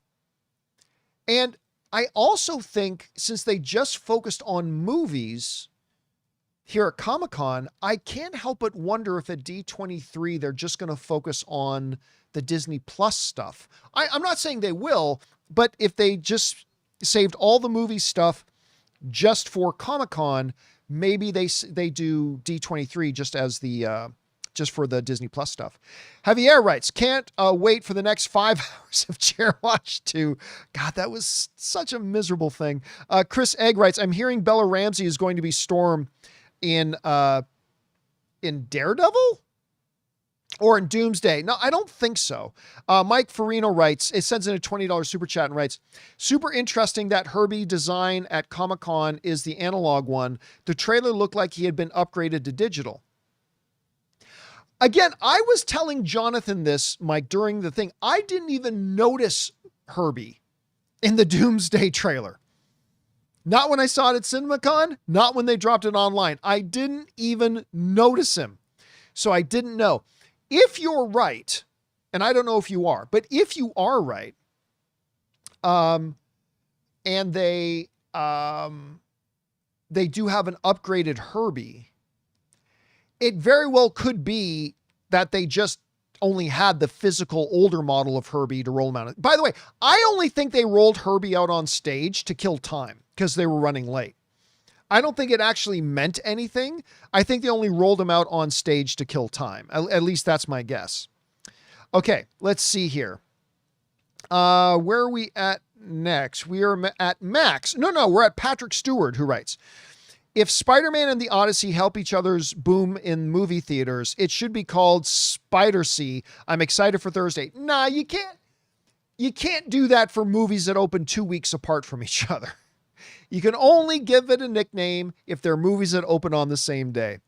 And I also think since they just focused on movies here at Comic-Con, I can't help but wonder if at D23 they're just going to focus on the Disney Plus stuff. I'm not saying they will, but if they just saved all the movie stuff just for Comic-Con, maybe they do D23 just as the just for the Disney Plus stuff. Javier writes, can't wait for the next 5 hours of Chair Watch 2. God, that was such a miserable thing. Chris Egg writes, I'm hearing Bella Ramsey is going to be Storm in Daredevil or in Doomsday. No, I don't think so. Mike Farino writes, it sends in a $20 super chat and writes, super interesting that Herbie design at Comic-Con is the analog one. The trailer looked like he had been upgraded to digital. Again, I was telling Jonathan this, Mike, during the thing. I didn't even notice Herbie in the Doomsday trailer. Not when I saw it at CinemaCon, not when they dropped it online. I didn't even notice him. So I didn't know. If you're right, and I don't know if you are, but if you are right, and they do have an upgraded Herbie, it very well could be that they just only had the physical older model of Herbie to roll him out. By the way, I only think they rolled Herbie out on stage to kill time because they were running late. I don't think it actually meant anything. I think they only rolled him out on stage to kill time. At least that's my guess. Okay, let's see here. Where are we at next? We are at Max. No, we're at Patrick Stewart, who writes, if Spider-Man and the Odyssey help each other's boom in movie theaters, it should be called Spider-See. I'm excited for Thursday. Nah, you can't do that for movies that open 2 weeks apart from each other. You can only give it a nickname if they're movies that open on the same day.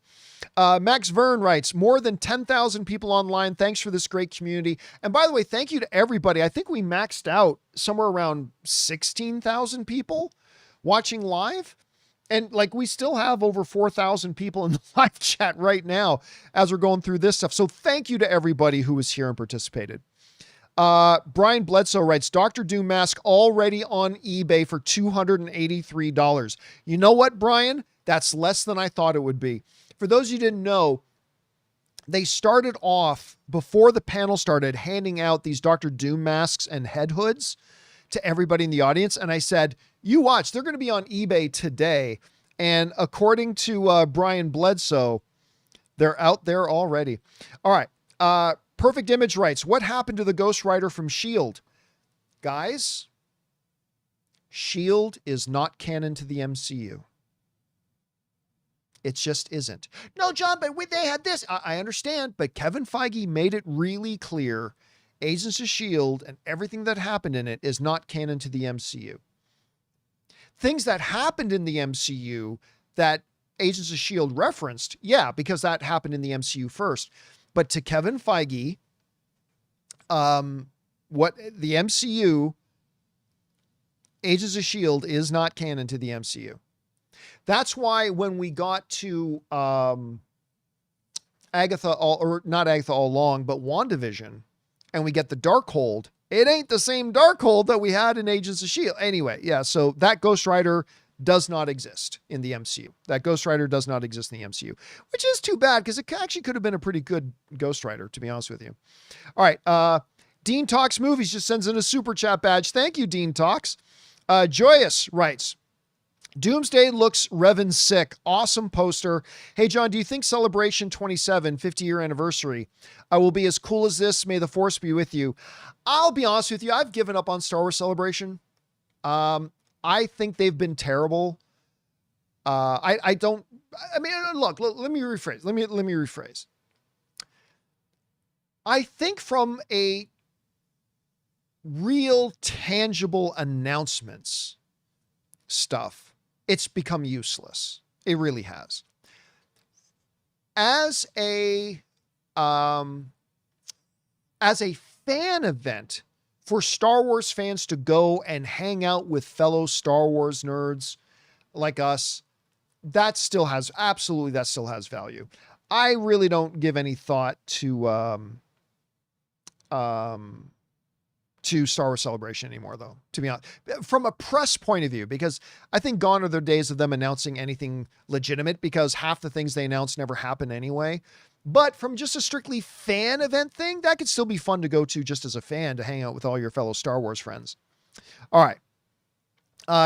Max Vern writes, more than 10,000 people online. Thanks for this great community. And by the way, thank you to everybody. I think we maxed out somewhere around 16,000 people watching live. And like, we still have over 4,000 people in the live chat right now as we're going through this stuff. So thank you to everybody who was here and participated. Brian Bledsoe writes, Dr. Doom mask already on eBay for $283. You know what, Brian? That's less than I thought it would be. For those of you who didn't know, they started off, before the panel started, handing out these Dr. Doom masks and head hoods to everybody in the audience. And I said, you watch, they're going to be on eBay today. And according to Brian Bledsoe, they're out there already. All right. Perfect Image writes, what happened to the Ghost Rider from S.H.I.E.L.D.? Guys, S.H.I.E.L.D. is not canon to the MCU. It just isn't. No, John, but they had this. I understand, but Kevin Feige made it really clear Agents of S.H.I.E.L.D. and everything that happened in it is not canon to the MCU. Things that happened in the MCU that Agents of S.H.I.E.L.D. referenced, yeah, because that happened in the MCU first. But to Kevin Feige, what the MCU, Agents of S.H.I.E.L.D. is not canon to the MCU. That's why when we got to Agatha, not Agatha All Along, but WandaVision, and we get the Darkhold, it ain't the same Darkhold that we had in Agents of S.H.I.E.L.D. Anyway, yeah, so that Ghost Rider does not exist in the MCU. That Ghost Rider does not exist in the MCU, which is too bad because it actually could have been a pretty good Ghost Rider, to be honest with you. All right. Dean Talks Movies just sends in a super chat badge. Thank you, Dean Talks. Joyous writes, Doomsday looks Revan sick. Awesome poster. Hey, John, do you think Celebration 27, 50-year anniversary, will be as cool as this? May the Force be with you. I'll be honest with you. I've given up on Star Wars Celebration. I think they've been terrible. Look, let me rephrase. Let me rephrase. I think from a real tangible announcements stuff, it's become useless. It really has. As a fan event for Star Wars fans to go and hang out with fellow Star Wars nerds like us, that still has value. I really don't give any thought to Star Wars Celebration anymore, though, to be honest, from a press point of view, because I think gone are the days of them announcing anything legitimate, because half the things they announce never happen anyway. But from just a strictly fan event thing, that could still be fun to go to just as a fan, to hang out with all your fellow Star Wars friends. All right.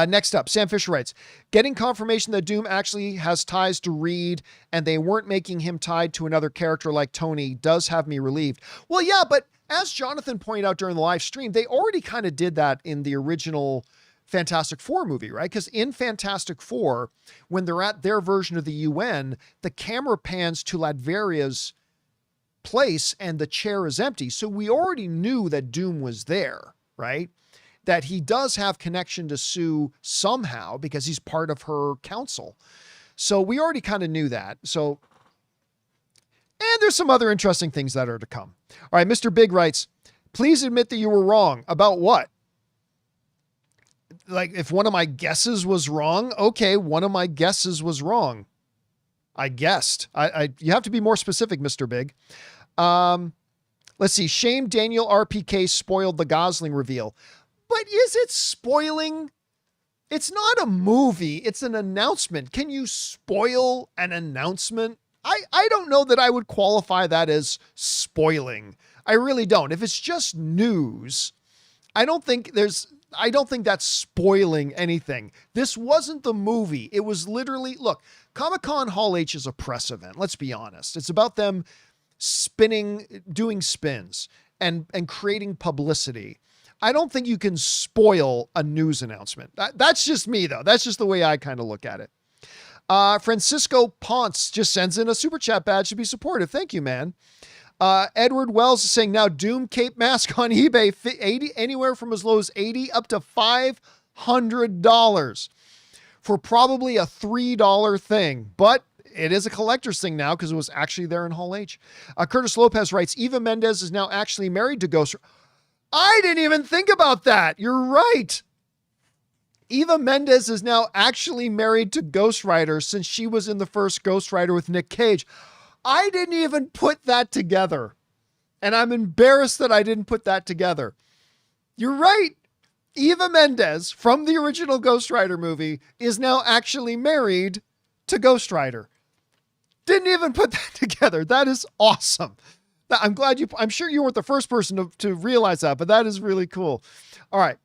Next up, Sam Fisher writes, getting confirmation that Doom actually has ties to Reed and they weren't making him tied to another character like Tony does have me relieved. Well, yeah, but as Jonathan pointed out during the live stream, they already kind of did that in the original Fantastic Four movie, right? Because in Fantastic Four, when they're at their version of the UN, the camera pans to Latveria's place and the chair is empty. So we already knew that Doom was there, right? That he does have connection to Sue somehow because he's part of her council. So we already kind of knew that. So, and there's some other interesting things that are to come. All right, Mr. Big writes, please admit that you were wrong. About what? Like, if one of my guesses was wrong, okay, one of my guesses was wrong. I guessed. You have to be more specific, Mr. Big. Let's see. Shame Daniel RPK spoiled the Gosling reveal. But is it spoiling? It's not a movie. It's an announcement. Can you spoil an announcement? I don't know that I would qualify that as spoiling. I really don't. If it's just news, I don't think that's spoiling anything. This wasn't the movie. It was literally, look, Comic-Con Hall H is a press event. Let's be honest. It's about them doing spins and creating publicity. I don't think you can spoil a news announcement. That's just me, though. That's just the way I kind of look at it. Francisco Ponce just sends in a super chat badge to be supportive. Thank you, man. Edward Wells is saying now Doom Cape mask on eBay, 80 anywhere from as low as $80 up to $500 for probably a $3 thing, but it is a collector's thing now because it was actually there in Hall H. Curtis Lopez writes, Eva Mendes is now actually married to Ghost. I didn't even think about that. You're right. Eva Mendes is now actually married to Ghost Rider since she was in the first Ghost Rider with Nick Cage. I didn't even put that together. And I'm embarrassed that I didn't put that together. You're right. Eva Mendes from the original Ghost Rider movie is now actually married to Ghost Rider. Didn't even put that together. That is awesome. I'm sure you weren't the first person to realize that, but that is really cool. All right.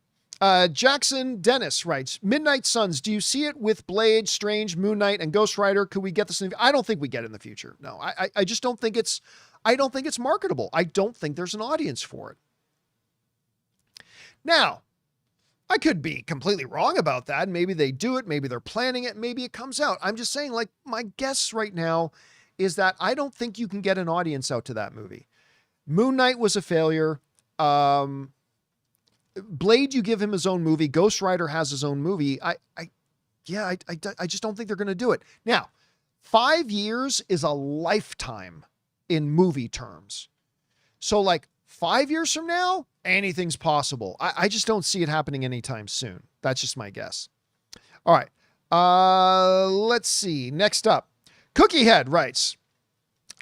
Jackson Dennis writes, Midnight Suns, do you see it with Blade, Strange, Moon Knight, and Ghost Rider? Could we get this? I don't think we get it in the future. No, I just don't think it's marketable. I don't think there's an audience for it. Now, I could be completely wrong about that. Maybe they do it. Maybe they're planning it. Maybe it comes out. I'm just saying, like, my guess right now is that I don't think you can get an audience out to that movie. Moon Knight was a failure. Blade, you give him his own movie. Ghost Rider has his own movie. I just don't think they're going to do it. Now, 5 years is a lifetime in movie terms. So like 5 years from now, anything's possible. I just don't see it happening anytime soon. That's just my guess. All right. Let's see. Next up, Cookie Head writes,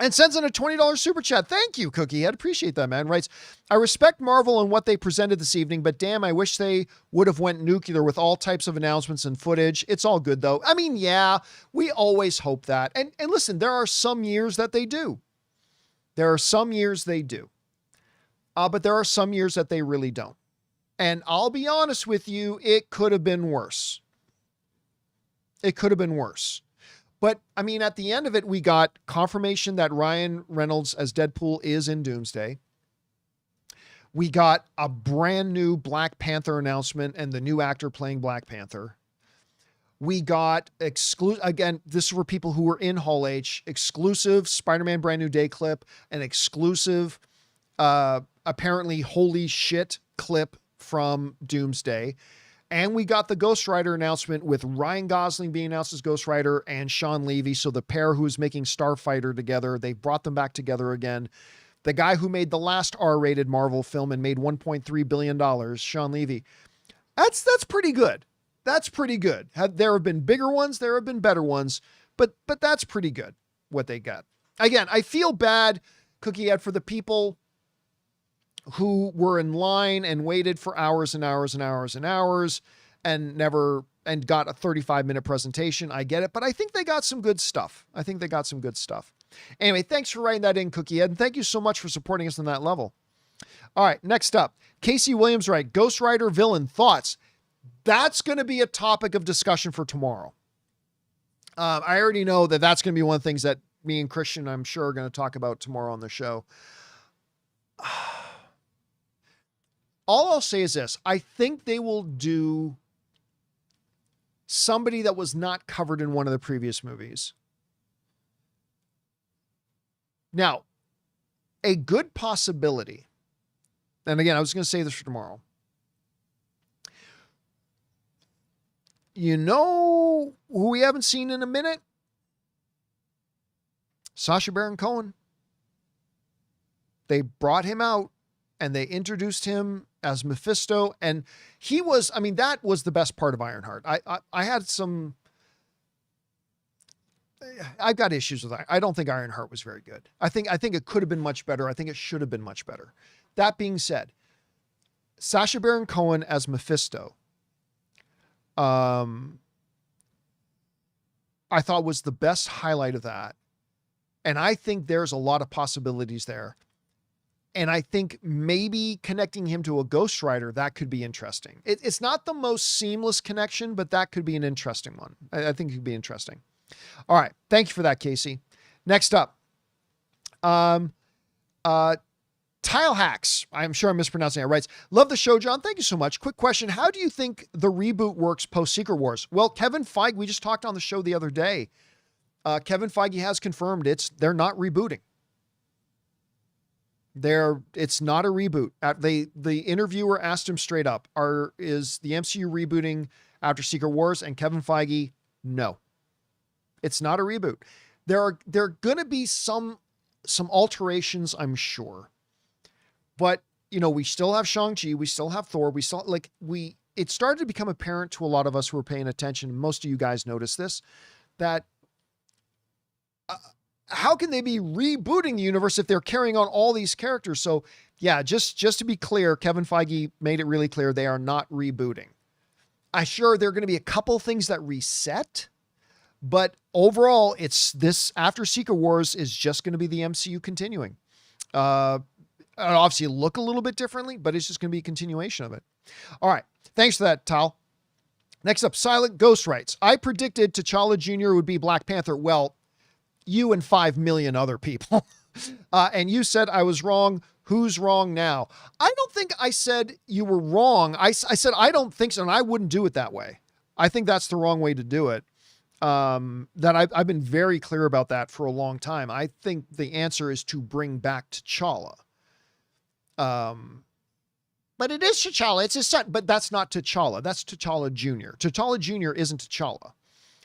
and sends in a $20 super chat. Thank you, Cookie Head. Appreciate that, man. Writes, I respect Marvel and what they presented this evening, but damn, I wish they would have went nuclear with all types of announcements and footage. It's all good, though. I mean, yeah, we always hope that. And listen, there are some years that they do. There are some years they do. But there are some years that they really don't. And I'll be honest with you, it could have been worse. It could have been worse. But, I mean, at the end of it, we got confirmation that Ryan Reynolds as Deadpool is in Doomsday. We got a brand new Black Panther announcement and the new actor playing Black Panther. We got again, this is for people who were in Hall H, exclusive Spider-Man Brand New Day clip, an exclusive, apparently holy shit clip from Doomsday. And we got the Ghost Rider announcement with Ryan Gosling being announced as Ghost Rider and Sean Levy. So the pair who's making Starfighter together, they brought them back together again. The guy who made the last R-rated Marvel film and made $1.3 billion, Sean Levy. That's pretty good. That's pretty good. There have been bigger ones. There have been better ones, but that's pretty good what they got. Again, I feel bad, Cookie Head, for the people who were in line and waited for hours and hours and hours and hours and got a 35-minute presentation. I get it, but I think they got some good stuff. Anyway, thanks for writing that in, Cookie Head, and thank you so much for supporting us on that level. All right, next up, Casey Williams writes, Ghost Rider villain thoughts. That's going to be a topic of discussion for tomorrow. I already know that that's going to be one of the things that me and Christian, I'm sure, are going to talk about tomorrow on the show. All I'll say is this. I think they will do somebody that was not covered in one of the previous movies. Now, a good possibility, and again, I was going to say this for tomorrow. You know who we haven't seen in a minute? Sacha Baron Cohen. They brought him out and they introduced him as Mephisto. And he was, I mean, that was the best part of Ironheart. I had some, I've got issues with it. I don't think Ironheart was very good. I think it could have been much better. I think it should have been much better. That being said, Sacha Baron Cohen as Mephisto, I thought was the best highlight of that. And I think there's a lot of possibilities there. And I think maybe connecting him to a Ghost Rider, that could be interesting. It's not the most seamless connection, but that could be an interesting one. I think it could be interesting. All right. Thank you for that, Casey. Next up, Tile Hacks. I'm sure I'm mispronouncing it. Writes, love the show, John. Thank you so much. Quick question. How do you think the reboot works post Secret Wars? Well, Kevin Feige, we just talked on the show the other day. Kevin Feige has confirmed they're not rebooting. It's not a reboot. The interviewer asked him straight up, is the MCU rebooting after Secret Wars? And Kevin Feige, no, it's not a reboot. There are going to be some alterations, I'm sure, but we still have Shang-Chi, we still have Thor, it started to become apparent to a lot of us who were paying attention. Most of you guys noticed this, that how can they be rebooting the universe if they're carrying on all these characters? So yeah, just to be clear, Kevin Feige made it really clear they are not rebooting. I'm sure there are going to be a couple things that reset, but overall it's this after Secret Wars is just going to be the MCU continuing. Obviously look a little bit differently, but it's just going to be a continuation of it. All right. Thanks for that, Tal. Next up, Silent Ghost writes, I predicted T'Challa Jr. would be Black Panther. Well, you and 5 million other people. And you said I was wrong. Who's wrong now? I don't think I said you were wrong. I said, I don't think so. And I wouldn't do it that way. I think that's the wrong way to do it. I've been very clear about that for a long time. I think the answer is to bring back T'Challa. But it is T'Challa. It's his son, but that's not T'Challa. That's T'Challa Jr. T'Challa Jr. isn't T'Challa.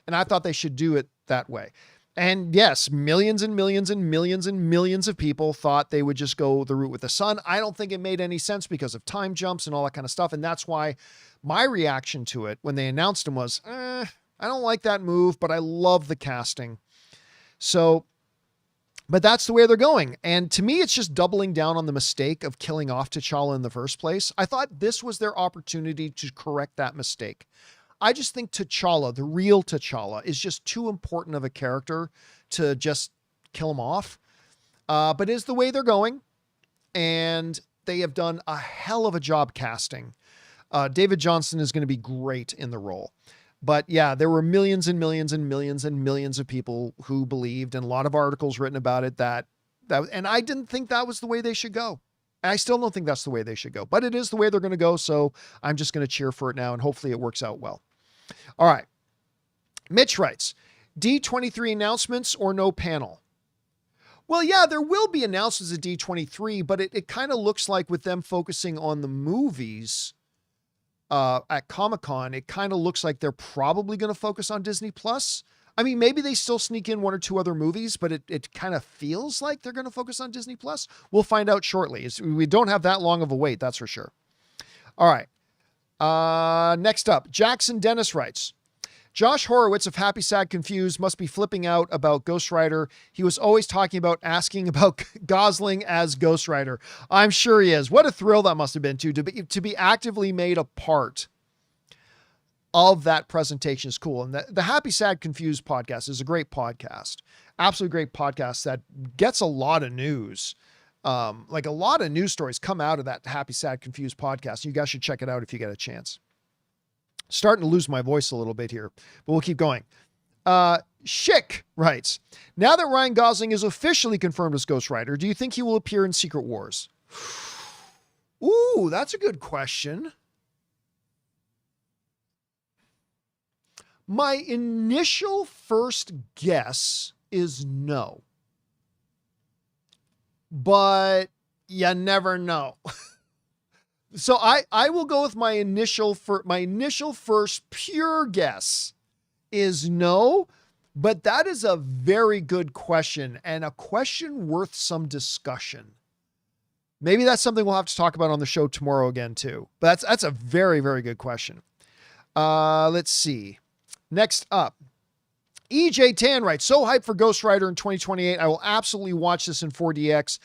And I thought they should do it that way. And yes, millions and millions and millions and millions of people thought they would just go the route with the son. I don't think it made any sense because of time jumps and all that kind of stuff. And that's why my reaction to it when they announced him was, I don't like that move, but I love the casting. So, but that's the way they're going. And to me, it's just doubling down on the mistake of killing off T'Challa in the first place. I thought this was their opportunity to correct that mistake. I just think T'Challa, the real T'Challa, is just too important of a character to just kill him off. But it is the way they're going. And they have done a hell of a job casting. David Johnson is going to be great in the role. But yeah, there were millions and millions and millions and millions of people who believed, and a lot of articles written about it and I didn't think that was the way they should go. And I still don't think that's the way they should go, but it is the way they're going to go. So I'm just going to cheer for it now, and hopefully it works out well. All right. Mitch writes, D23 announcements or no panel? Well, yeah, there will be announcements at D23, but it kind of looks like with them focusing on the movies at Comic-Con, it kind of looks like they're probably going to focus on Disney Plus. I mean, maybe they still sneak in one or two other movies, but it kind of feels like they're going to focus on Disney Plus. We'll find out shortly. We don't have that long of a wait, that's for sure. All right. Next up, Jackson Dennis writes, Josh Horowitz of Happy, Sad, Confused must be flipping out about Ghost Rider. He was always talking about asking about Gosling as Ghost Rider. I'm sure he is. What a thrill that must have been to be actively made a part of that presentation is cool. And the Happy, Sad, Confused podcast is a great podcast. Absolutely great podcast that gets a lot of news. Like a lot of news stories come out of that Happy, Sad, Confused podcast. You guys should check it out if you get a chance. Starting to lose my voice a little bit here, but we'll keep going. Schick writes, now that Ryan Gosling is officially confirmed as Ghost Rider, do you think he will appear in Secret Wars? Ooh, that's a good question. My initial first guess is no. But you never know. So I will go with my initial first pure guess is no, but that is a very good question and a question worth some discussion. Maybe that's something we'll have to talk about on the show tomorrow again too. But that's a very, very good question. Let's see. Next up, EJ Tan writes, so hyped for Ghost Rider in 2028. I will absolutely watch this in 4DX.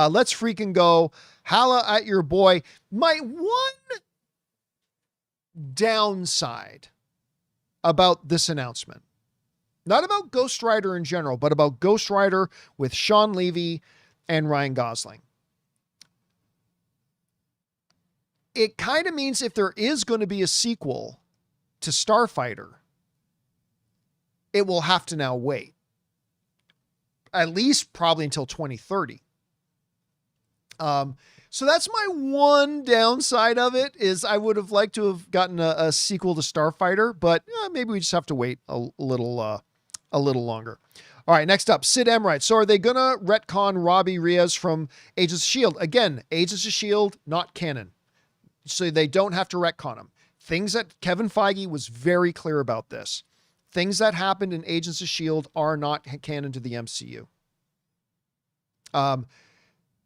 Let's freaking go. Holla at your boy. My one downside about this announcement Not about Ghost Rider in general, but about Ghost Rider with Sean Levy and Ryan Gosling. It kind of means if there is going to be a sequel to Starfighter, it will have to now wait. At least probably until 2030. So that's my one downside of it, is I would have liked to have gotten a sequel to Starfighter, but maybe we just have to wait a little longer. All right, next up, Sid M writes, so are they going to retcon Robbie Reyes from Agents of S.H.I.E.L.D.? Again, Agents of S.H.I.E.L.D., not canon. So they don't have to retcon them. Things that Kevin Feige was very clear about this. Things that happened in Agents of S.H.I.E.L.D. are not canon to the MCU.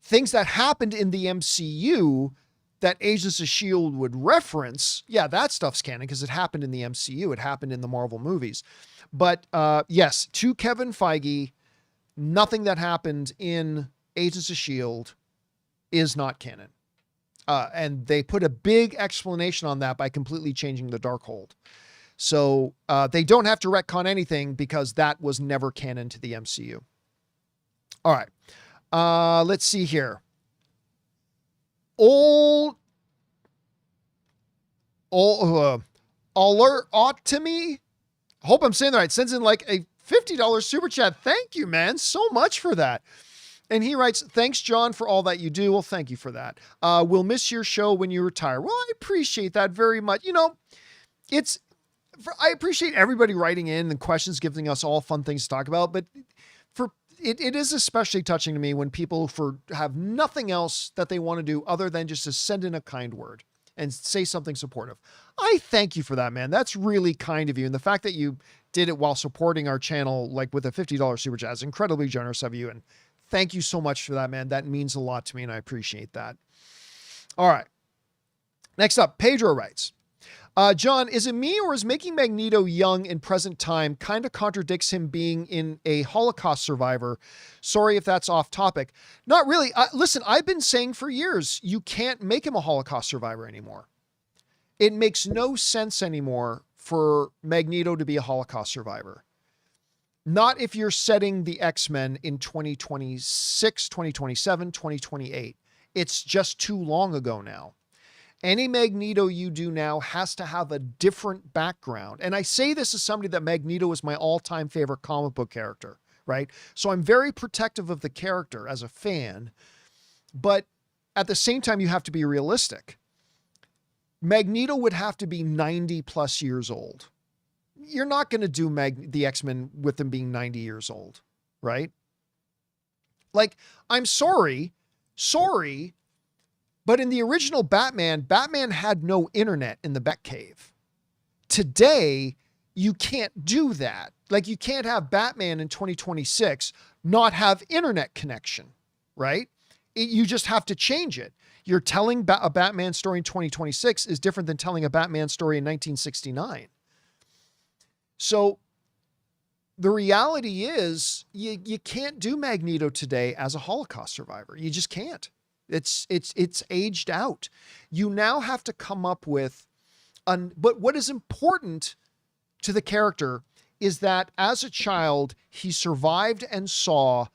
Things that happened in the MCU that Agents of S.H.I.E.L.D. would reference, yeah, that stuff's canon because it happened in the MCU. It happened in the Marvel movies. But yes, to Kevin Feige, nothing that happened in Agents of S.H.I.E.L.D. is not canon. And they put a big explanation on that by completely changing the Darkhold. So they don't have to retcon anything because that was never canon to the MCU. All right. Let's see here. Alert ought to me. Hope I'm saying that right. Sends in like a $50 super chat. Thank you, man. So much for that. And he writes, thanks, John, for all that you do. Well, thank you for that. We'll miss your show when you retire. Well, I appreciate that very much. You know, I appreciate everybody writing in and questions, giving us all fun things to talk about, but it is especially touching to me when people have nothing else that they want to do other than just to send in a kind word and say something supportive. I thank you for that, man. That's really kind of you. And the fact that you did it while supporting our channel, like with a $50 super chat, is incredibly generous of you. And thank you so much for that, man. That means a lot to me and I appreciate that. All right. Next up, Pedro writes, John, is it me or is making Magneto young in present time kind of contradicts him being in a Holocaust survivor? Sorry if that's off topic. Not really. Listen, I've been saying for years, you can't make him a Holocaust survivor anymore. It makes no sense anymore for Magneto to be a Holocaust survivor. Not if you're setting the X-Men in 2026, 2027, 2028. It's just too long ago now. Any Magneto you do now has to have a different background. And I say this as somebody that Magneto is my all-time favorite comic book character, right? So I'm very protective of the character as a fan, but at the same time, you have to be realistic. Magneto would have to be 90 plus years old. You're not going to do the X-Men with them being 90 years old, right? Like, I'm sorry, but in the original Batman had no internet in the Batcave. Today, you can't do that. Like, you can't have Batman in 2026 not have internet connection, right? You just have to change it. You're telling a Batman story in 2026 is different than telling a Batman story in 1969. So the reality is you can't do Magneto today as a Holocaust survivor. You just can't. It's aged out. You now have to come up with but what is important to the character is that as a child, he survived and saw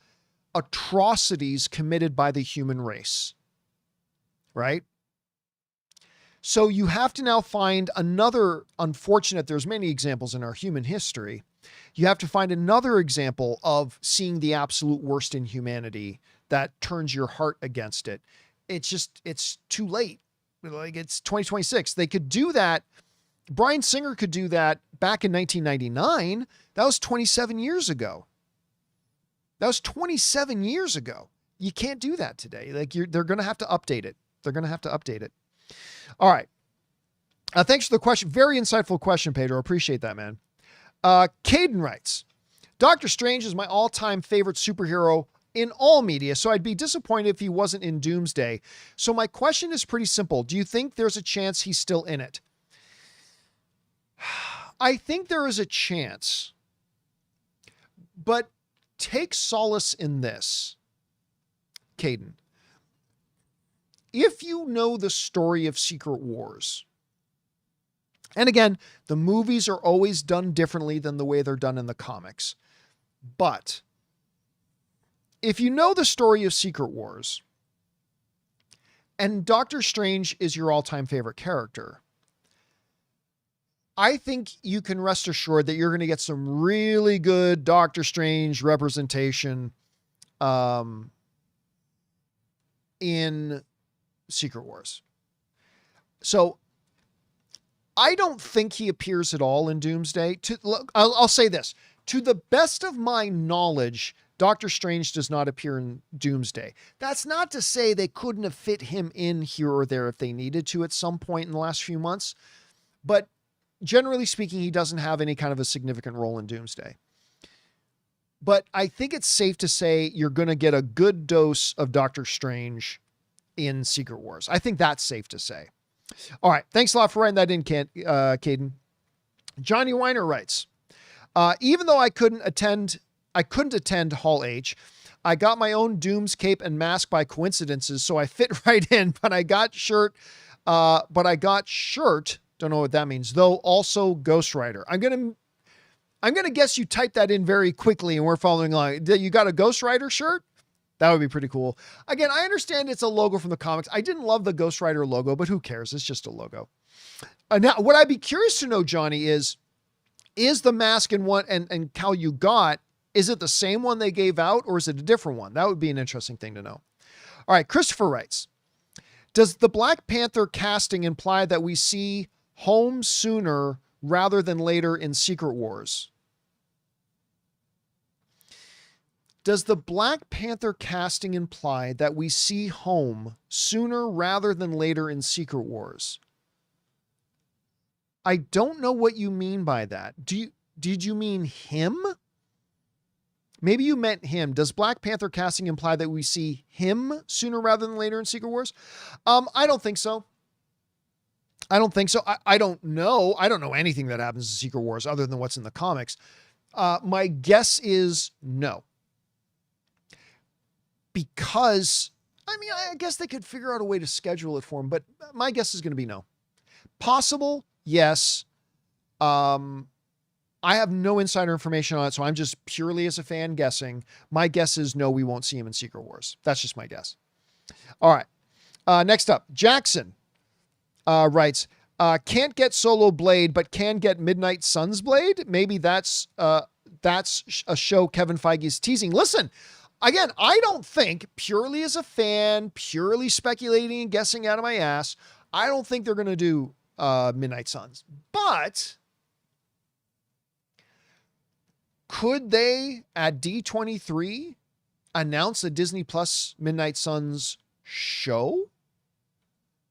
atrocities committed by the human race, right? So you have to now find another there's many examples in our human history. You have to find another example of seeing the absolute worst in humanity that turns your heart against it. It's too late. Like, it's 2026. They could do that. Bryan Singer could do that back in 1999. That was 27 years ago. You can't do that today. Like, they're going to have to update it. All right. Thanks for the question. Very insightful question, Pedro. Appreciate that, man. Caden writes, Doctor Strange is my all-time favorite superhero in all media, so I'd be disappointed if he wasn't in Doomsday. So my question is pretty simple. Do you think there's a chance he's still in it? I think there is a chance, but take solace in this, Caden. If you know the story of Secret Wars, And again, the movies are always done differently than the way they're done in the comics. But if you know the story of Secret Wars, and Doctor Strange is your all-time favorite character, I think you can rest assured that you're going to get some really good Doctor Strange representation in Secret Wars. So I don't think he appears at all in Doomsday. I'll say this. To the best of my knowledge, Doctor Strange does not appear in Doomsday. That's not to say they couldn't have fit him in here or there if they needed to at some point in the last few months. But generally speaking, he doesn't have any kind of a significant role in Doomsday. But I think it's safe to say you're going to get a good dose of Doctor Strange in Secret Wars. I think that's safe to say. All right. Thanks a lot for writing that in, Caden. Johnny Weiner writes, even though I couldn't attend Hall H, I got my own Doom's cape and mask by coincidences, so I fit right in, but I got shirt, don't know what that means, though also Ghost Rider. I'm going to guess you typed that in very quickly and we're following along. You got a Ghost Rider shirt? That would be pretty cool. Again, I understand it's a logo from the comics. I didn't love the Ghost Rider logo, but who cares? It's just a logo. Now, what I'd be curious to know, Johnny, is the mask and cowl you got, is it the same one they gave out or is it a different one? That would be an interesting thing to know. All right, Christopher writes, does the Black Panther casting imply that we see home sooner rather than later in Secret Wars? Does the Black Panther casting imply that we see home sooner rather than later in Secret Wars? I don't know what you mean by that. Did you mean him? Maybe you meant him. Does Black Panther casting imply that we see him sooner rather than later in Secret Wars? I don't think so. I don't think so. I don't know. I don't know anything that happens in Secret Wars other than what's in the comics. My guess is no. Because, I guess they could figure out a way to schedule it for him, but my guess is going to be no. Possible, yes. I have no insider information on it, so I'm just purely as a fan guessing. My guess is no, we won't see him in Secret Wars. That's just my guess. All right. Next up, Jackson writes, can't get Solo Blade, but can get Midnight Suns Blade. Maybe that's a show Kevin Feige is teasing. Listen, again, I don't think, purely as a fan, purely speculating and guessing out of my ass, I don't think they're going to do Midnight Suns. But could they, at D23, announce a Disney Plus Midnight Suns show?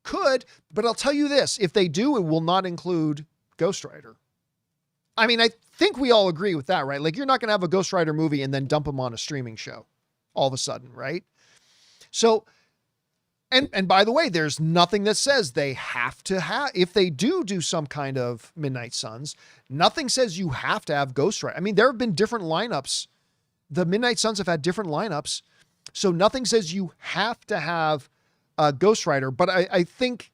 Could, but I'll tell you this, if they do, it will not include Ghost Rider. I think we all agree with that, right? Like, you're not going to have a Ghost Rider movie and then dump them on a streaming show all of a sudden, right? So, and by the way, there's nothing that says they have to have, if they do some kind of Midnight Suns, nothing says you have to have Ghost Rider. There have been different lineups. The Midnight Suns have had different lineups. So nothing says you have to have Ghost Rider, but I think,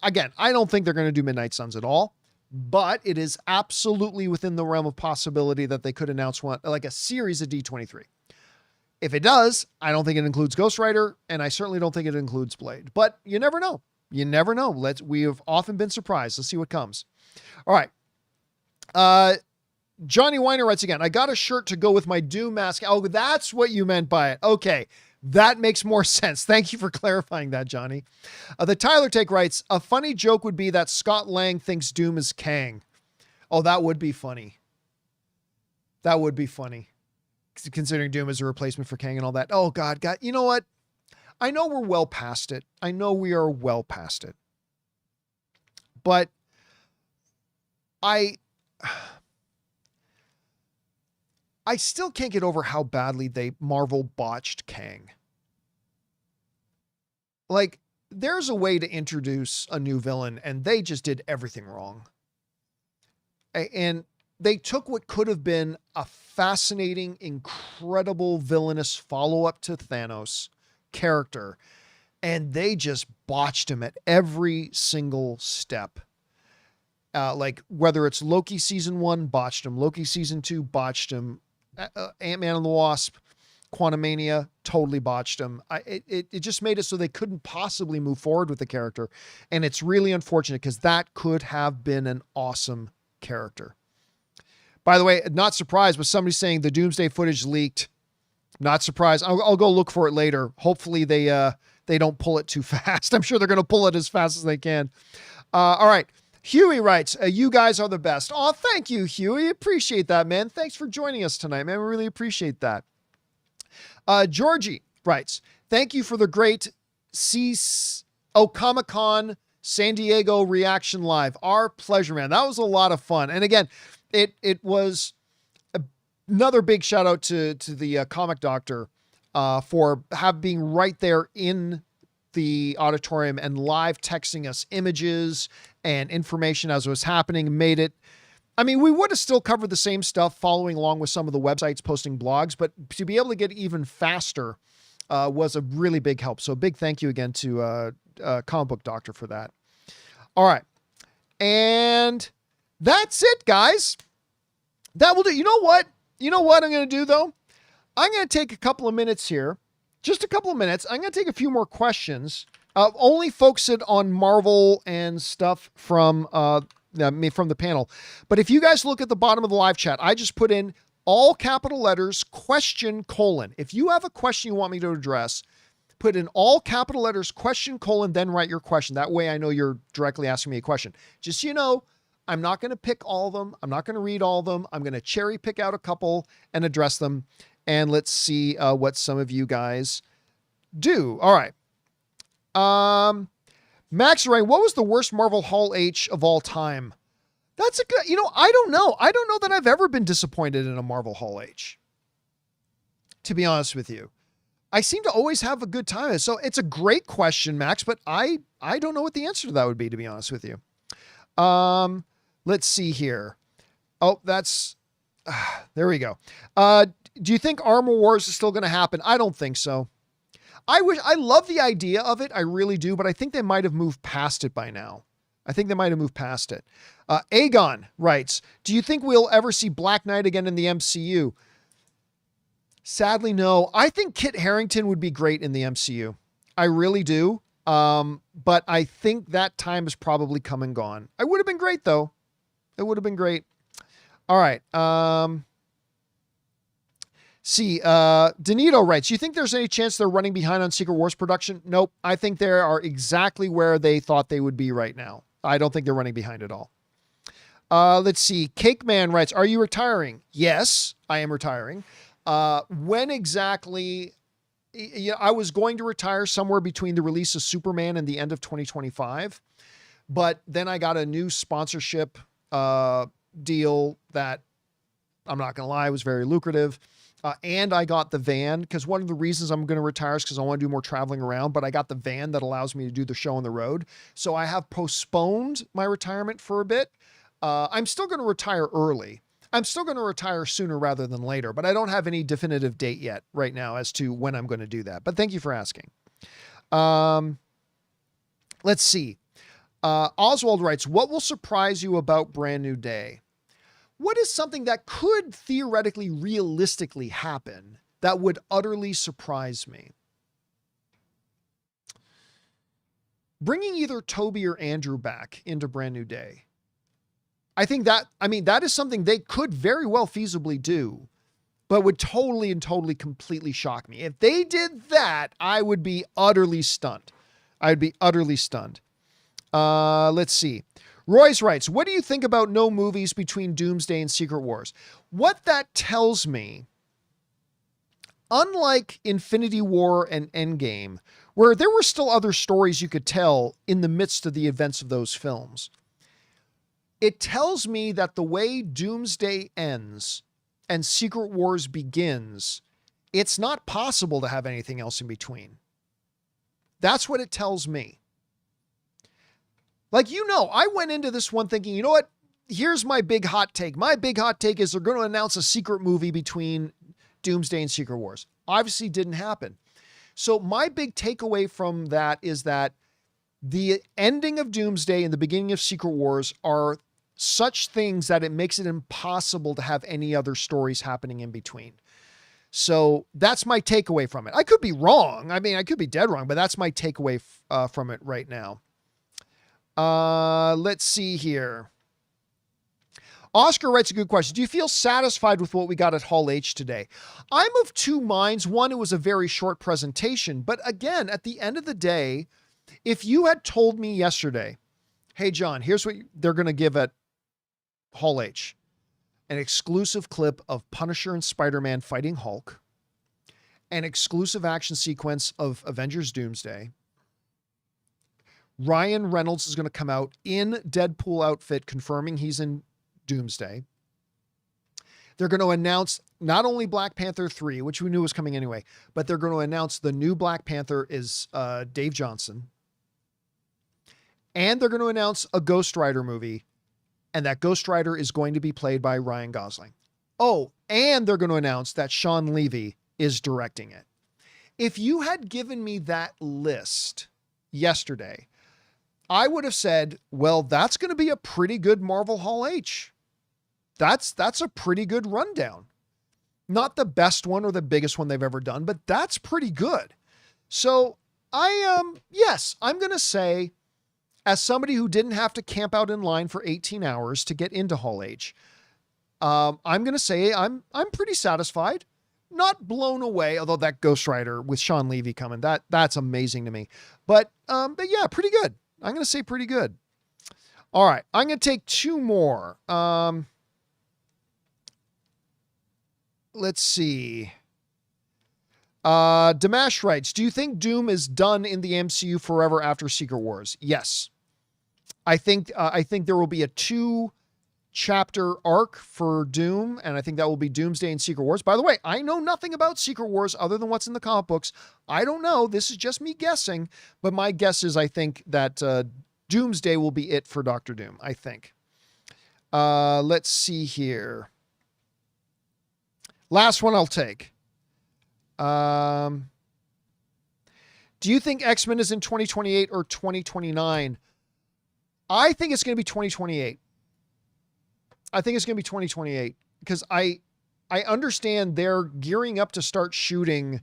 again, I don't think they're going to do Midnight Suns at all, but it is absolutely within the realm of possibility that they could announce one, like a series of D23. If it does, I don't think it includes Ghost Rider, and I certainly don't think it includes Blade, but you never know. You never know. We have often been surprised. Let's see what comes. All right. Johnny Weiner writes again, I got a shirt to go with my Doom mask. Oh, that's what you meant by it. Okay. That makes more sense. Thank you for clarifying that, Johnny. The Tyler Take writes, a funny joke would be that Scott Lang thinks Doom is Kang. Oh, that would be funny. That would be funny. Considering Doom is a replacement for Kang and all that. Oh, God. You know what? I know we're well past it. I know we are well past it. But I still can't get over how badly Marvel botched Kang. Like, there's a way to introduce a new villain, and they just did everything wrong. And they took what could have been a fascinating, incredible villainous follow-up to Thanos character, and they just botched him at every single step. Like whether it's Loki season 1, botched him. Loki season 2, botched him. Ant-Man and the Wasp, Quantumania, totally botched him. It just made it so they couldn't possibly move forward with the character. And it's really unfortunate because that could have been an awesome character. By the way, not surprised, but somebody saying the Doomsday footage leaked. Not surprised. I'll go look for it later. Hopefully they don't pull it too fast. I'm sure they're going to pull it as fast as they can. All right. Huey writes, you guys are the best. Oh, thank you, Huey. Appreciate that, man. Thanks for joining us tonight, man. We really appreciate that. Georgie writes, thank you for the great Comic-Con San Diego reaction live. Our pleasure, man. That was a lot of fun. And again, it was another big shout out to the comic doctor for being right there in the auditorium and live texting us images and information as it was happening. Made it, I mean, we would have still covered the same stuff following along with some of the websites posting blogs, but to be able to get even faster was a really big help. So big thank you again to Comic Book Doctor for that. All right. And that's it, guys. That will do. You know what I'm going to do, though? I'm going to take a couple of minutes here. Just a couple of minutes. I'm going to take a few more questions. Only focus it on Marvel and stuff from the panel. But if you guys look at the bottom of the live chat, I just put in all capital letters, question, colon. If you have a question you want me to address, put in all capital letters, question, colon, then write your question. That way I know you're directly asking me a question. Just so you know, I'm not going to pick all of them. I'm not going to read all of them. I'm going to cherry pick out a couple and address them. And let's see what some of you guys do. All right. Max Ray, what was the worst Marvel Hall H of all time? That's a good, I don't know. I don't know that I've ever been disappointed in a Marvel Hall H, to be honest with you. I seem to always have a good time. So it's a great question, Max, but I don't know what the answer to that would be, to be honest with you. Let's see here. Oh, that's, there we go. Do you think Armor Wars is still going to happen? I don't think so. I love the idea of it. I really do, but I think they might have moved past it by now. Aegon writes, do you think we'll ever see Black Knight again in the MCU? Sadly, no. I think Kit Harington would be great in the MCU. I really do. But I think that time has probably come and gone. I would have been great though. It would have been great. All right. Danito writes, you think there's any chance they're running behind on Secret Wars production? Nope. I think they are exactly where they thought they would be right now. I don't think they're running behind at all. Let's see. Cake Man writes, are you retiring? Yes, I am retiring. When exactly? I was going to retire somewhere between the release of Superman and the end of 2025, but then I got a new sponsorship deal that, I'm not going to lie, was very lucrative. And I got the van, because one of the reasons I'm going to retire is because I want to do more traveling around, but I got the van that allows me to do the show on the road. So I have postponed my retirement for a bit. I'm still going to retire early. I'm still going to retire sooner rather than later, but I don't have any definitive date yet right now as to when I'm going to do that. But thank you for asking. Let's see. Oswald writes, what will surprise you about Brand New Day? What is something that could theoretically, realistically happen that would utterly surprise me? Bringing either Toby or Andrew back into Brand New Day. I think that is something they could very well feasibly do, but would totally and totally completely shock me. If they did that, I would be utterly stunned. Let's see. Royce writes, what do you think about no movies between Doomsday and Secret Wars? What that tells me, unlike Infinity War and Endgame, where there were still other stories you could tell in the midst of the events of those films, it tells me that the way Doomsday ends and Secret Wars begins, it's not possible to have anything else in between. That's what it tells me. Like, I went into this one thinking, you know what? Here's my big hot take. My big hot take is they're going to announce a secret movie between Doomsday and Secret Wars. Obviously didn't happen. So my big takeaway from that is that the ending of Doomsday and the beginning of Secret Wars are such things that it makes it impossible to have any other stories happening in between. So that's my takeaway from it. I could be wrong. I mean, I could be dead wrong, but that's my takeaway from it right now. Let's see here. Oscar writes a good question. Do you feel satisfied with what we got at Hall H today? I'm of two minds. One, it was a very short presentation, but again, at the end of the day, if you had told me yesterday, hey, John, here's what they're going to give at Hall H, an exclusive clip of Punisher and Spider-Man fighting Hulk, an exclusive action sequence of Avengers Doomsday, Ryan Reynolds is going to come out in Deadpool outfit, confirming he's in Doomsday. They're going to announce not only Black Panther 3, which we knew was coming anyway, but they're going to announce the new Black Panther is Dave Johnson. And they're going to announce a Ghost Rider movie, and that Ghost Rider is going to be played by Ryan Gosling. Oh, and they're going to announce that Sean Levy is directing it. If you had given me that list yesterday, I would have said, well, that's going to be a pretty good Marvel Hall H. That's a pretty good rundown. Not the best one or the biggest one they've ever done, but that's pretty good. So yes, I'm going to say, as somebody who didn't have to camp out in line for 18 hours to get into Hall H, I'm going to say I'm pretty satisfied, not blown away. Although that Ghost Rider with Sean Levy coming, that's amazing to me, but yeah, pretty good. I'm going to say pretty good. All right. I'm going to take two more. Let's see. Damash writes, do you think Doom is done in the MCU forever after Secret Wars? Yes. I think there will be a 2-chapter arc for Doom, and I think that will be Doomsday and Secret Wars. By the way, I know nothing about Secret Wars other than what's in the comic books. I don't know. This is just me guessing, but my guess is I think that Doomsday will be it for Doctor Doom, I think. Let's see here. Last one I'll take. Do you think X-Men is in 2028 or 2029? I think it's going to be 2028. I think it's going to be 2028 because I understand they're gearing up to start shooting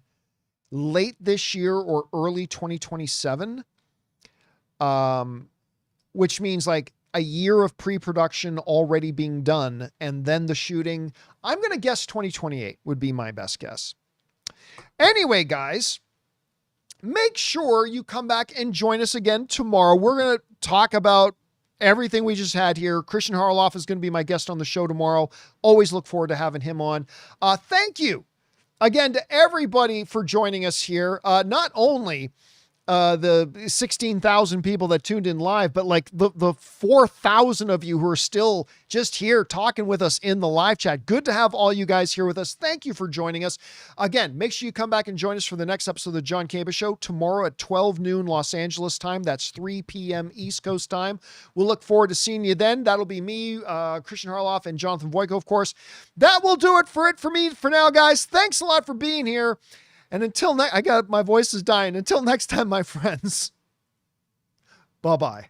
late this year or early 2027. Which means like a year of pre-production already being done and then the shooting. I'm going to guess 2028 would be my best guess. Anyway, guys, make sure you come back and join us again tomorrow. We're going to talk about everything we just had here. Christian Harloff is going to be my guest on the show tomorrow. Always look forward to having him on. Thank you again to everybody for joining us here. Not only the 16,000 people that tuned in live, but like the 4,000 of you who are still just here talking with us in the live chat. Good to have all you guys here with us. Thank you for joining us. Again, make sure you come back and join us for the next episode of the John Campea Show tomorrow at 12 noon Los Angeles time. That's 3 p.m. East Coast time. We'll look forward to seeing you then. That'll be me, Christian Harloff, and Jonathan Voico, of course. That will do it for me for now, guys. Thanks a lot for being here. And until my voice is dying. Until next time, my friends. Bye-bye.